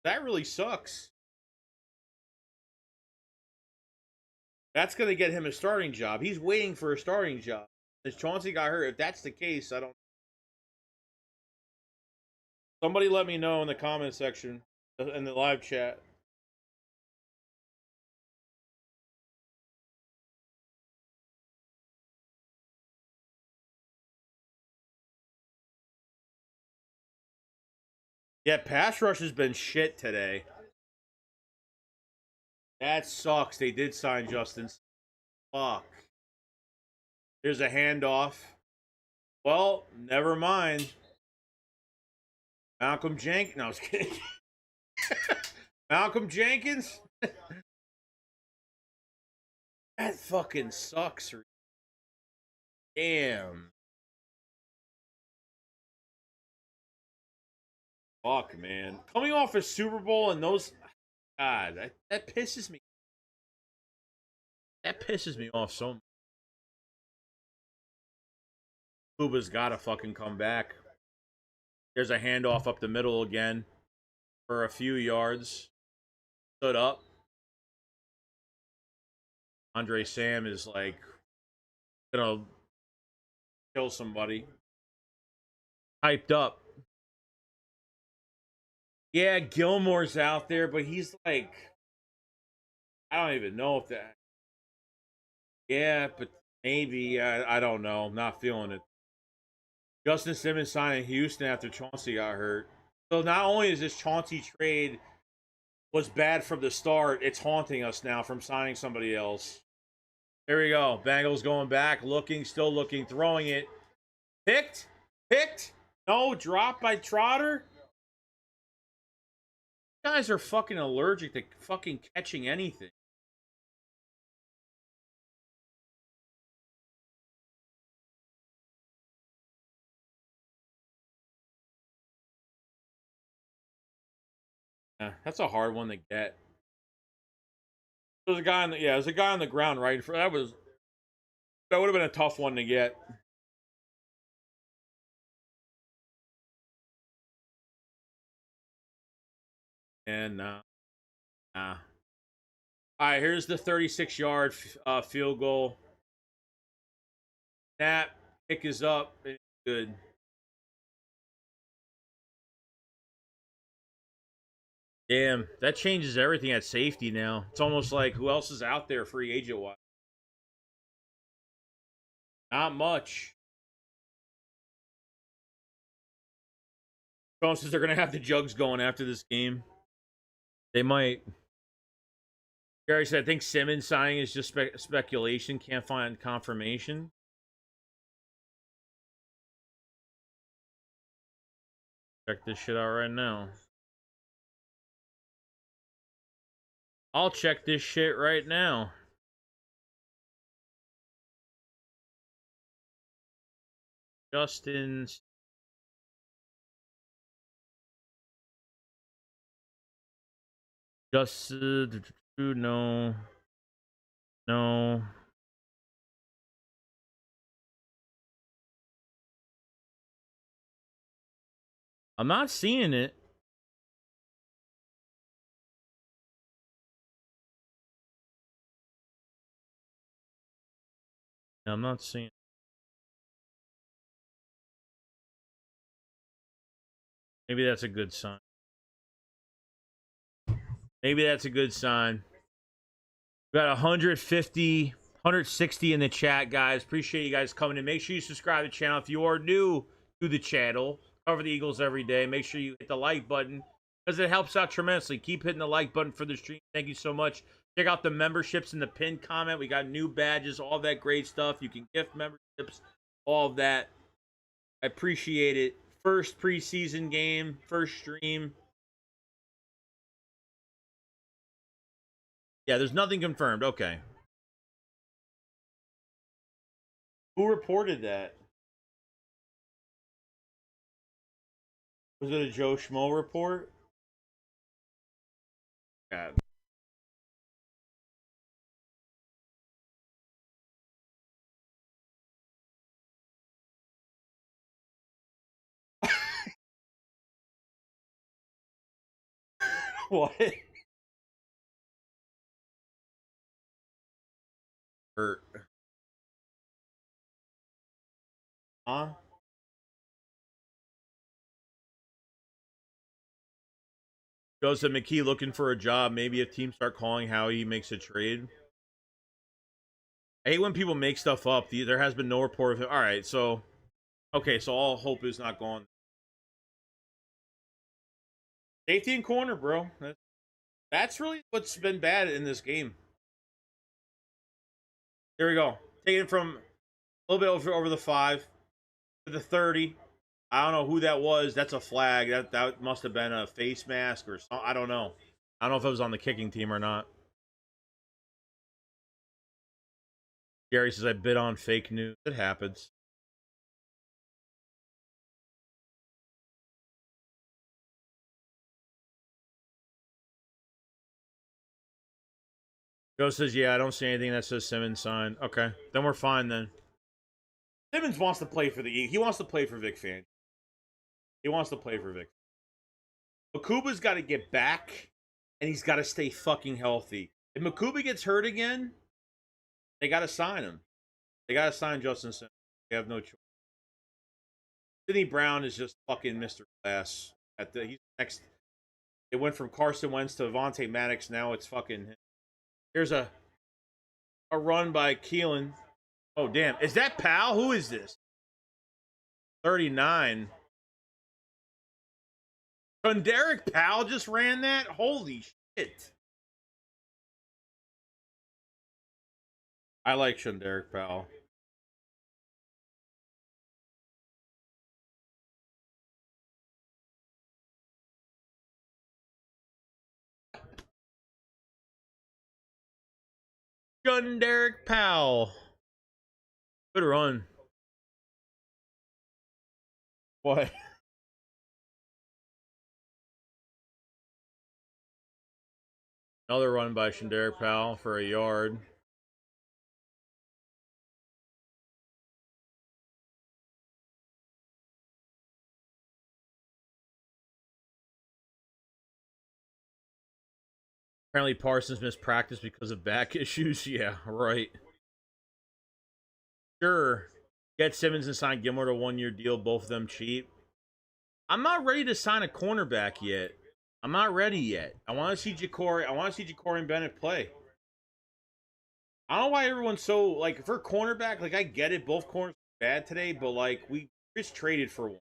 That really sucks. That's gonna get him a starting job. He's waiting for a starting job. As Chauncey got hurt, if that's the case, I don't. Somebody let me know in the comment section in the live chat. Yeah, pass rush has been shit today. That sucks. They did sign Justin. Fuck. There's a handoff. Well, never mind. Malcolm Jenkins. No, I was kidding. Malcolm Jenkins? That fucking sucks. Damn. Fuck, man. Coming off a Super Bowl and those... God, that pisses me. That pisses me off so much. Kuba's got to fucking come back. There's a handoff up the middle again for a few yards. Stood up. Andre Sam is like gonna kill somebody. Hyped up. Yeah, Gilmore's out there, but he's like, I don't even know if that. Yeah, but maybe. I don't know. I'm not feeling it. Justin Simmons signed in Houston after Chauncey got hurt. So not only is this Chauncey trade was bad from the start, it's haunting us now from signing somebody else. There we go. Bengals going back, looking, still looking, throwing it. Picked. No, dropped by Trotter. You guys are fucking allergic to fucking catching anything. Yeah, that's a hard one to get. There's a guy on the there's a guy on the ground right for that would have been a tough one to get. And nah. All right, here's the 36-yard field goal. Snap, kick is up. It's good. Damn, that changes everything at safety now. It's almost like who else is out there free agent wise? Not much. Says they're going to have the jugs going after this game. They might. Gary said, I think Simmons signing is just speculation. Can't find confirmation. Check this shit out right now. I'll check this shit right now. Justin's. No. I'm not seeing it. I'm not seeing it. Maybe that's a good sign. Maybe that's a good sign. We got 150, 160 in the chat, guys. Appreciate you guys coming in. Make sure you subscribe to the channel. If you are new to the channel, cover the Eagles every day. Make sure you hit the like button because it helps out tremendously. Keep hitting the like button for the stream. Thank you so much. Check out the memberships in the pinned comment. We got new badges, all that great stuff. You can gift memberships, all of that. I appreciate it. First preseason game, first stream. Yeah, there's nothing confirmed. Okay. Who reported that? Was it a Joe Schmo report? God. What? Hurt. Huh? Joseph McKee looking for a job. Maybe if teams start calling how he makes a trade. I hate when people make stuff up. There has been no report of it. All right, so okay, so all hope is not gone. Safety and corner, bro. That's really what's been bad in this game. There we go. Taking it from a little bit over the 5 to the 30. I don't know who that was. That's a flag. That must have been a face mask or something. I don't know. I don't know if it was on the kicking team or not. Gary says I bid on fake news. It happens. Joe says, yeah, I don't see anything that says Simmons signed. Okay, then we're fine then. Simmons wants to play for the Eagles. He wants to play for Vic Fangio. He wants to play for Vic. Makuba's got to get back, and he's got to stay fucking healthy. If Makuba gets hurt again, they got to sign him. They got to sign Justin Simmons. They have no choice. Sidney Brown is just fucking Mr. Class. He's next. It went from Carson Wentz to Avonte Maddox. Now it's fucking. Here's a run by Keelan. Oh damn! Is that Powell? Who is this? 39. Derek Powell just ran that. Holy shit! I like Derek Powell. Derek Powell. Good run. What? Another run by Derek Powell for a yard. Apparently Parsons missed practice because of back issues. Yeah, right. Sure. Get Simmons and sign Gilmore to a 1-year deal, both of them cheap. I'm not ready to sign a cornerback yet. I'm not ready yet. I want to see Ja'Cory and Bennett play. I don't know why everyone's so like for cornerback, like I get it, both corners are bad today, but like we just traded for one.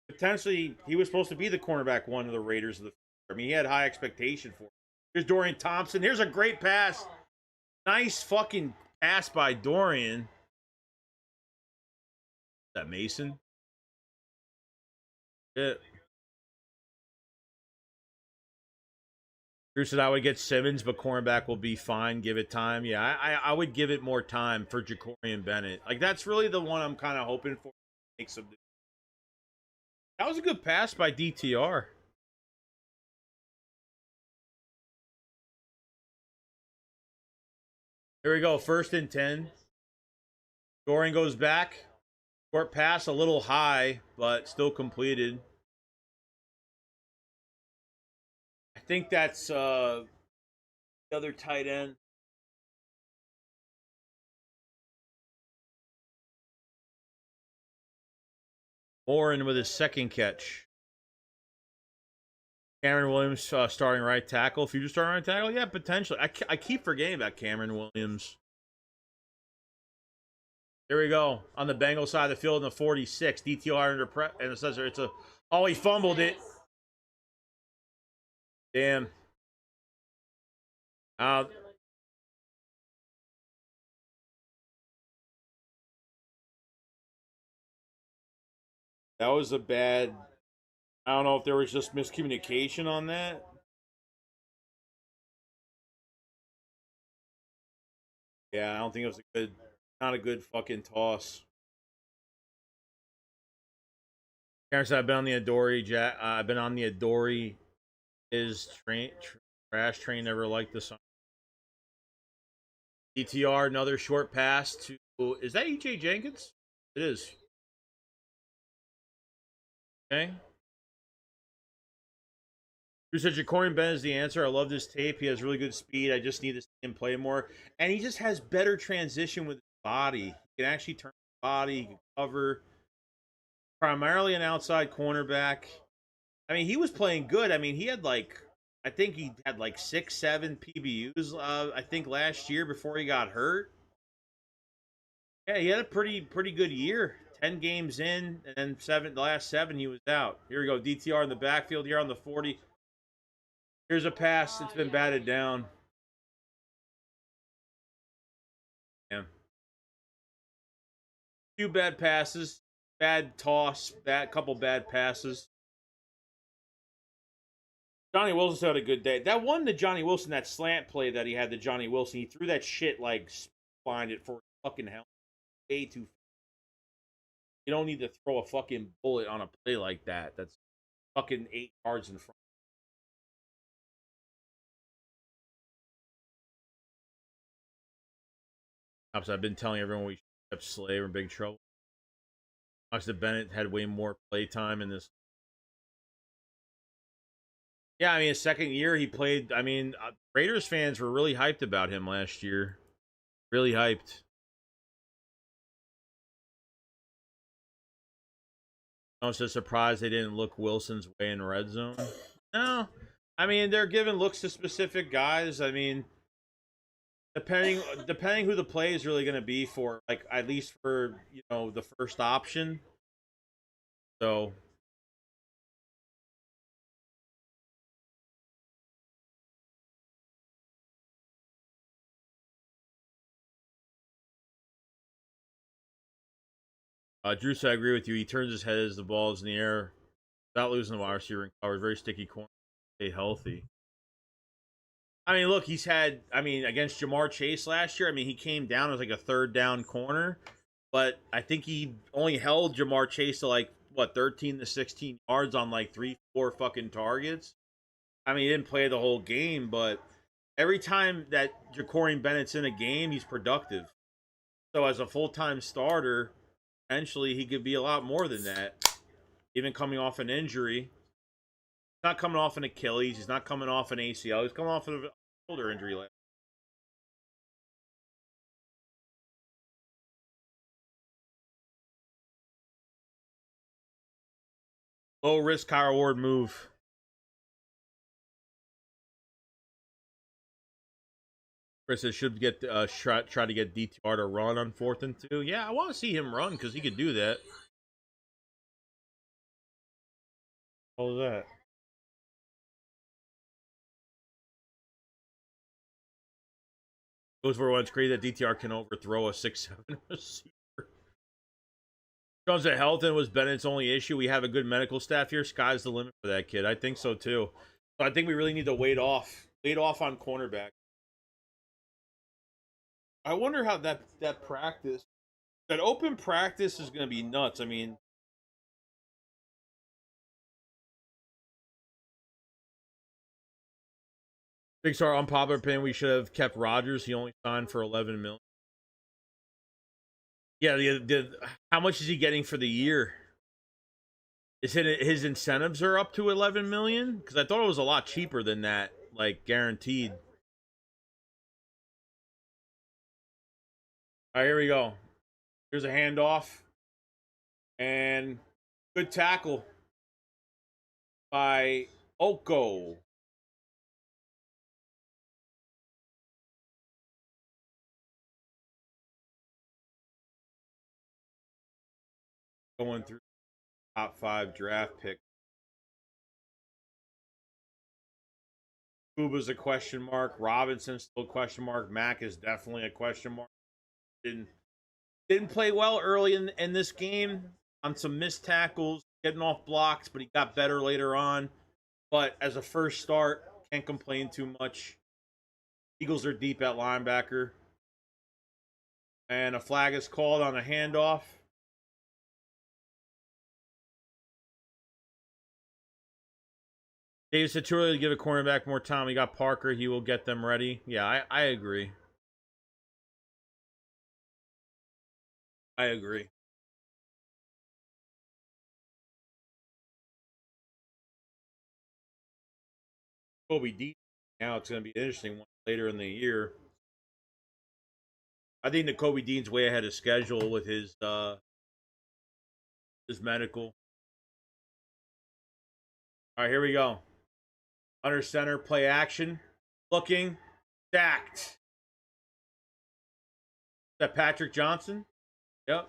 Potentially he was supposed to be the cornerback one of the Raiders of the future. I mean, he had high expectation for it. Here's Dorian Thompson. Here's a great pass. Nice fucking pass by Dorian. Is that Mason? Yeah. Drew said I would get Simmons, but cornerback will be fine. Give it time. Yeah, I would give it more time for Ja'Cory and Bennett. Like that's really the one I'm kind of hoping for. Make some. That was a good pass by DTR. Here we go. 1st and 10. Dorian goes back. Short pass, a little high, but still completed. I think that's the other tight end. Warren with his second catch. Cameron Williams starting right tackle. Future starting right tackle? Yeah, potentially. I keep forgetting about Cameron Williams. Here we go. On the Bengals side of the field in the 46. DTR under press. And it says it's a. Oh, he fumbled it. Damn. That was a bad. I don't know if there was just miscommunication on that. Yeah, I don't think it was not a good fucking toss. Karen said, I've been on the Adori, I've been on the Adori is trash train, never liked the song. DTR, another short pass to, is that EJ Jenkins? It is. Okay. Who said Jacorin Ben is the answer? I love this tape. He has really good speed. I just need to see him play more. And he just has better transition with his body. He can actually turn his body, he can cover. Primarily an outside cornerback. I mean, he was playing good. I mean, he had like, I think he had like 6, 7 PBUs, I think last year before he got hurt. Yeah, he had a pretty good year. 10 games in, and then the last 7 he was out. Here we go, DTR in the backfield here on the 40. Here's a pass. It's been batted down. Yeah. Few bad passes, bad toss, couple bad passes. Johnny Wilson had a good day. That one to Johnny Wilson, that slant play that he had to Johnny Wilson, he threw that shit like blinded for fucking hell. Way too. You don't need to throw a fucking bullet on a play like that. That's fucking 8 yards in front. I've been telling everyone we kept Slay. We're in big trouble. Oxford Bennett had way more play time in this. Yeah, I mean, his second year he played. I mean, Raiders fans were really hyped about him last year. Really hyped. I was just surprised they didn't look Wilson's way in red zone. No, I mean they're giving looks to specific guys. I mean, depending who the play is really going to be for, like at least for the first option. So. Drew said, I agree with you. He turns his head as the ball is in the air without losing the wide receiver and covered. Very sticky corner. Stay healthy. I mean, look, he's had, I mean, against Jamar Chase last year, I mean, he came down as like a third down corner, but I think he only held Jamar Chase to like, 13 to 16 yards on like 3, 4 fucking targets. I mean, he didn't play the whole game, but every time that Jacorin Bennett's in a game, he's productive. So as a full-time starter, potentially he could be a lot more than that. Even coming off an injury. He's not coming off an Achilles. He's not coming off an ACL. He's coming off of a shoulder injury. Low risk, high reward move. Chris says should get try to get DTR to run on 4th and 2. Yeah, I want to see him run because he could do that. What was that? Goes for one. It's crazy that DTR can overthrow a 6'7" receiver. Comes to health and was Bennett's only issue. We have a good medical staff here. Sky's the limit for that kid. I think so too. So I think we really need to wait off on cornerback. I wonder how that practice, that open practice is going to be nuts. I mean, Big Star, unpopular opinion, we should have kept Rodgers. He only signed for $11 million. Yeah, how much is he getting for the year? Is it his incentives are up to 11 million? Because I thought it was a lot cheaper than that, like guaranteed. All right, here we go. Here's a handoff, and good tackle by Oko. Going through top 5 draft pick. Kuba's a question mark. Robinson's still a question mark. Mack is definitely a question mark. Didn't play well early in this game on some missed tackles, getting off blocks, but he got better later on. But as a first start, can't complain too much. Eagles are deep at linebacker. And a flag is called on a handoff. Dave said too early to give a cornerback more time. We got Parker. He will get them ready. Yeah, I agree. I agree. Kobe D. Now it's going to be an interesting one later in the year. I think that Kobe Dean's way ahead of schedule with his medical. All right, here we go. Under center, play action, looking, stacked. Is that Patrick Johnson? Yep.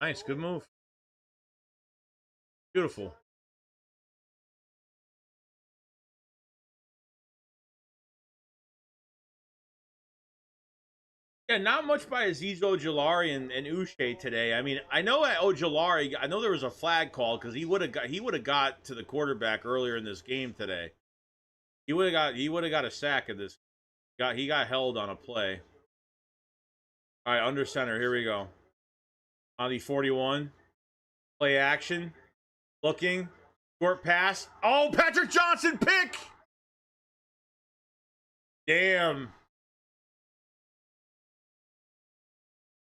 Nice, good move. Beautiful. Yeah, not much by Aziz Ojulari and Uche today. I mean, I know at Ojulari, I know there was a flag call because he would have got to the quarterback earlier in this game today. He would have got a sack in this. He got held on a play. All right, under center. Here we go. On the 41, play action, looking, short pass. Oh, Patrick Johnson pick. Damn.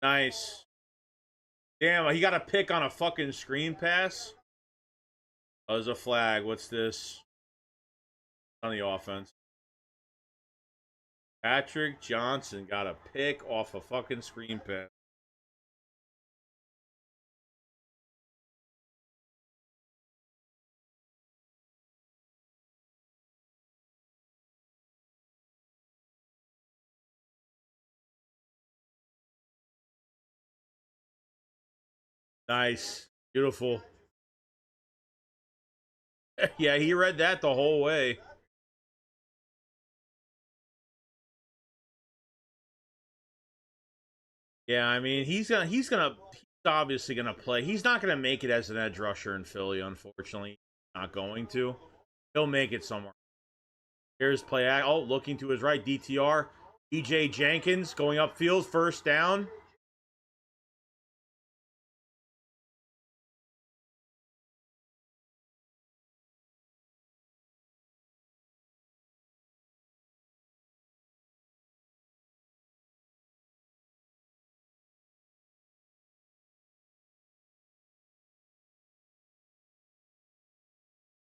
Nice. Damn, he got a pick on a fucking screen pass. Oh, there's a flag. What's this? On the offense. Patrick Johnson got a pick off a fucking screen pass. Nice. Beautiful. Yeah, he read that the whole way. Yeah, I mean, he's obviously gonna play. He's not gonna make it as an edge rusher in Philly, unfortunately. Not going to. He'll make it somewhere. Here's play. Oh, looking to his right. DTR. EJ Jenkins going upfield. First down.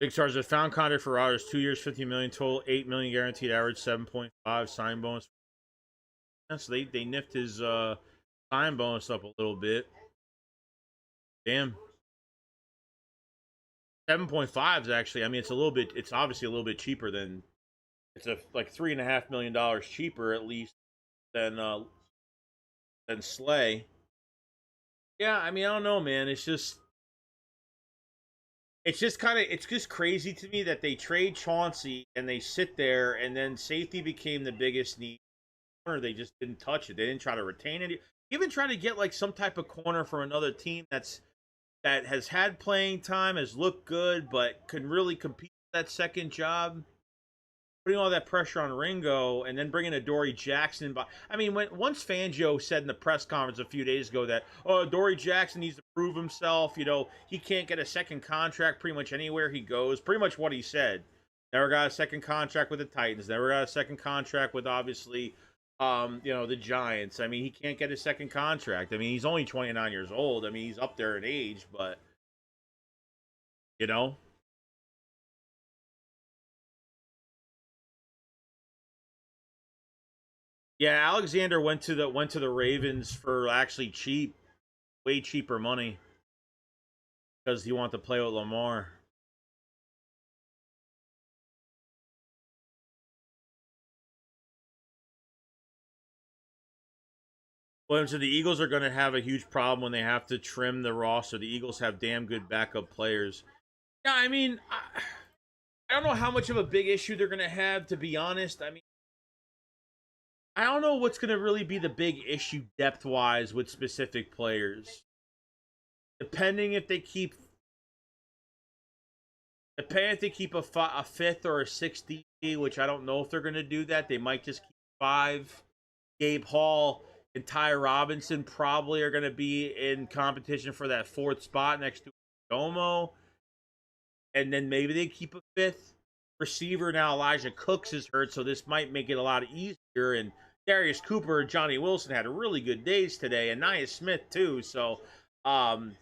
Big Stars have found contract for Rodgers. 2 years, 50 million total, 8 million guaranteed, average 7.5 sign bonus. Yeah, so they nipped his sign bonus up a little bit. Damn. 7.5 is actually, I mean, it's obviously a little bit cheaper than, it's a like $3.5 million cheaper at least than Slay. Yeah, I mean, I don't know, man. It's just crazy to me that they trade Chauncey and they sit there and then safety became the biggest need. Corner, they just didn't touch it. They didn't try to retain it. Even try to get like some type of corner from another team that has had playing time, has looked good, but can really compete for that second job. Putting all that pressure on Ringo and then bringing a Dory Jackson. But I mean, once Fangio said in the press conference a few days ago that Dory Jackson needs to prove himself, he can't get a second contract pretty much anywhere he goes. Pretty much what he said. Never got a second contract with the Titans. Never got a second contract with obviously, the Giants. I mean, he can't get a second contract. I mean, he's only 29 years old. I mean, he's up there in age, but you know. Yeah, Alexander went to the Ravens for actually cheap, way cheaper money because he wanted to play with Lamar. Williams said the Eagles are going to have a huge problem when they have to trim the roster. The Eagles have damn good backup players. Yeah, I mean, I don't know how much of a big issue they're going to have, to be honest. I mean, I don't know what's going to really be the big issue depth-wise with specific players. Depending if they keep a fifth or a sixth DP, which I don't know if they're going to do that. They might just keep 5. Gabe Hall and Ty Robinson probably are going to be in competition for that 4th spot next to Domo. And then maybe they keep a 5th receiver. Now Elijah Cooks is hurt, so this might make it a lot easier. And Darius Cooper and Johnny Wilson had really good days today, and Nia Smith too. So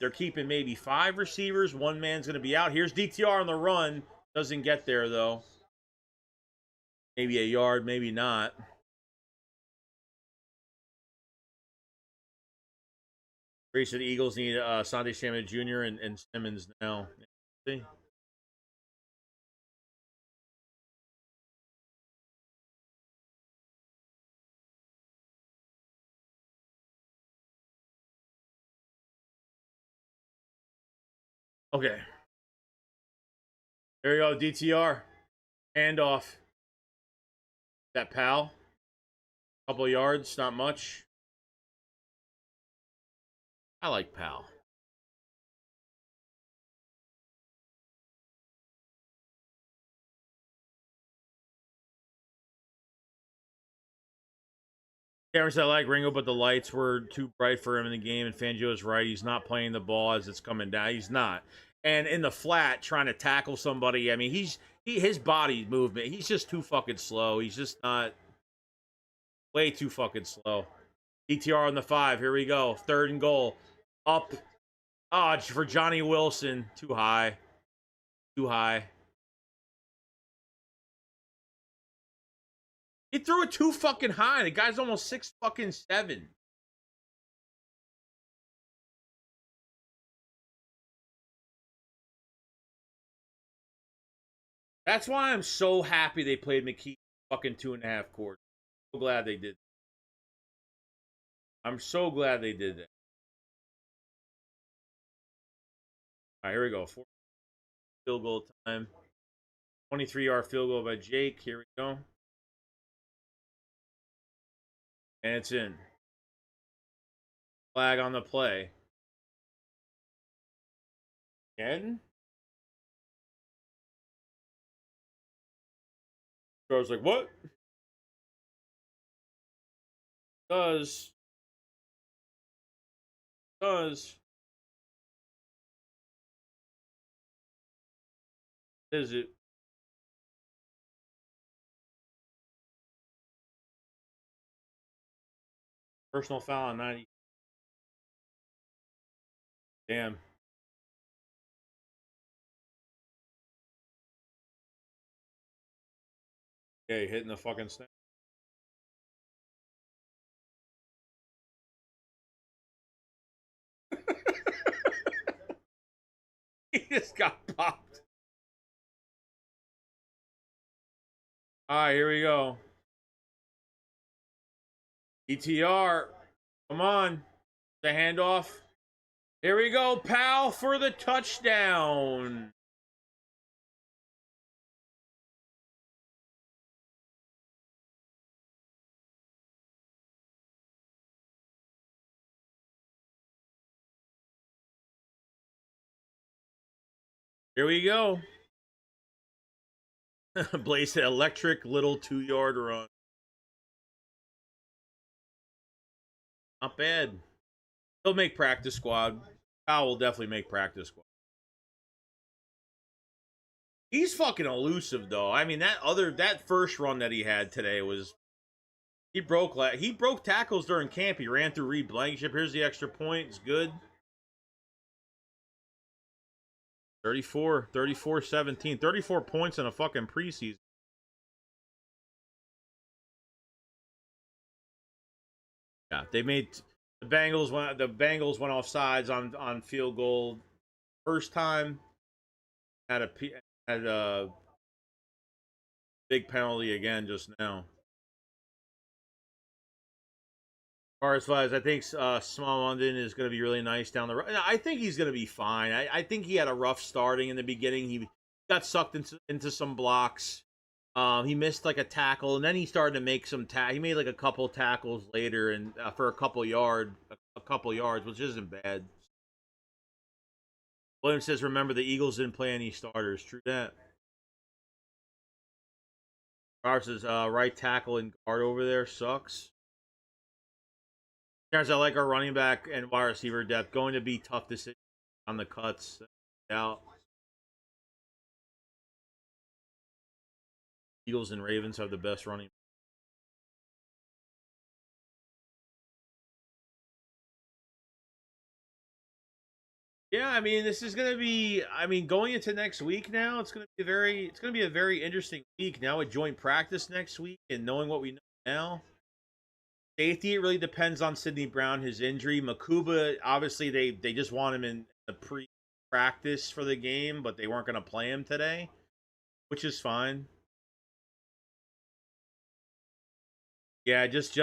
they're keeping maybe 5 receivers. One man's going to be out. Here's DTR on the run. Doesn't get there, though. Maybe a yard, maybe not. The Eagles need Asante Samuel Jr. and Simmons now. See? Okay. There you go, DTR. Handoff. That pal. Couple yards, not much. I like Pal. Cameron said I like Ringo, but the lights were too bright for him in the game, and Fangio's right. He's not playing the ball as it's coming down. He's not. And in the flat, trying to tackle somebody, I mean, his body movement, he's just too fucking slow. He's just not way too fucking slow. DTR on the 5. Here we go. 3rd and goal. Up. Oh, for Johnny Wilson. Too high. Too high. He threw it too fucking high. The guy's almost 6'7". That's why I'm so happy they played McKee fucking 2.5 quarters. So glad they did. I'm so glad they did that. All right, here we go. 4 field goal time. 23-yard field goal by Jake. Here we go. And it's in. Flag on the play. Again? I was like, what? Does. Is it? Personal foul on 90. Damn. Okay, hitting the fucking snap. He just got popped. All right, here we go. ETR. Come on. The handoff. Here we go, pal, for the touchdown. Here we go. Blaze said electric little 2-yard run. Not bad. He'll make practice squad. Powell will definitely make practice squad. He's fucking elusive though. I mean that first run that he had today was he broke tackles during camp. He ran through Reed Blankenship. Here's the extra point. It's good. 34-17. 34 points in a fucking preseason. Yeah, they made the Bengals went off sides on field goal first time. Had a big penalty again just now. As far as I think Small London is going to be really nice down the road. I think he's going to be fine. I think he had a rough starting in the beginning. He got sucked into some blocks. He missed like a tackle, and then he started to make some he made like a couple tackles later, and for a couple yards, which isn't bad. William says, "Remember the Eagles didn't play any starters." True that. Robert says, "Right tackle and guard over there sucks." Terrence, I like our running back and wide receiver depth. Going to be tough decisions on the cuts. Out. Eagles and Ravens have the best running. Yeah, I mean, this is gonna be. I mean, going into next week now, it's gonna be a very interesting week now with joint practice next week and knowing what we know now. Safety, it really depends on Sidney Brown, his injury. Makuba, obviously, they just want him in the pre-practice for the game, but they weren't gonna play him today, which is fine. Yeah, just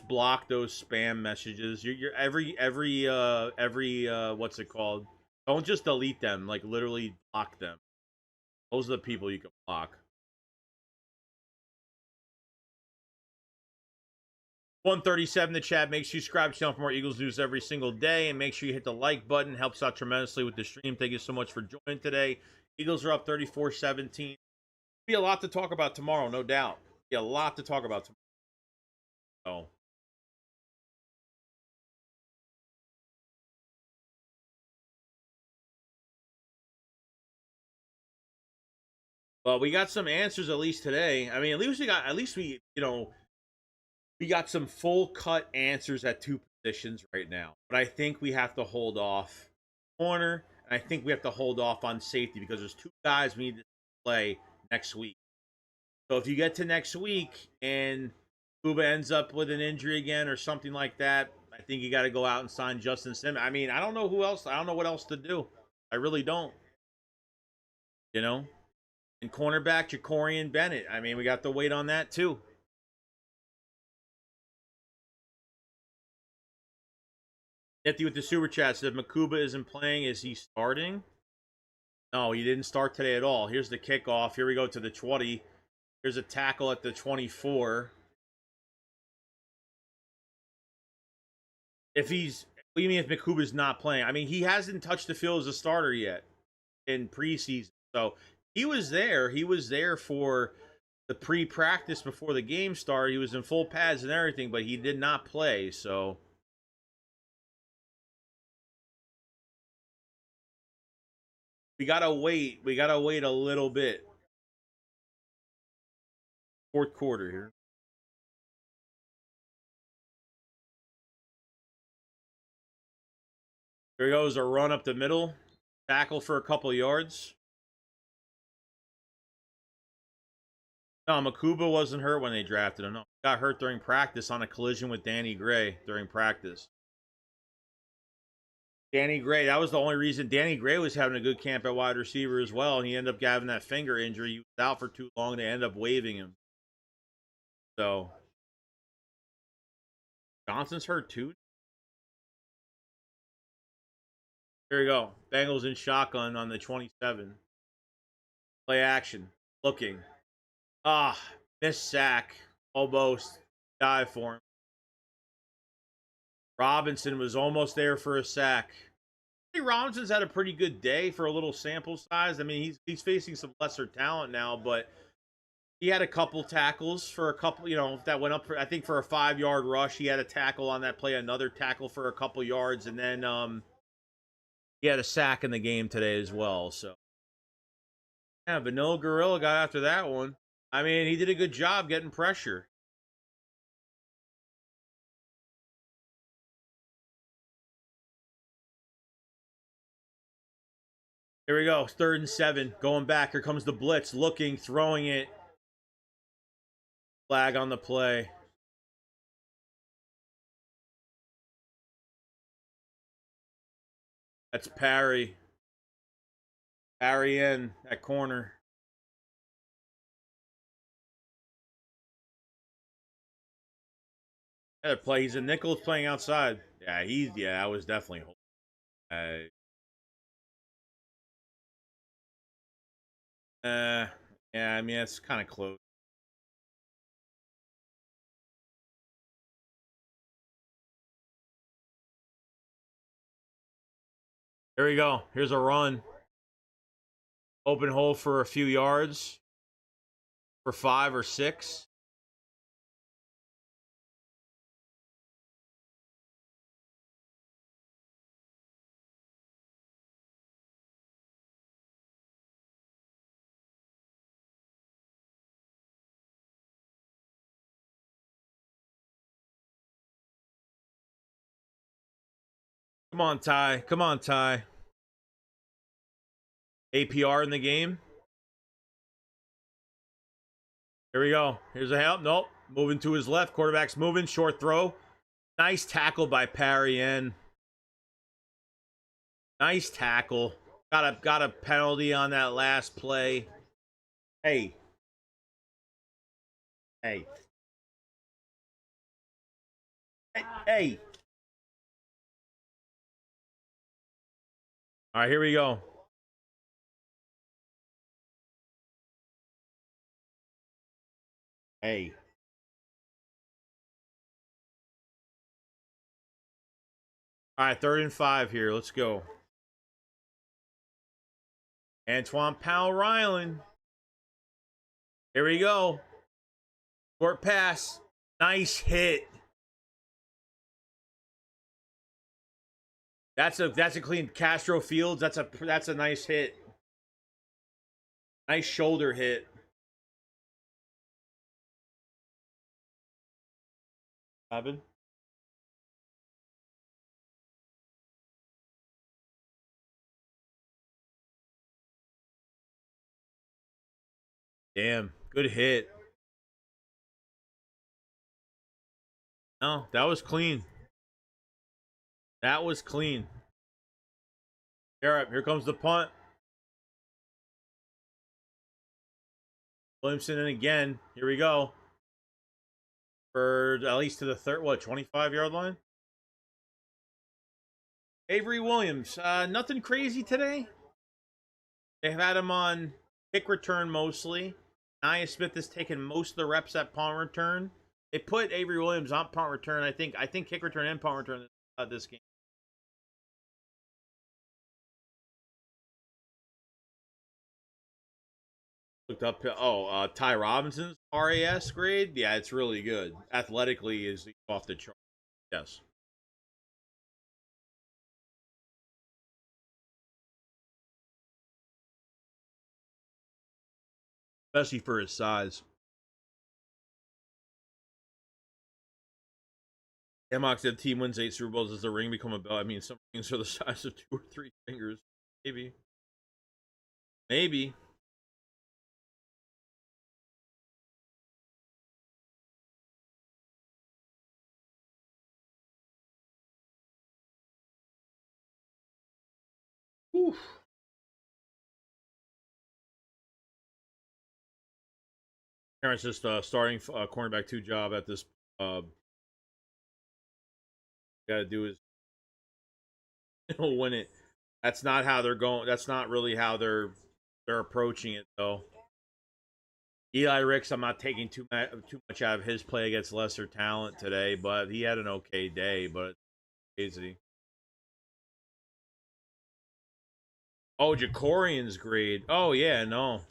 block those spam messages. You're every what's it called? Don't just delete them. Like literally block them. Those are the people you can block. 137 the chat. Make sure you subscribe to the channel for more Eagles news every single day, and make sure you hit the like button. Helps out tremendously with the stream. Thank you so much for joining today. Eagles are up 34-17. Be a lot to talk about tomorrow, no doubt. Be a lot to talk about tomorrow. So. Well, we got some answers at least today. I mean, at least we, we got some full cut answers at two positions right now. But I think we have to hold off corner, and I think we have to hold off on safety because there's two guys we need to play next week. So if you get to next week and Cuba ends up with an injury again or something like that, I think you got to go out and sign Justin Simmons. I mean, I don't know who else. I don't know what else to do. I really don't. You know. And cornerback Jacorian Bennett. I mean, we got to wait on that too. Nifty with the super chat said Makuba isn't playing. Is he starting? No, he didn't start today at all. Here's the kickoff. Here we go to the 20. Here's a tackle at the 24. What do you mean if Makuba's not playing? I mean, he hasn't touched the field as a starter yet in preseason. So he was there. He was there for the pre-practice before the game started. He was in full pads and everything, but he did not play. So we gotta wait. We gotta wait a little bit. Fourth quarter here. Here goes a run up the middle. Tackle for a couple yards. No, Makuba wasn't hurt when they drafted him. No, he got hurt during practice on a collision with Danny Gray during practice. Danny Gray, that was the only reason. Danny Gray was having a good camp at wide receiver as well, and he ended up having that finger injury. He was out for too long. They ended up waiving him. So Johnson's hurt too. Here we go. Bengals in shotgun on the 27. Play action. Looking. Missed sack. Almost. Dive for him. Robinson was almost there for a sack. Robinson's had a pretty good day for a little sample size. I mean, he's facing some lesser talent now, but he had a couple tackles for a couple, that went up for, I think, for a 5-yard rush. He had a tackle on that play, another tackle for a couple yards, and then he had a sack in the game today as well. So yeah, Vanilla Gorilla got after that one. I mean, he did a good job getting pressure. Here we go. 3rd and 7. Going back. Here comes the blitz. Looking, throwing it. Flag on the play. That's Parry. Parry in at corner. Yeah, play. He's a nickel playing outside. Yeah, I was definitely Yeah, I mean, it's kind of close. Here we go. Here's a run. Open hole for a few yards. For 5 or 6. Come on, Ty. Come on, Ty. APR in the game. Here we go. Here's a help. Nope. Moving to his left. Quarterback's moving. Short throw. Nice tackle by Parry. Nice tackle. Got a penalty on that last play. Hey. Hey. Hey. All right, here we go. Hey. All right, 3rd and 5 here. Let's go. Antoine Powell Ryland. Here we go. Short pass. Nice hit. That's a clean Castro Fields. That's a nice hit. Nice shoulder hit. Evan. Damn, good hit. No, that was clean. That was clean. Here comes the punt. Williamson in again. Here we go. For at least to the 25-yard line? Avery Williams. Nothing crazy today. They've had him on kick return mostly. Nia Smith has taken most of the reps at punt return. They put Avery Williams on punt return. I think kick return and punt return this game. Looked up. Ty Robinson's RAS grade. Yeah, it's really good. Athletically is off the chart. Yes. Especially for his size. Mox said team wins 8 Super Bowls. Does the ring become a belt? I mean, some rings are the size of 2 or 3 fingers. Maybe. Maybe. Whew. Parents just starting cornerback 2 job at this. Got to do is win it. That's not how they're going. That's not really how they're approaching it though. Eli Ricks, I'm not taking too much out of his play against lesser talent today, but he had an okay day. But it's crazy. Oh, Jacorian's grade. Oh yeah, no.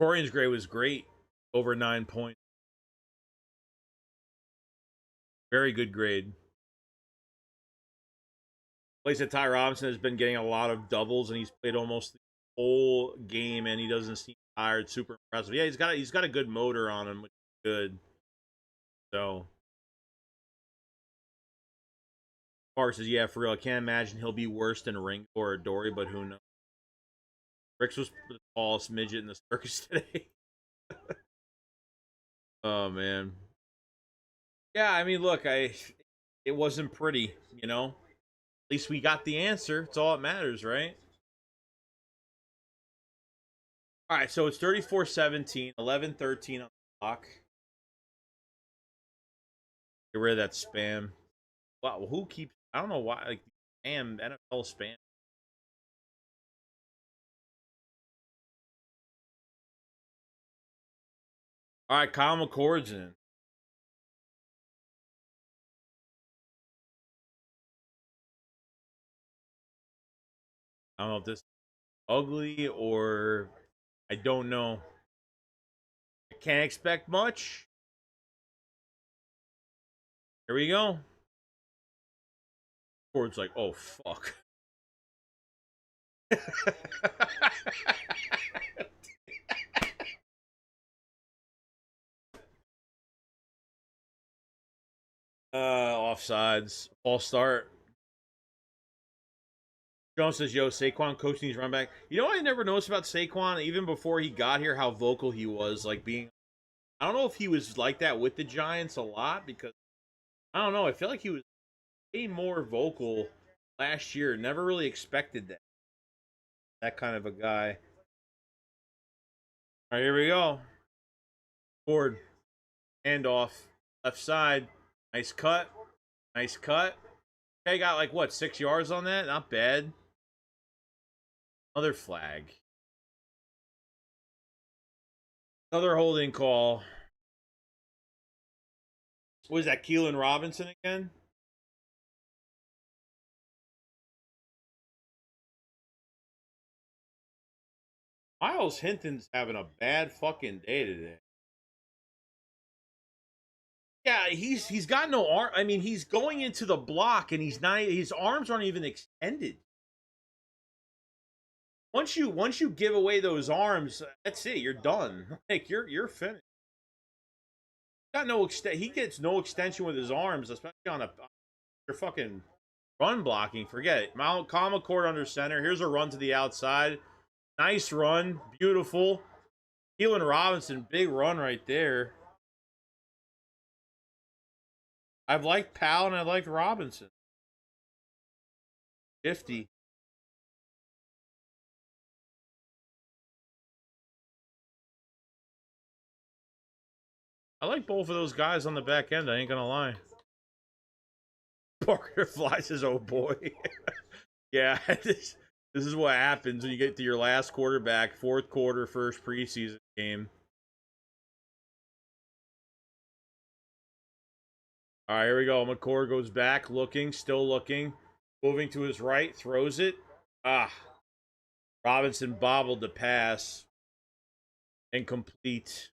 Jacorian's grade was great, over 9 points. Very good grade. Plays that Ty Robinson has been getting a lot of doubles, and he's played almost the whole game, and he doesn't seem tired. Super impressive. Yeah, he's got a good motor on him, which is good. So Park says, yeah, for real. I can't imagine he'll be worse than Ringo or Dory, but who knows? Ricks was the tallest midget in the circus today. Oh man. Yeah, I mean, look, it wasn't pretty, you know. At least we got the answer. It's all that matters, right? All right, so it's 34-17, 11-13 on the clock. Get rid of that spam. Wow, who keeps? I don't know why. Like, spam NFL spam. All right, Kyle McCord's in. I don't know if this is ugly or I don't know. I can't expect much. Here we go. McCord's like, oh fuck. Offsides. False start. Jones says, yo, Saquon coaching his run back. You know what I never noticed about Saquon, even before he got here, how vocal he was, like being I don't know if he was like that with the Giants a lot because I don't know, I feel like he was way more vocal last year. Never really expected that kind of a guy. All right, here we go. Ford. Handoff. Left side. Nice cut. Nice cut. Okay, got like what, 6 yards on that? Not bad. Another flag. Another holding call. What is that, Keelan Robinson again? Miles Hinton's having a bad fucking day today. Yeah, he's got no arm. I mean, he's going into the block and he's not. His arms aren't even extended. Once you give away those arms, that's it. You're done. Like you're finished. Got no extent. He gets no extension with his arms, especially on your fucking run blocking. Forget it. Kyle McCord under center. Here's a run to the outside. Nice run. Beautiful. Keelan Robinson, big run right there. I've liked Powell and I liked Robinson. 50. I like both of those guys on the back end. I ain't gonna lie. Parker flies his oh boy. Yeah, this is what happens when you get to your last quarterback, fourth quarter, first preseason game. All right, here we go. McCord goes back, looking, still looking, moving to his right, throws it. Robinson bobbled the pass. Incomplete.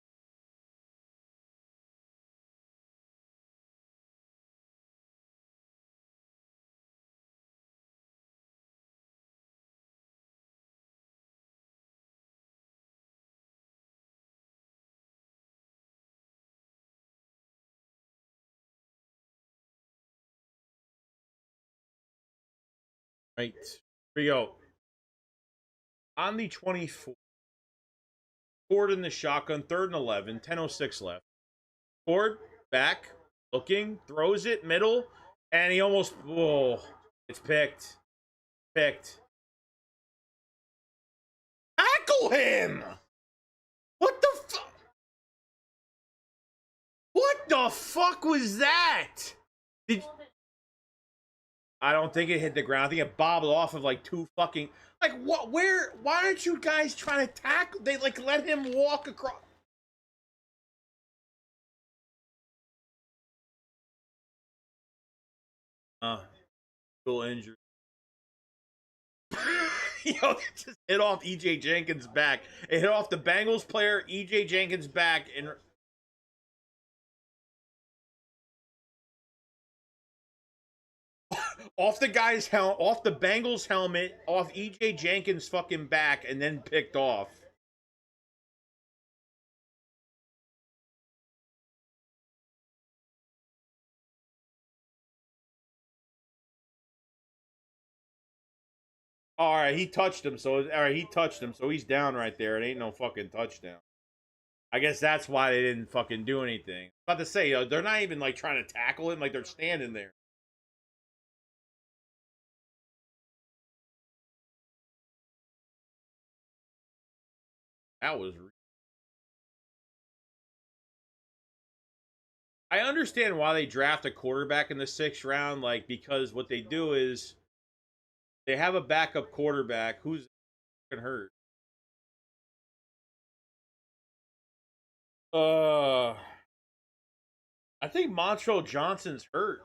Right. Here we go. On the 24th, Ford in the shotgun, 3rd and 11, 10:06 left. Ford back, looking, throws it, middle, and he almost, oh, it's picked. Picked. Tackle him! What the fuck? What the fuck was that? Did I don't think it hit the ground. I think it bobbled off of like two fucking like what where why aren't you guys trying to tackle? They like let him walk across. Full injury. Yo, it just hit off EJ Jenkins' back. It hit off the Bengals player, EJ Jenkins' back, and off the guy's helmet, off the Bengals helmet, off EJ Jenkins' fucking back, and then picked off. All right, he touched him, so he touched him, so he's down right there. It ain't no fucking touchdown. I guess that's why they didn't fucking do anything. About to say, they're not even like trying to tackle him, like they're standing there. That was. I understand why they draft a quarterback in the 6th round, like because what they do is they have a backup quarterback who's, hurt. Uh, I think Montrell Johnson's hurt.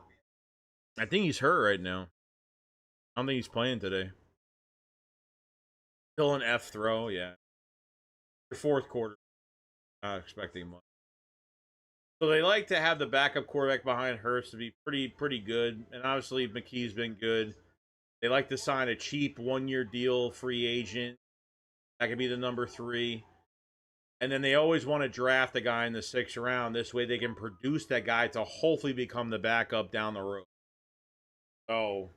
I think he's hurt right now. I don't think he's playing today. Still an F throw, yeah. Fourth quarter, not expecting much. So they like to have the backup quarterback behind Hurts to be pretty good, and obviously McKee's been good. They like to sign a cheap 1-year deal, free agent. That could be the number 3. And then they always want to draft a guy in the 6th round. This way they can produce that guy to hopefully become the backup down the road. So,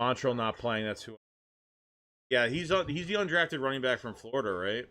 Montrell not playing, that's who. Yeah, he's the undrafted running back from Florida, right?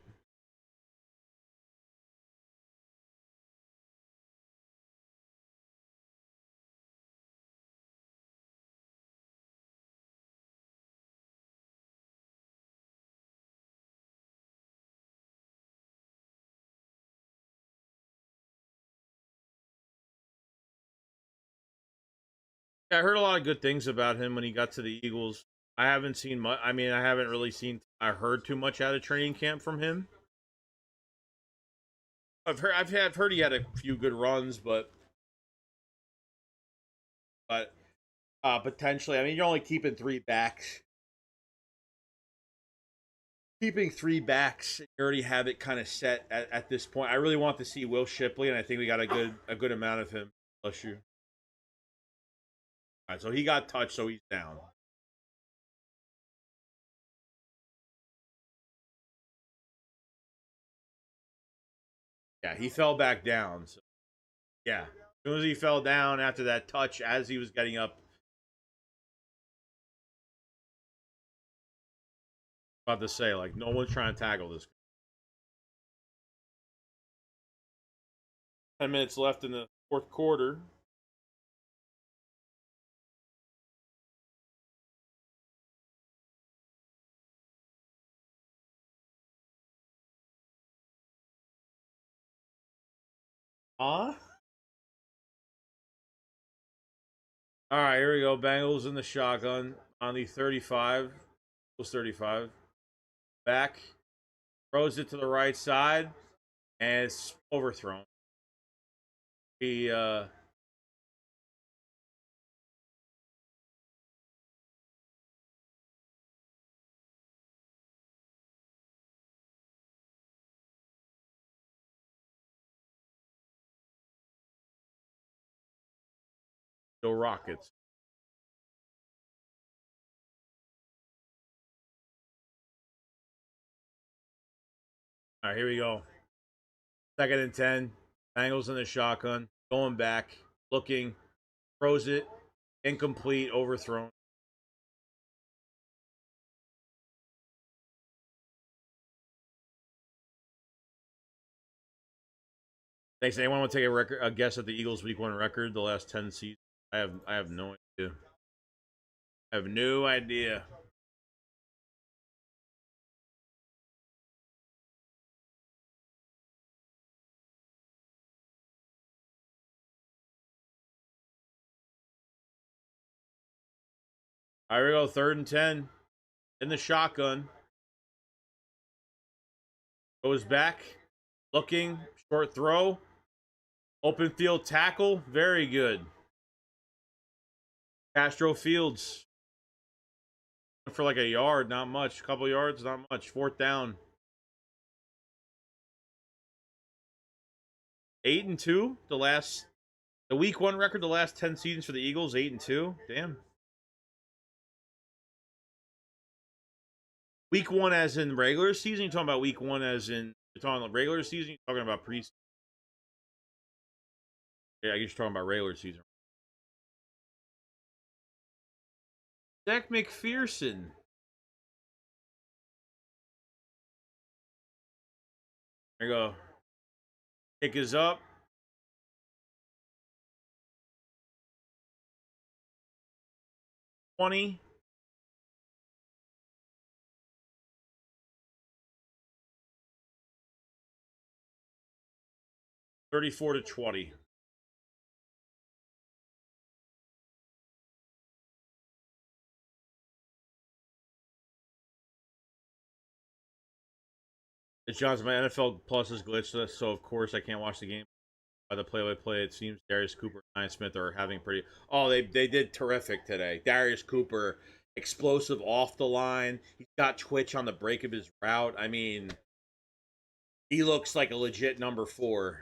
Yeah, I heard a lot of good things about him when he got to the Eagles. I haven't seen much. I mean, I haven't really seen. I heard too much out of training camp from him. I've heard he had a few good runs, but potentially. I mean, you're only keeping 3 backs. Keeping 3 backs, you already have it kind of set at this point. I really want to see Will Shipley, and I think we got a good amount of him. Bless you. All right, so he got touched, so he's down. Yeah, he fell back down. So yeah, as soon as he fell down after that touch, as he was getting up, about to say like no one's trying to tackle this. 10 minutes left in the fourth quarter. Huh? All right, here we go. Bengals in the shotgun on the 35. Was 35. Back. Throws it to the right side. And it's overthrown. He go Rockets. All right, here we go. 2nd and 10. Bengals in the shotgun. Going back. Looking. Throws it. Incomplete. Overthrown. Thanks. Anyone want to take a guess at the Eagles' Week 1 record, the last 10 seasons? I have no idea. I have no idea. All right, here we go. 3rd and 10. In the shotgun. Goes back. Looking. Short throw. Open field tackle. Very good. Castro Fields. For like a yard, not much. A couple yards, not much. 4th down. 8-2. The Week 1 record, the last 10 seasons for the Eagles. 8-2. Damn. Week 1 as in regular season? You're talking about Week 1 as in you're talking about regular season? You're talking about preseason? Yeah, I guess you're talking about regular season. Zach McPherson. There you go. Kick is up. 20. 34-20. It's Johnson. My NFL Plus is glitched, so of course I can't watch the game. By the play-by-play, it seems Darius Cooper and Ryan Smith are having pretty. Oh, they did terrific today. Darius Cooper, explosive off the line. He's got twitch on the break of his route. I mean, he looks like a legit number 4.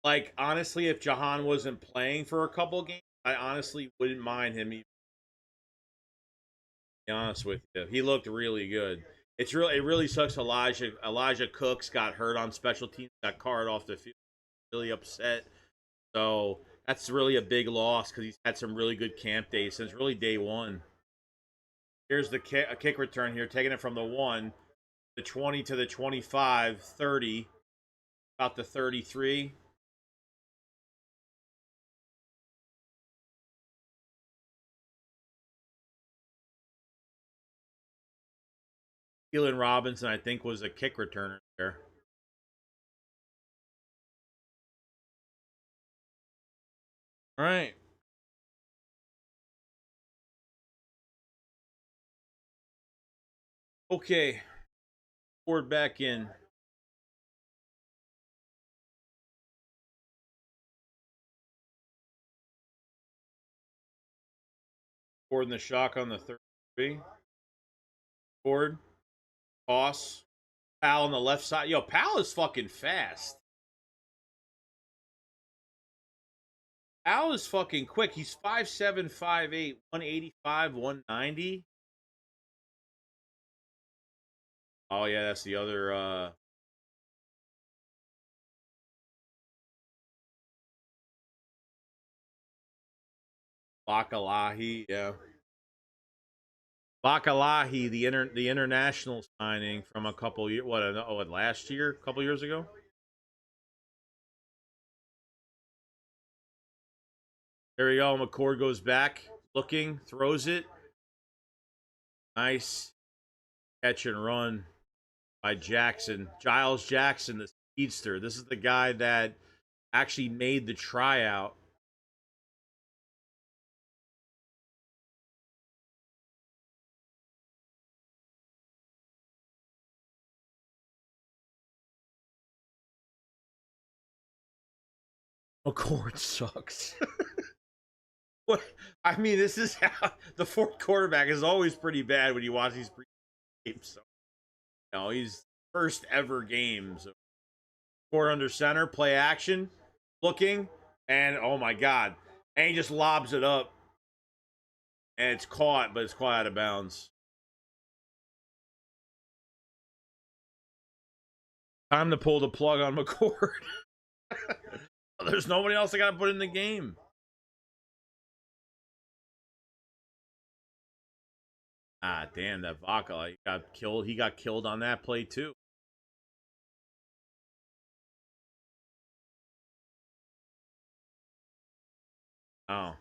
Like, honestly, if Jahan wasn't playing for a couple games, I honestly wouldn't mind him. To be honest with you, he looked really good. It really sucks. Elijah Cooks got hurt on special teams, got carted off the field. Really upset. So that's really a big loss because he's had some really good camp days since really day one. Here's the kick return here, taking it from the 1, the 20 to the 25, 30, about the 33. Keelan Robinson, I think, was a kick returner there. All right. Okay. Ford back in. Ford in the shock on the 33. Ford. Toss. Powell on the left side. Yo, Powell is fucking fast. Powell is fucking quick. He's 5'7", 5'8", 185, 190. Oh, yeah, that's the other... Bakalahi, yeah. Bakalahi, the international signing from a couple years, what last year, a couple years ago. There we go. McCord goes back, looking, throws it. Nice catch and run by Jackson, Giles Jackson, the speedster. This is the guy that actually made the tryout. McCord sucks. What? I mean, this is how the 4th quarterback is always pretty bad when you watch these games. So, he's first ever games. So, Court under center, play action, looking, and oh my god, and he just lobs it up, and it's caught, but it's caught out of bounds. Time to pull the plug on McCord. There's nobody else I got to put in the game. Ah, damn, that Vaca got killed. He got killed on that play too. Oh.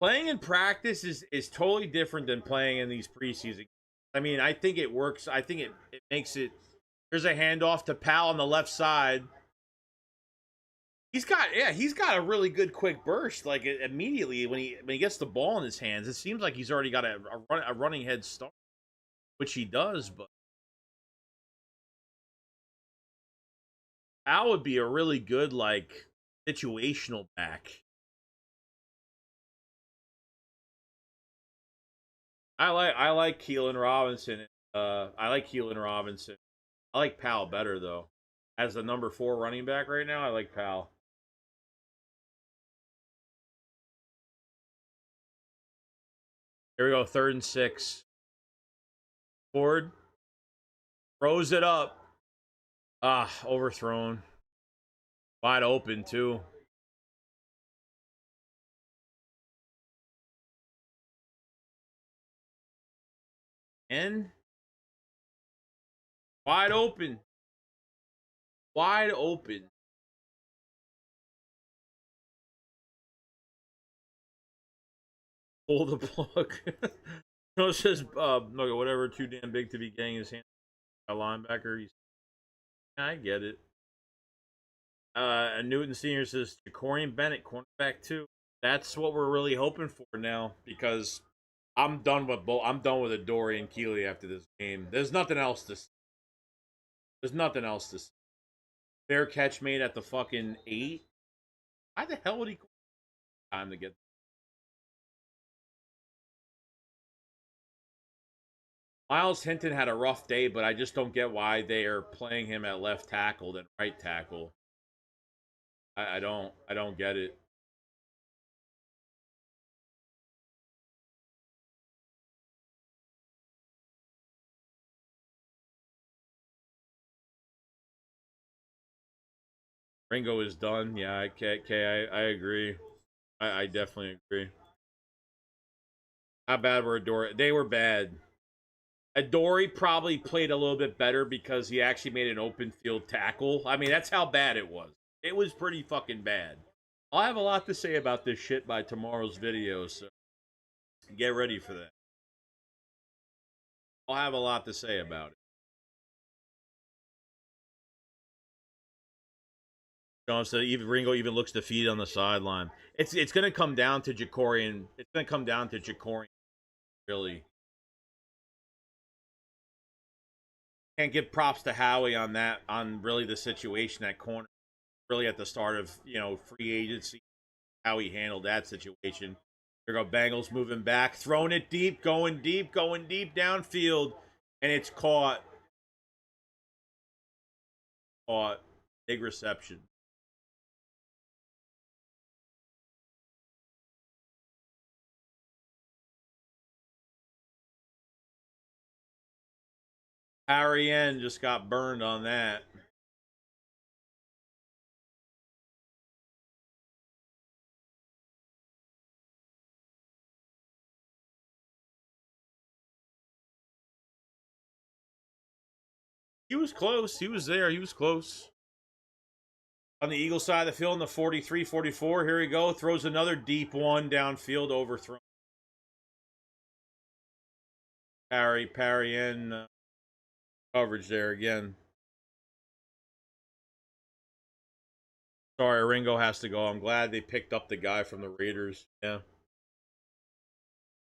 Playing in practice is totally different than playing in these preseason. I mean, I think it works. I think it makes it. There's a handoff to Powell on the left side. He's got a really good quick burst. Like immediately when he gets the ball in his hands, it seems like he's already got a running head start, which he does. But Powell would be a really good like situational back. I like Keelan Robinson. I like Keelan Robinson. I like Powell better though. As the number 4 running back right now, I like Powell. Here we go, 3rd and 6. Ford throws it up. Ah, overthrown. Wide open too. And wide open. Wide open. Pull the plug. No, it says whatever, too damn big to be getting his hand a linebacker. I get it. And Newton Senior says Jacorian Bennett, cornerback too. That's what we're really hoping for now because I'm done with Adoree and Keeley after this game. There's nothing else to. There's nothing else to say. Fair catch made at the fucking 8. Why the hell would he time to get? Miles Hinton had a rough day, but I just don't get why they are playing him at left tackle than right tackle. I don't get it. Ringo is done. Yeah, I agree. I definitely agree. How bad were Adore? They were bad. Adore probably played a little bit better because he actually made an open field tackle. I mean, that's how bad it was. It was pretty fucking bad. I'll have a lot to say about this shit by tomorrow's video, so get ready for that. I'll have a lot to say about it. So even Ringo even looks defeated on the sideline. It's going to come down to Jacorian. It's going to come down to Jacorian. Really, can't give props to Howie on that. On really the situation at corner. Really at the start of free agency, how he handled that situation. Here go Bengals moving back, throwing it deep, going deep downfield, and it's caught. Caught. Big reception. Ariane just got burned on that. He was close. He was there. He was close. On the Eagle side of the field in the 43-44. Here we go. Throws another deep one downfield, overthrown. Parry in coverage there again. Sorry, Ringo has to go. I'm glad they picked up the guy from the Raiders. Yeah.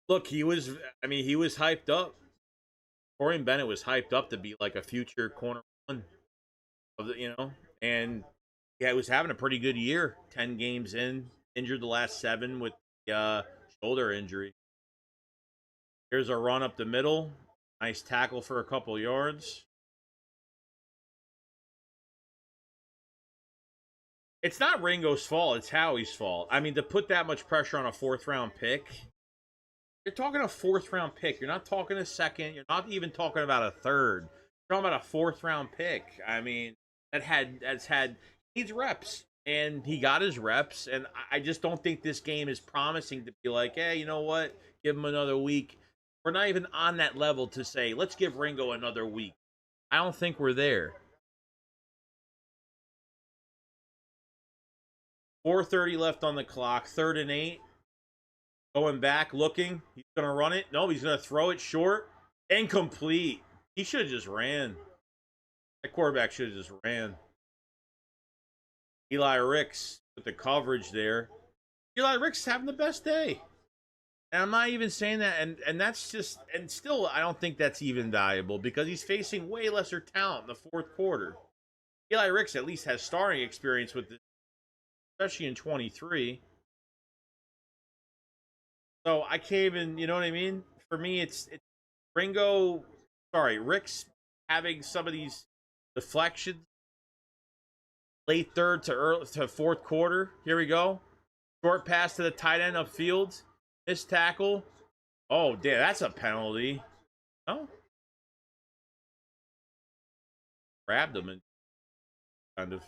Look, he was hyped up. Corian Bennett was hyped up to be like a future corner one of and yeah, he was having a pretty good year. 10 games in, injured the last 7 with shoulder injury. Here's a run up the middle. Nice tackle for a couple yards. It's not Ringo's fault. It's Howie's fault. I mean, to put that much pressure on a 4th round pick, you're talking a 4th round pick. You're not talking a second. You're not even talking about a third. You're talking about a 4th round pick. I mean, that's had needs reps, and he got his reps. And I just don't think this game is promising to be like, hey, you know what? Give him another week. We're not even on that level to say, let's give Ringo another week. I don't think we're there. 4:30 left on the clock. 3rd and 8. Going back, looking. He's going to run it. No, he's going to throw it short. Incomplete. He should have just ran. That quarterback should have just ran. Eli Ricks with the coverage there. Eli Ricks is having the best day. And I'm not even saying that. And that's just, and still, I don't think that's even valuable because he's facing way lesser talent in the 4th quarter. Eli Ricks at least has starting experience with this, especially in 23. So I can't even, you know what I mean? For me, it's Rick's having some of these deflections late 3rd to early to 4th quarter. Here we go. Short pass to the tight end upfield. Missed tackle. Oh, damn, that's a penalty. No? Grabbed him and kind of.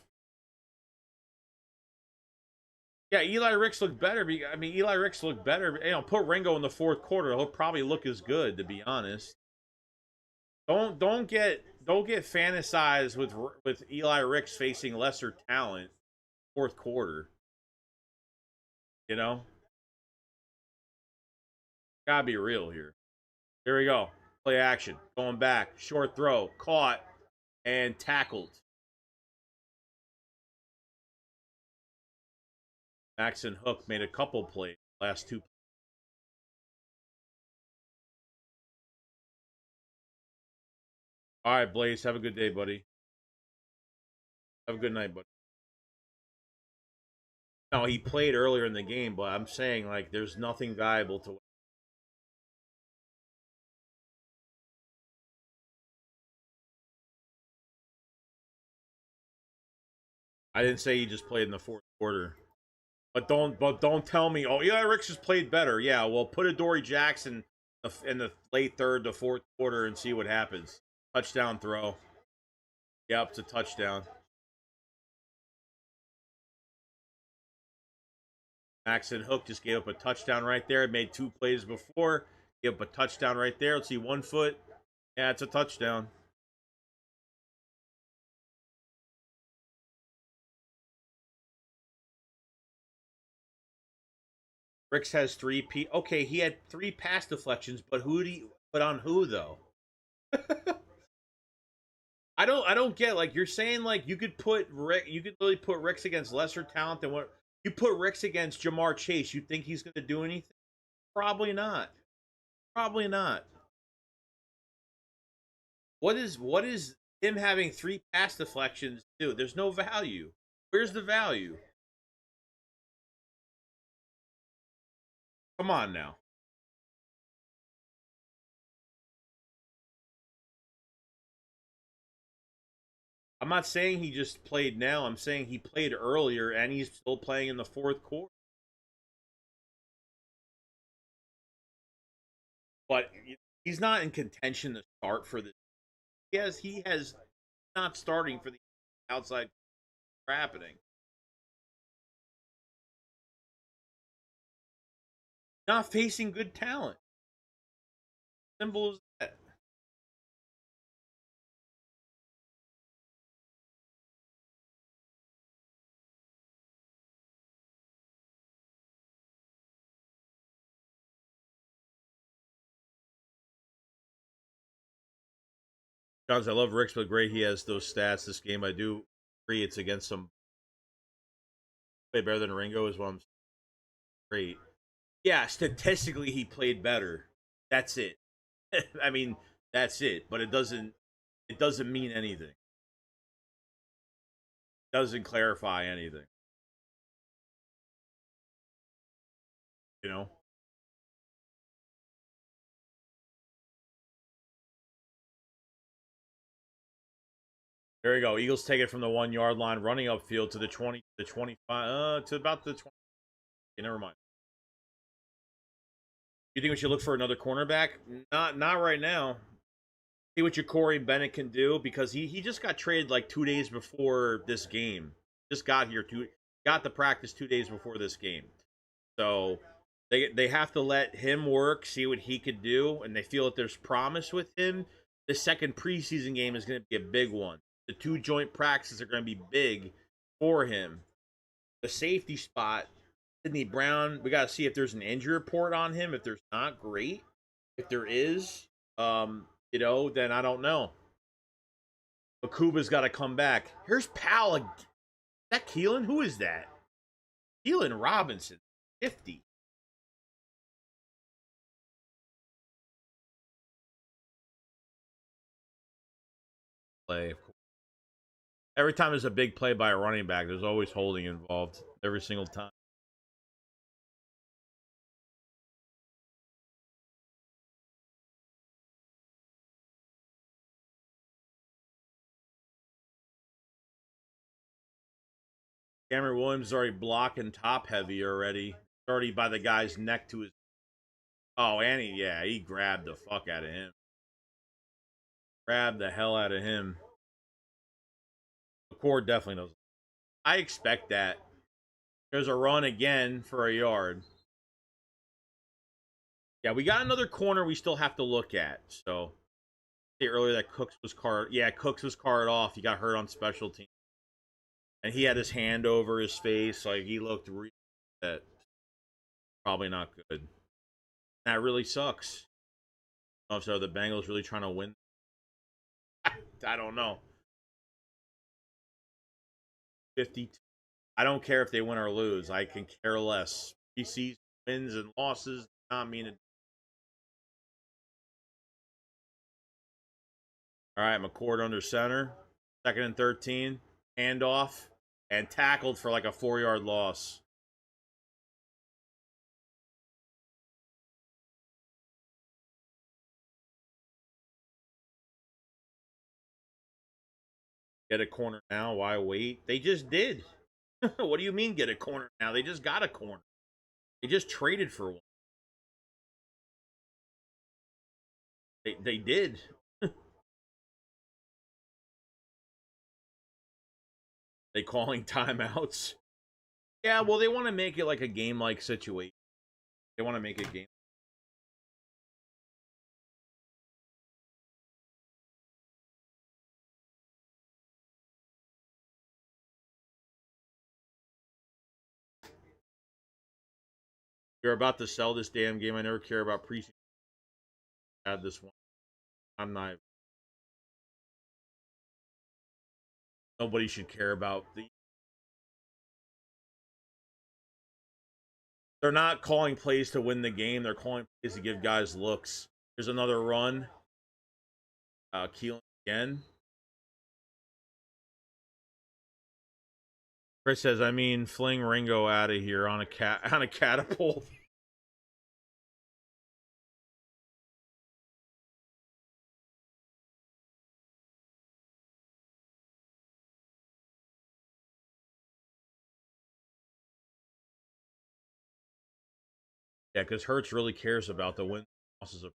Yeah, Eli Ricks looked better. I mean, Eli Ricks looked better. Put Ringo in the 4th quarter. He'll probably look as good, to be honest. Don't get fantasized with Eli Ricks facing lesser talent 4th quarter. Gotta be real here. Here we go. Play action. Going back. Short throw. Caught and tackled. Maxon Hook made a couple plays. Last 2. All right, Blaze. Have a good day, buddy. Have a good night, buddy. No, he played earlier in the game, but I'm saying like there's nothing valuable to. I didn't say he just played in the fourth quarter. But don't tell me. Oh yeah, Ricks has played better. Yeah, well, put a Dory Jackson in the late third to fourth quarter and see what happens. Touchdown throw. Yep, it's a touchdown. Maxon Hook just gave up a touchdown right there. Made 2 plays before. Gave up a touchdown right there. Let's see, 1 foot. Yeah, it's a touchdown. Ricks has Okay, he had 3 pass deflections, but who do you put on who though? I don't get, like, you're saying like you could really put Ricks against lesser talent than what you put Ricks against Jamar Chase. You think he's gonna do anything? Probably not. Probably not. What is him having 3 pass deflections do? There's no value. Where's the value? Come on now. I'm not saying he just played now. I'm saying he played earlier and he's still playing in the fourth quarter. But he's not in contention to start for this. He has not starting for the outside happening. Not facing good talent. Simple as that. Guys, I love Rick's, but great he has those stats this game. I do agree it's against some play better than Ringo as well. I'm great. Yeah, statistically he played better. That's it. I mean, that's it. But it doesn't mean anything. It doesn't clarify anything. You know? There you go. Eagles take it from the 1 yard line, running upfield to the 20, the 25, to about the 20. Okay, never mind. You think we should look for another cornerback? Not right now. See what your Corey Bennett can do, because he just got traded like 2 days before this game. Just got here got the practice 2 days before this game. So they have to let him work, see what he could do, and they feel that there's promise with him. The second preseason game is going to be a big one. The 2 joint practices are going to be big for him. The safety spot, Sidney Brown, we got to see if there's an injury report on him. If there's not, great. If there is, then I don't know. Akuba's got to come back. Here's Powell. Is that Keelan? Who is that? Keelan Robinson, 50. Play. Every time there's a big play by a running back, there's always holding involved. Every single time. Cameron Williams is already blocking top heavy already. Already by the guy's neck to his. Oh, and he grabbed the fuck out of him. Grabbed the hell out of him. The core definitely doesn't. I expect that. There's a run again for a yard. Yeah, we got another corner we still have to look at. So, earlier that Cooks was card. Yeah, Cooks was card off. He got hurt on special team, and he had his hand over his face. Like, he looked really that probably not good. That really sucks. Oh, so the Bengals really trying to win? I don't know. 50. I don't care if they win or lose. I can care less. Preseason wins and losses not mean it. All right, McCord under center. 2nd and 13. handoff and tackled for like a 4-yard loss. Get a corner now. Why wait? They just did. What do you mean get a corner now? They just got a corner. They just traded for one. They did. They calling timeouts. Yeah, well, they want to make it like a game-like situation. They want to make it game. You're about to sell this damn game. I never care about preseason. Add this one. I'm not. Nobody should care about the. They're not calling plays to win the game. They're calling plays to give guys looks. There's another run. Keelan again. Chris says, I mean, fling Ringo out of here on a catapult. Yeah, because Hurts really cares about the wins and losses of.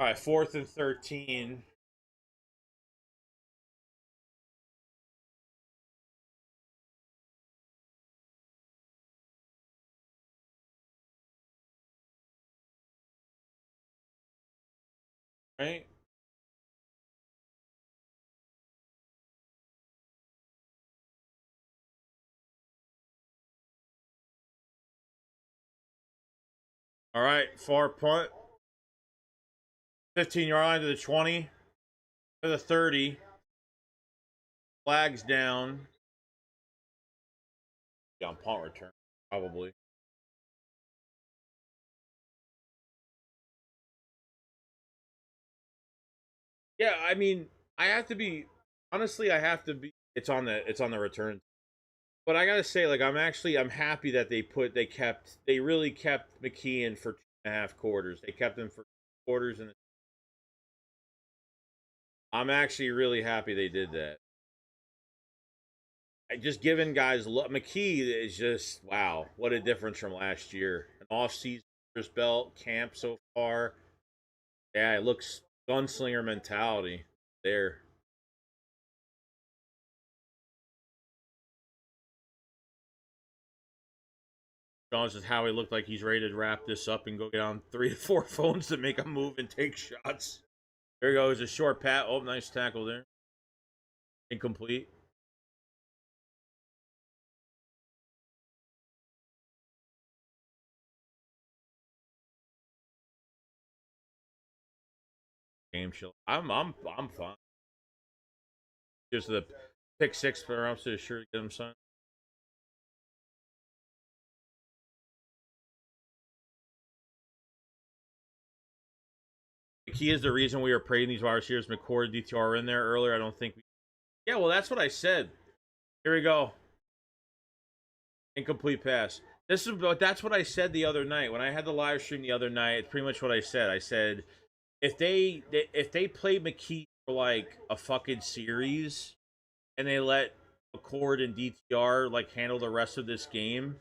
All right, 4th and 13. Right? All right, far punt. 15-yard line to the 20. To the 30. Flags down. Yeah, on punt return, probably. Yeah, I mean, I have to be honestly, I have to be it's on the return. But I gotta say, like, I'm happy that they really kept McKeon for 2.5 quarters. They kept him for quarters, and I'm actually really happy they did that. Just giving guys McKee is just wow, what a difference from last year. An off-season belt camp so far. Yeah, it looks gunslinger mentality there. John's just how he looked like he's ready to wrap this up and go get on 3 to 4 phones to make a move and take shots. There goes a short pat. Oh, nice tackle there. Incomplete. Game chill. I'm fine. Just the pick six for I'm so sure to get him signed. The key is the reason we were praising these wide receivers. McCord, DTR in there earlier. I don't think we. Yeah, well, that's what I said. Here we go. Incomplete pass. That's what I said the other night when I had the live stream the other night. It's pretty much what I said. I said if they play McKee for like a fucking series and they let McCord and DTR like handle the rest of this game,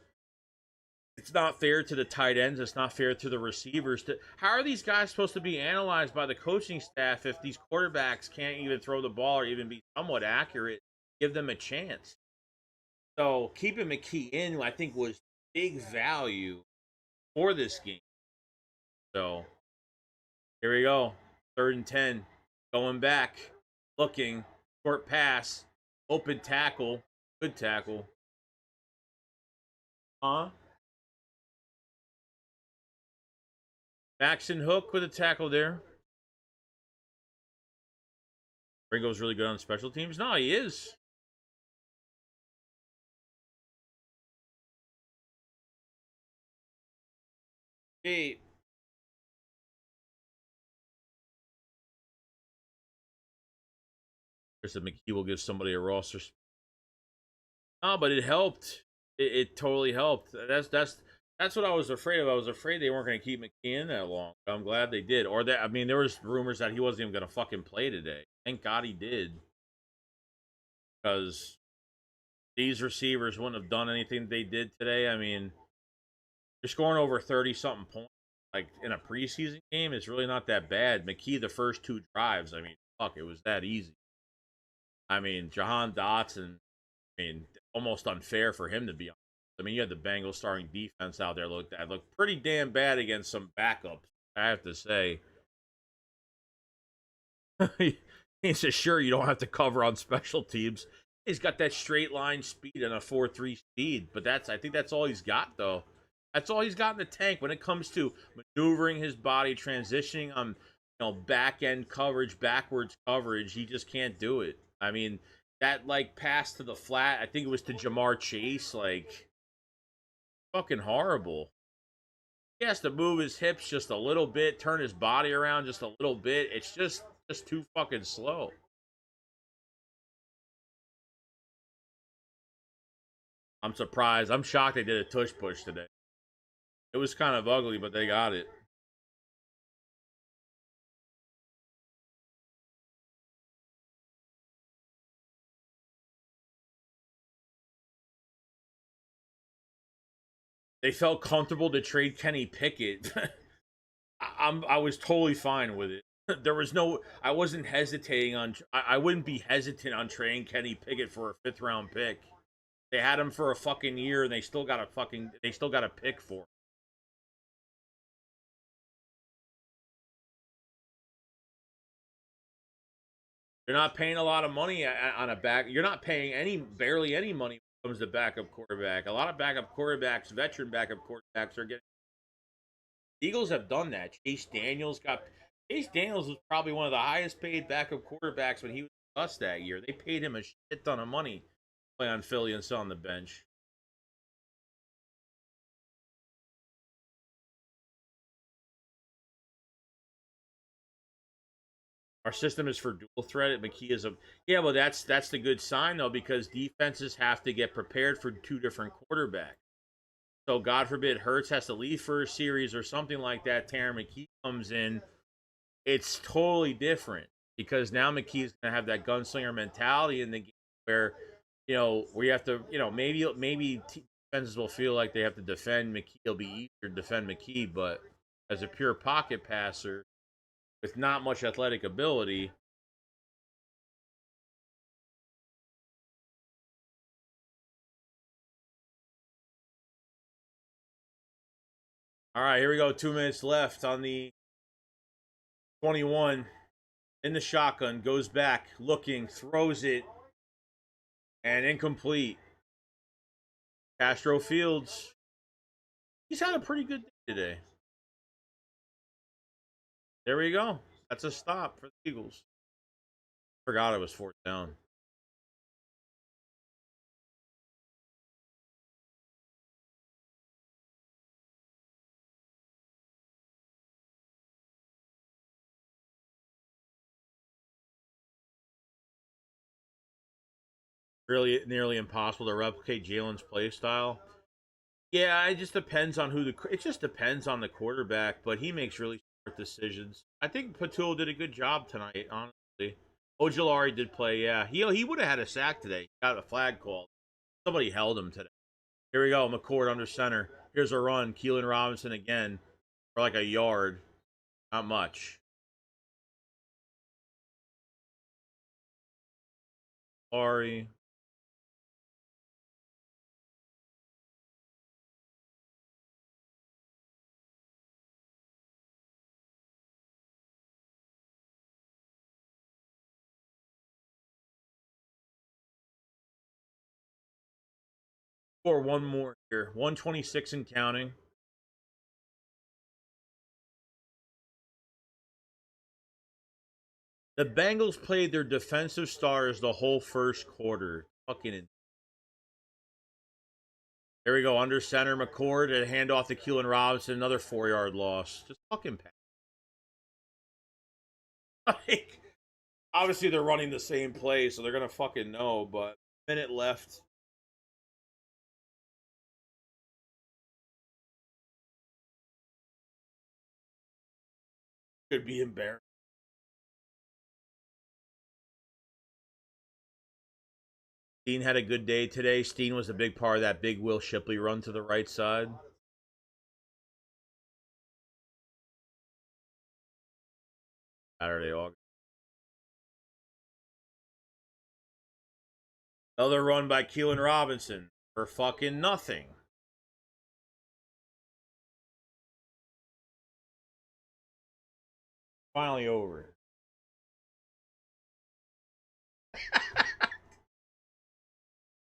it's not fair to the tight ends. It's not fair to the receivers. How are these guys supposed to be analyzed by the coaching staff if these quarterbacks can't even throw the ball or even be somewhat accurate? Give them a chance. So keeping McKee in, I think, was big value for this game. So here we go. 3rd and 10. Going back. Looking. Short pass. Open tackle. Good tackle. Huh? Maxon Hook with a tackle there. Ringo's really good on special teams. No, he is. Hey. Chris said McKee will give somebody a roster. No, but it helped. It totally helped. That's what I was afraid of. I was afraid they weren't going to keep McKee in that long. I'm glad they did. Or that, I mean, there was rumors that he wasn't even going to fucking play today. Thank God he did, because these receivers wouldn't have done anything they did today. I mean, you're scoring over 30 something points like in a preseason game. It's really not that bad. McKee, the first 2 drives, I mean, fuck, it was that easy. I mean, Jahan Dotson, I mean, almost unfair for him to be on. I mean, you had the Bengals starting defense out there looked pretty damn bad against some backups, I have to say. He's just sure you don't have to cover on special teams. He's got that straight line speed and a 4.3 speed, but I think that's all he's got though. That's all he's got in the tank when it comes to maneuvering his body, transitioning on back end coverage, backwards coverage. He just can't do it. I mean, that like pass to the flat, I think it was to Jamar Chase, like fucking horrible. He has to move his hips just a little bit, turn his body around just a little bit. It's just too fucking slow. I'm surprised. I'm shocked they did a tush push today. It was kind of ugly, but they got it. They felt comfortable to trade Kenny Pickett. I was totally fine with it. There was no. I wasn't hesitating on. I wouldn't be hesitant on trading Kenny Pickett for a 5th-round pick. They had him for a fucking year, and they still got a pick for him. You're not paying a lot of money on a back. You're not paying barely any money when it comes to backup quarterback. A lot of backup quarterbacks, veteran backup quarterbacks, are getting. Eagles have done that. Chase Daniels was probably one of the highest paid backup quarterbacks when he was with us that year. They paid him a shit ton of money to play on Philly and sit on the bench. Our system is for dual threat. McKee is a yeah, well that's the good sign though, because defenses have to get prepared for 2 different quarterbacks. So God forbid Hurts has to leave for a series or something like that. Taron McKee comes in. It's totally different because now McKee's gonna have that gunslinger mentality in the game where where you have to maybe defenses will feel like they have to defend McKee. It'll be easier to defend McKee, but as a pure pocket passer with not much athletic ability. All right, here we go. 2 minutes left on the 21. In the shotgun, goes back, looking, throws it, and incomplete. Castro Fields. He's had a pretty good day today. There we go. That's a stop for the Eagles. Forgot it was 4th down. Really nearly impossible to replicate Jalen's play style. Yeah, it just depends on it just depends on the quarterback, but he makes really smart decisions. I think Patul did a good job tonight, honestly. Ojolari did play, yeah. He would have had a sack today. He got a flag call. Somebody held him today. Here we go. McCord under center. Here's a run. Keelan Robinson again for like a yard. Not much. Ari. 1 more here. 126 and counting. The Bengals played their defensive stars the whole first quarter. Fucking There we go. Under center, McCord, and hand off to Keelan Robinson. Another 4-yard loss. Just fucking pass. Like, obviously, they're running the same play, so they're going to fucking know, but minute left. Could be embarrassing. Steen had a good day today. Steen was a big part of that big Will Shipley run to the right side. Saturday, August. Another run by Keelan Robinson for fucking nothing. Finally over.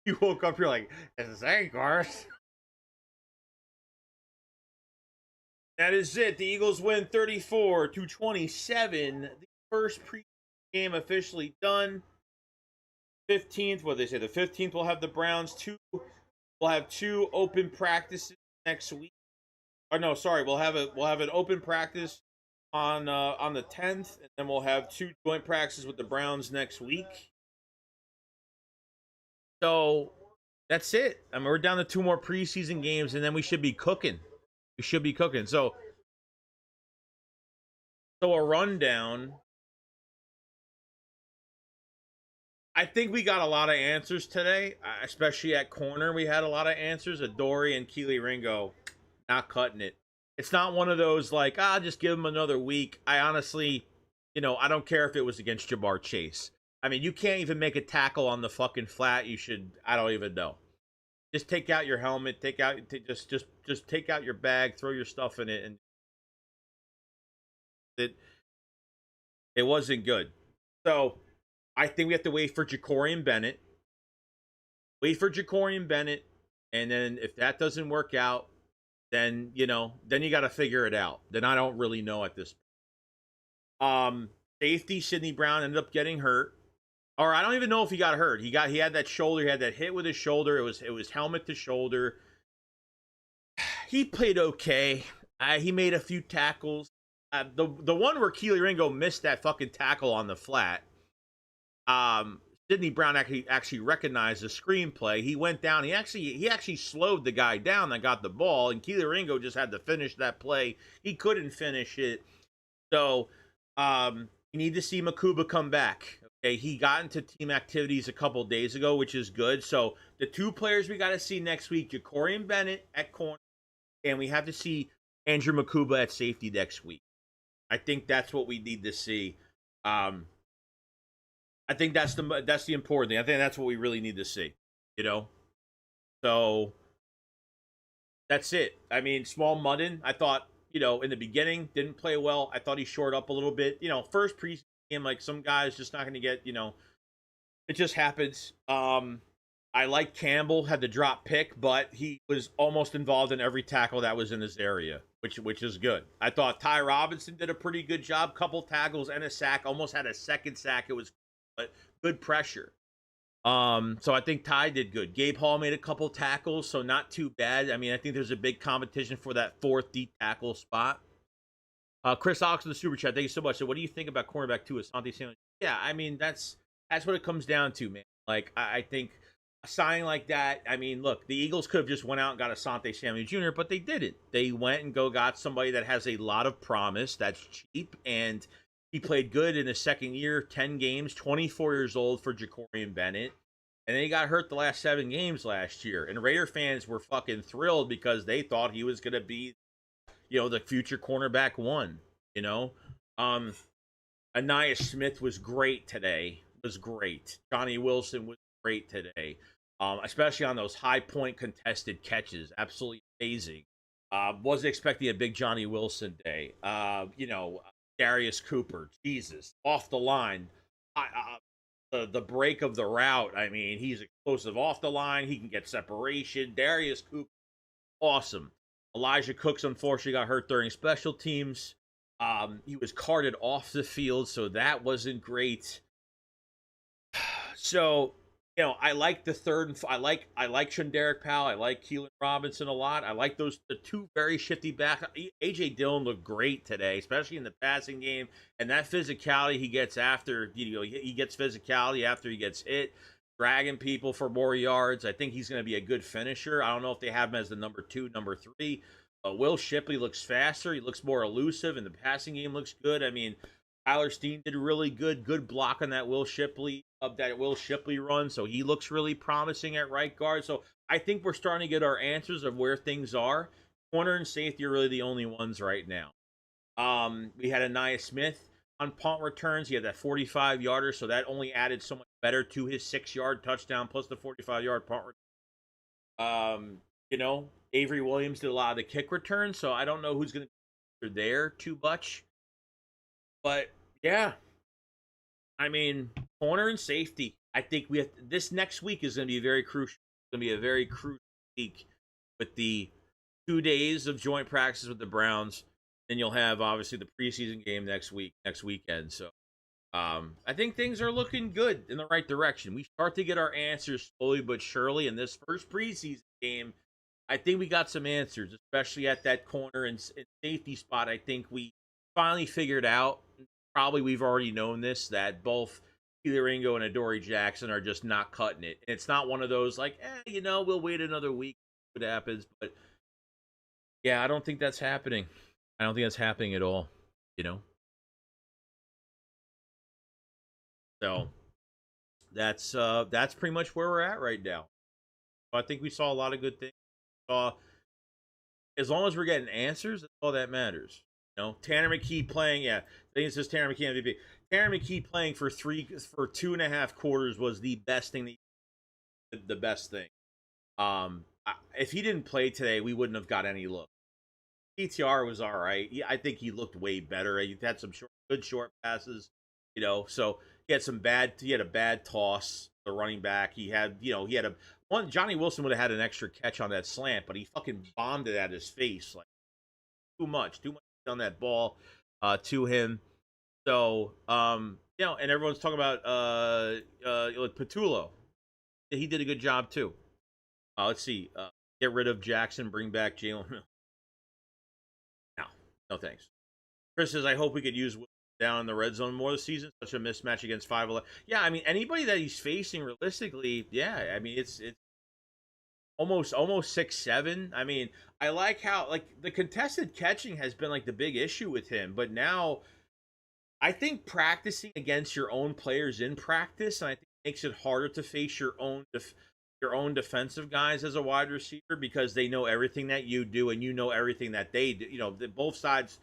You woke up, you're like, it's Anchors. That is it. The Eagles win 34-27. The first pre game officially done. 15th, what they say? The 15th we'll have the Browns. We'll have 2 open practices next week. Oh no, sorry, we'll have an open practice on the 10th, and then we'll have 2 joint practices with the Browns next week. So that's it. I mean, we're down to 2 more preseason games, and then we should be cooking. So a rundown. I think we got a lot of answers today, especially at corner. We had a lot of answers. Adoree and Keely Ringo, not cutting it. It's not one of those like, just give him another week. I honestly, I don't care if it was against Ja'Marr Chase. I mean, you can't even make a tackle on the fucking flat. I don't even know. Just take out your helmet, just take out your bag, throw your stuff in it, and it wasn't good. So I think we have to wait for Ja'Cory Bennett. And then if that doesn't work out, then you got to figure it out. Then I don't really know at this point. Safety Sidney Brown ended up getting hurt. Or I don't even know if he got hurt. He had that shoulder, he had that hit with his shoulder. It was helmet to shoulder. He played okay. He made a few tackles. The one where Keely Ringo missed that fucking tackle on the flat. Sidney Brown actually recognized the screenplay. He went down. He actually slowed the guy down that got the ball, and Keely Ringo just had to finish that play. He couldn't finish it. So you need to see Makuba come back. Okay, he got into team activities a couple days ago, which is good. So the 2 players we got to see next week, Ja'Cory Bennett at corner, and we have to see Andrew Makuba at safety next week. I think that's what we need to see. I think that's the important thing. I think that's what we really need to see. So that's it. I mean, Small Muddin, I thought, in the beginning didn't play well. I thought he shored up a little bit. First preseason game, like some guys just not going to get. It just happens. I like Campbell, had the drop pick, but he was almost involved in every tackle that was in his area, which is good. I thought Ty Robinson did a pretty good job, couple tackles and a sack, almost had a second sack. It was good pressure. So I think Ty did good. Gabe Hall made a couple tackles, so not too bad. I mean, I think there's a big competition for that 4th deep tackle spot. Chris Ox in the super chat, thank you so much. So what do you think about cornerback 2, Asante Samuel? Yeah, I mean, that's what it comes down to, man. Like, I think a signing like that, I mean, look, the Eagles could have just went out and got Asante Samuel Jr., but they didn't. They went and got somebody that has a lot of promise, that's cheap, and he played good in his second year, 10 games, 24 years old for Ja'Cory Bennett. And then he got hurt the last 7 games last year. And Raider fans were fucking thrilled because they thought he was going to be, the future cornerback 1, Aniyah Smith was great today. Johnny Wilson was great today. Especially on those high point contested catches. Absolutely amazing. Wasn't expecting a big Johnny Wilson day. Darius Cooper, Jesus, off the line. The break of the route, I mean, he's explosive off the line. He can get separation. Darius Cooper, awesome. Elijah Cooks, unfortunately, got hurt during special teams. He was carted off the field, so that wasn't great. So you know, I like the third and I like Shunderick Powell. I like Keelan Robinson a lot. I like the two very shifty back. AJ Dillon looked great today, especially in the passing game, and that physicality he gets after, you know, he gets physicality after he gets hit, dragging people for more yards. I think he's going to be a good finisher. I don't know if they have him as the number 2, number 3. Will Shipley looks faster. He looks more elusive, and the passing game looks good. I mean, Tyler Steen did really good block on that Will Shipley run, so he looks really promising at right guard. So I think we're starting to get our answers of where things are. Corner and safety are really the only ones right now. We had Anaya Smith on punt returns. He had that 45-yarder, so that only added so much better to his 6-yard touchdown plus the 45-yard punt return. You know, Avery Williams did a lot of the kick returns, so I don't know who's going to be there too much. But yeah, I mean, corner and safety. I think we have this next week is going to be very crucial. It's going to be a very crucial week with the 2 days of joint practice with the Browns. Then you'll have obviously the preseason game next weekend. So I think things are looking good in the right direction. We start to get our answers slowly but surely in this first preseason game. I think we got some answers, especially at that corner and safety spot. I think we finally figured out, probably we've already known this, that both Keely Ringo and Adoree Jackson are just not cutting it. And it's not one of those like, you know, we'll wait another week, what happens. But yeah, I don't think that's happening. I don't think that's happening at all, you know. So that's pretty much where we're at right now. I think we saw a lot of good things. As long as we're getting answers, that's all that matters. You know, Tanner McKee playing. Yeah, I think it says Tanner McKee MVP. Tanner McKee playing for 2.5 quarters was the best thing. The best thing. If he didn't play today, we wouldn't have got any look. PTR was all right. I think he looked way better. He had some good short passes. You know, so he had a bad toss. The running back. He had one. Johnny Wilson would have had an extra catch on that slant, but he fucking bombed it at his face. Like too much on that ball to him. So you know, and everyone's talking about Patullo. He did a good job too. Let's see. Get rid of Jackson, bring back Jalen. No thanks. Chris says, I hope we could use down in the red zone more this season. Such a mismatch against 5'11". Yeah, I mean, anybody that he's facing realistically, yeah, I mean, it's almost 6'7". I mean, I like how like the contested catching has been like the big issue with him, but now I think practicing against your own players in practice, and I think it makes it harder to face your own defensive guys as a wide receiver because they know everything that you do and you know everything that they do. You know, both sides,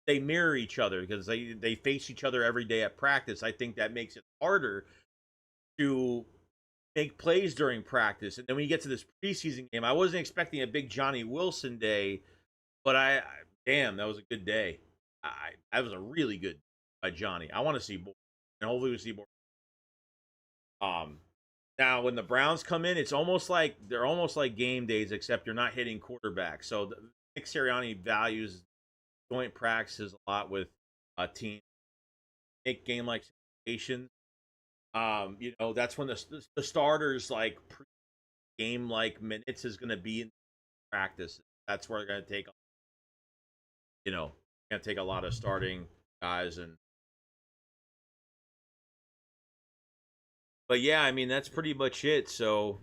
they mirror each other because they face each other every day at practice. I think that makes it harder to make plays during practice. And then when you get to this preseason game, I wasn't expecting a big Johnny Wilson day, but damn, that was a good day. That was a really good by Johnny. I want to see more, and hopefully we see more. Now when the Browns come in, they're almost like game days, except you're not hitting quarterbacks. So Nick Sirianni values joint practices a lot with a team. Make game like situations. You know, that's when the starters like game like minutes is going to be in practice. That's where they're going to take. You know, going to take a lot of starting guys and. But yeah, I mean that's pretty much it. So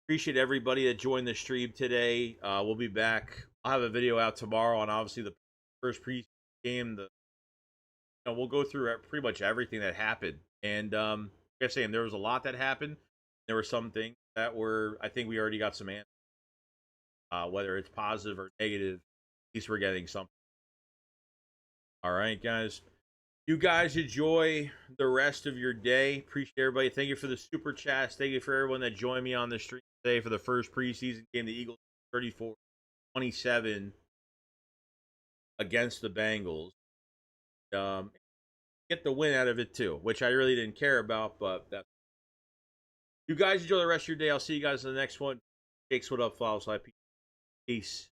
appreciate everybody that joined the stream today. We'll be back. I'll have a video out tomorrow on obviously the first preseason game. We'll go through pretty much everything that happened. And like I'm saying, there was a lot that happened. There were some things that I think we already got some answers. Whether it's positive or negative, at least we're getting something. All right, guys. You guys enjoy the rest of your day. Appreciate everybody. Thank you for the super chats. Thank you for everyone that joined me on the stream today for the first preseason game. The Eagles 34-27 against the Bengals. Get the win out of it too, which I really didn't care about, but you guys enjoy the rest of your day. I'll see you guys in the next one. Jakes, what up, Flowers? Peace.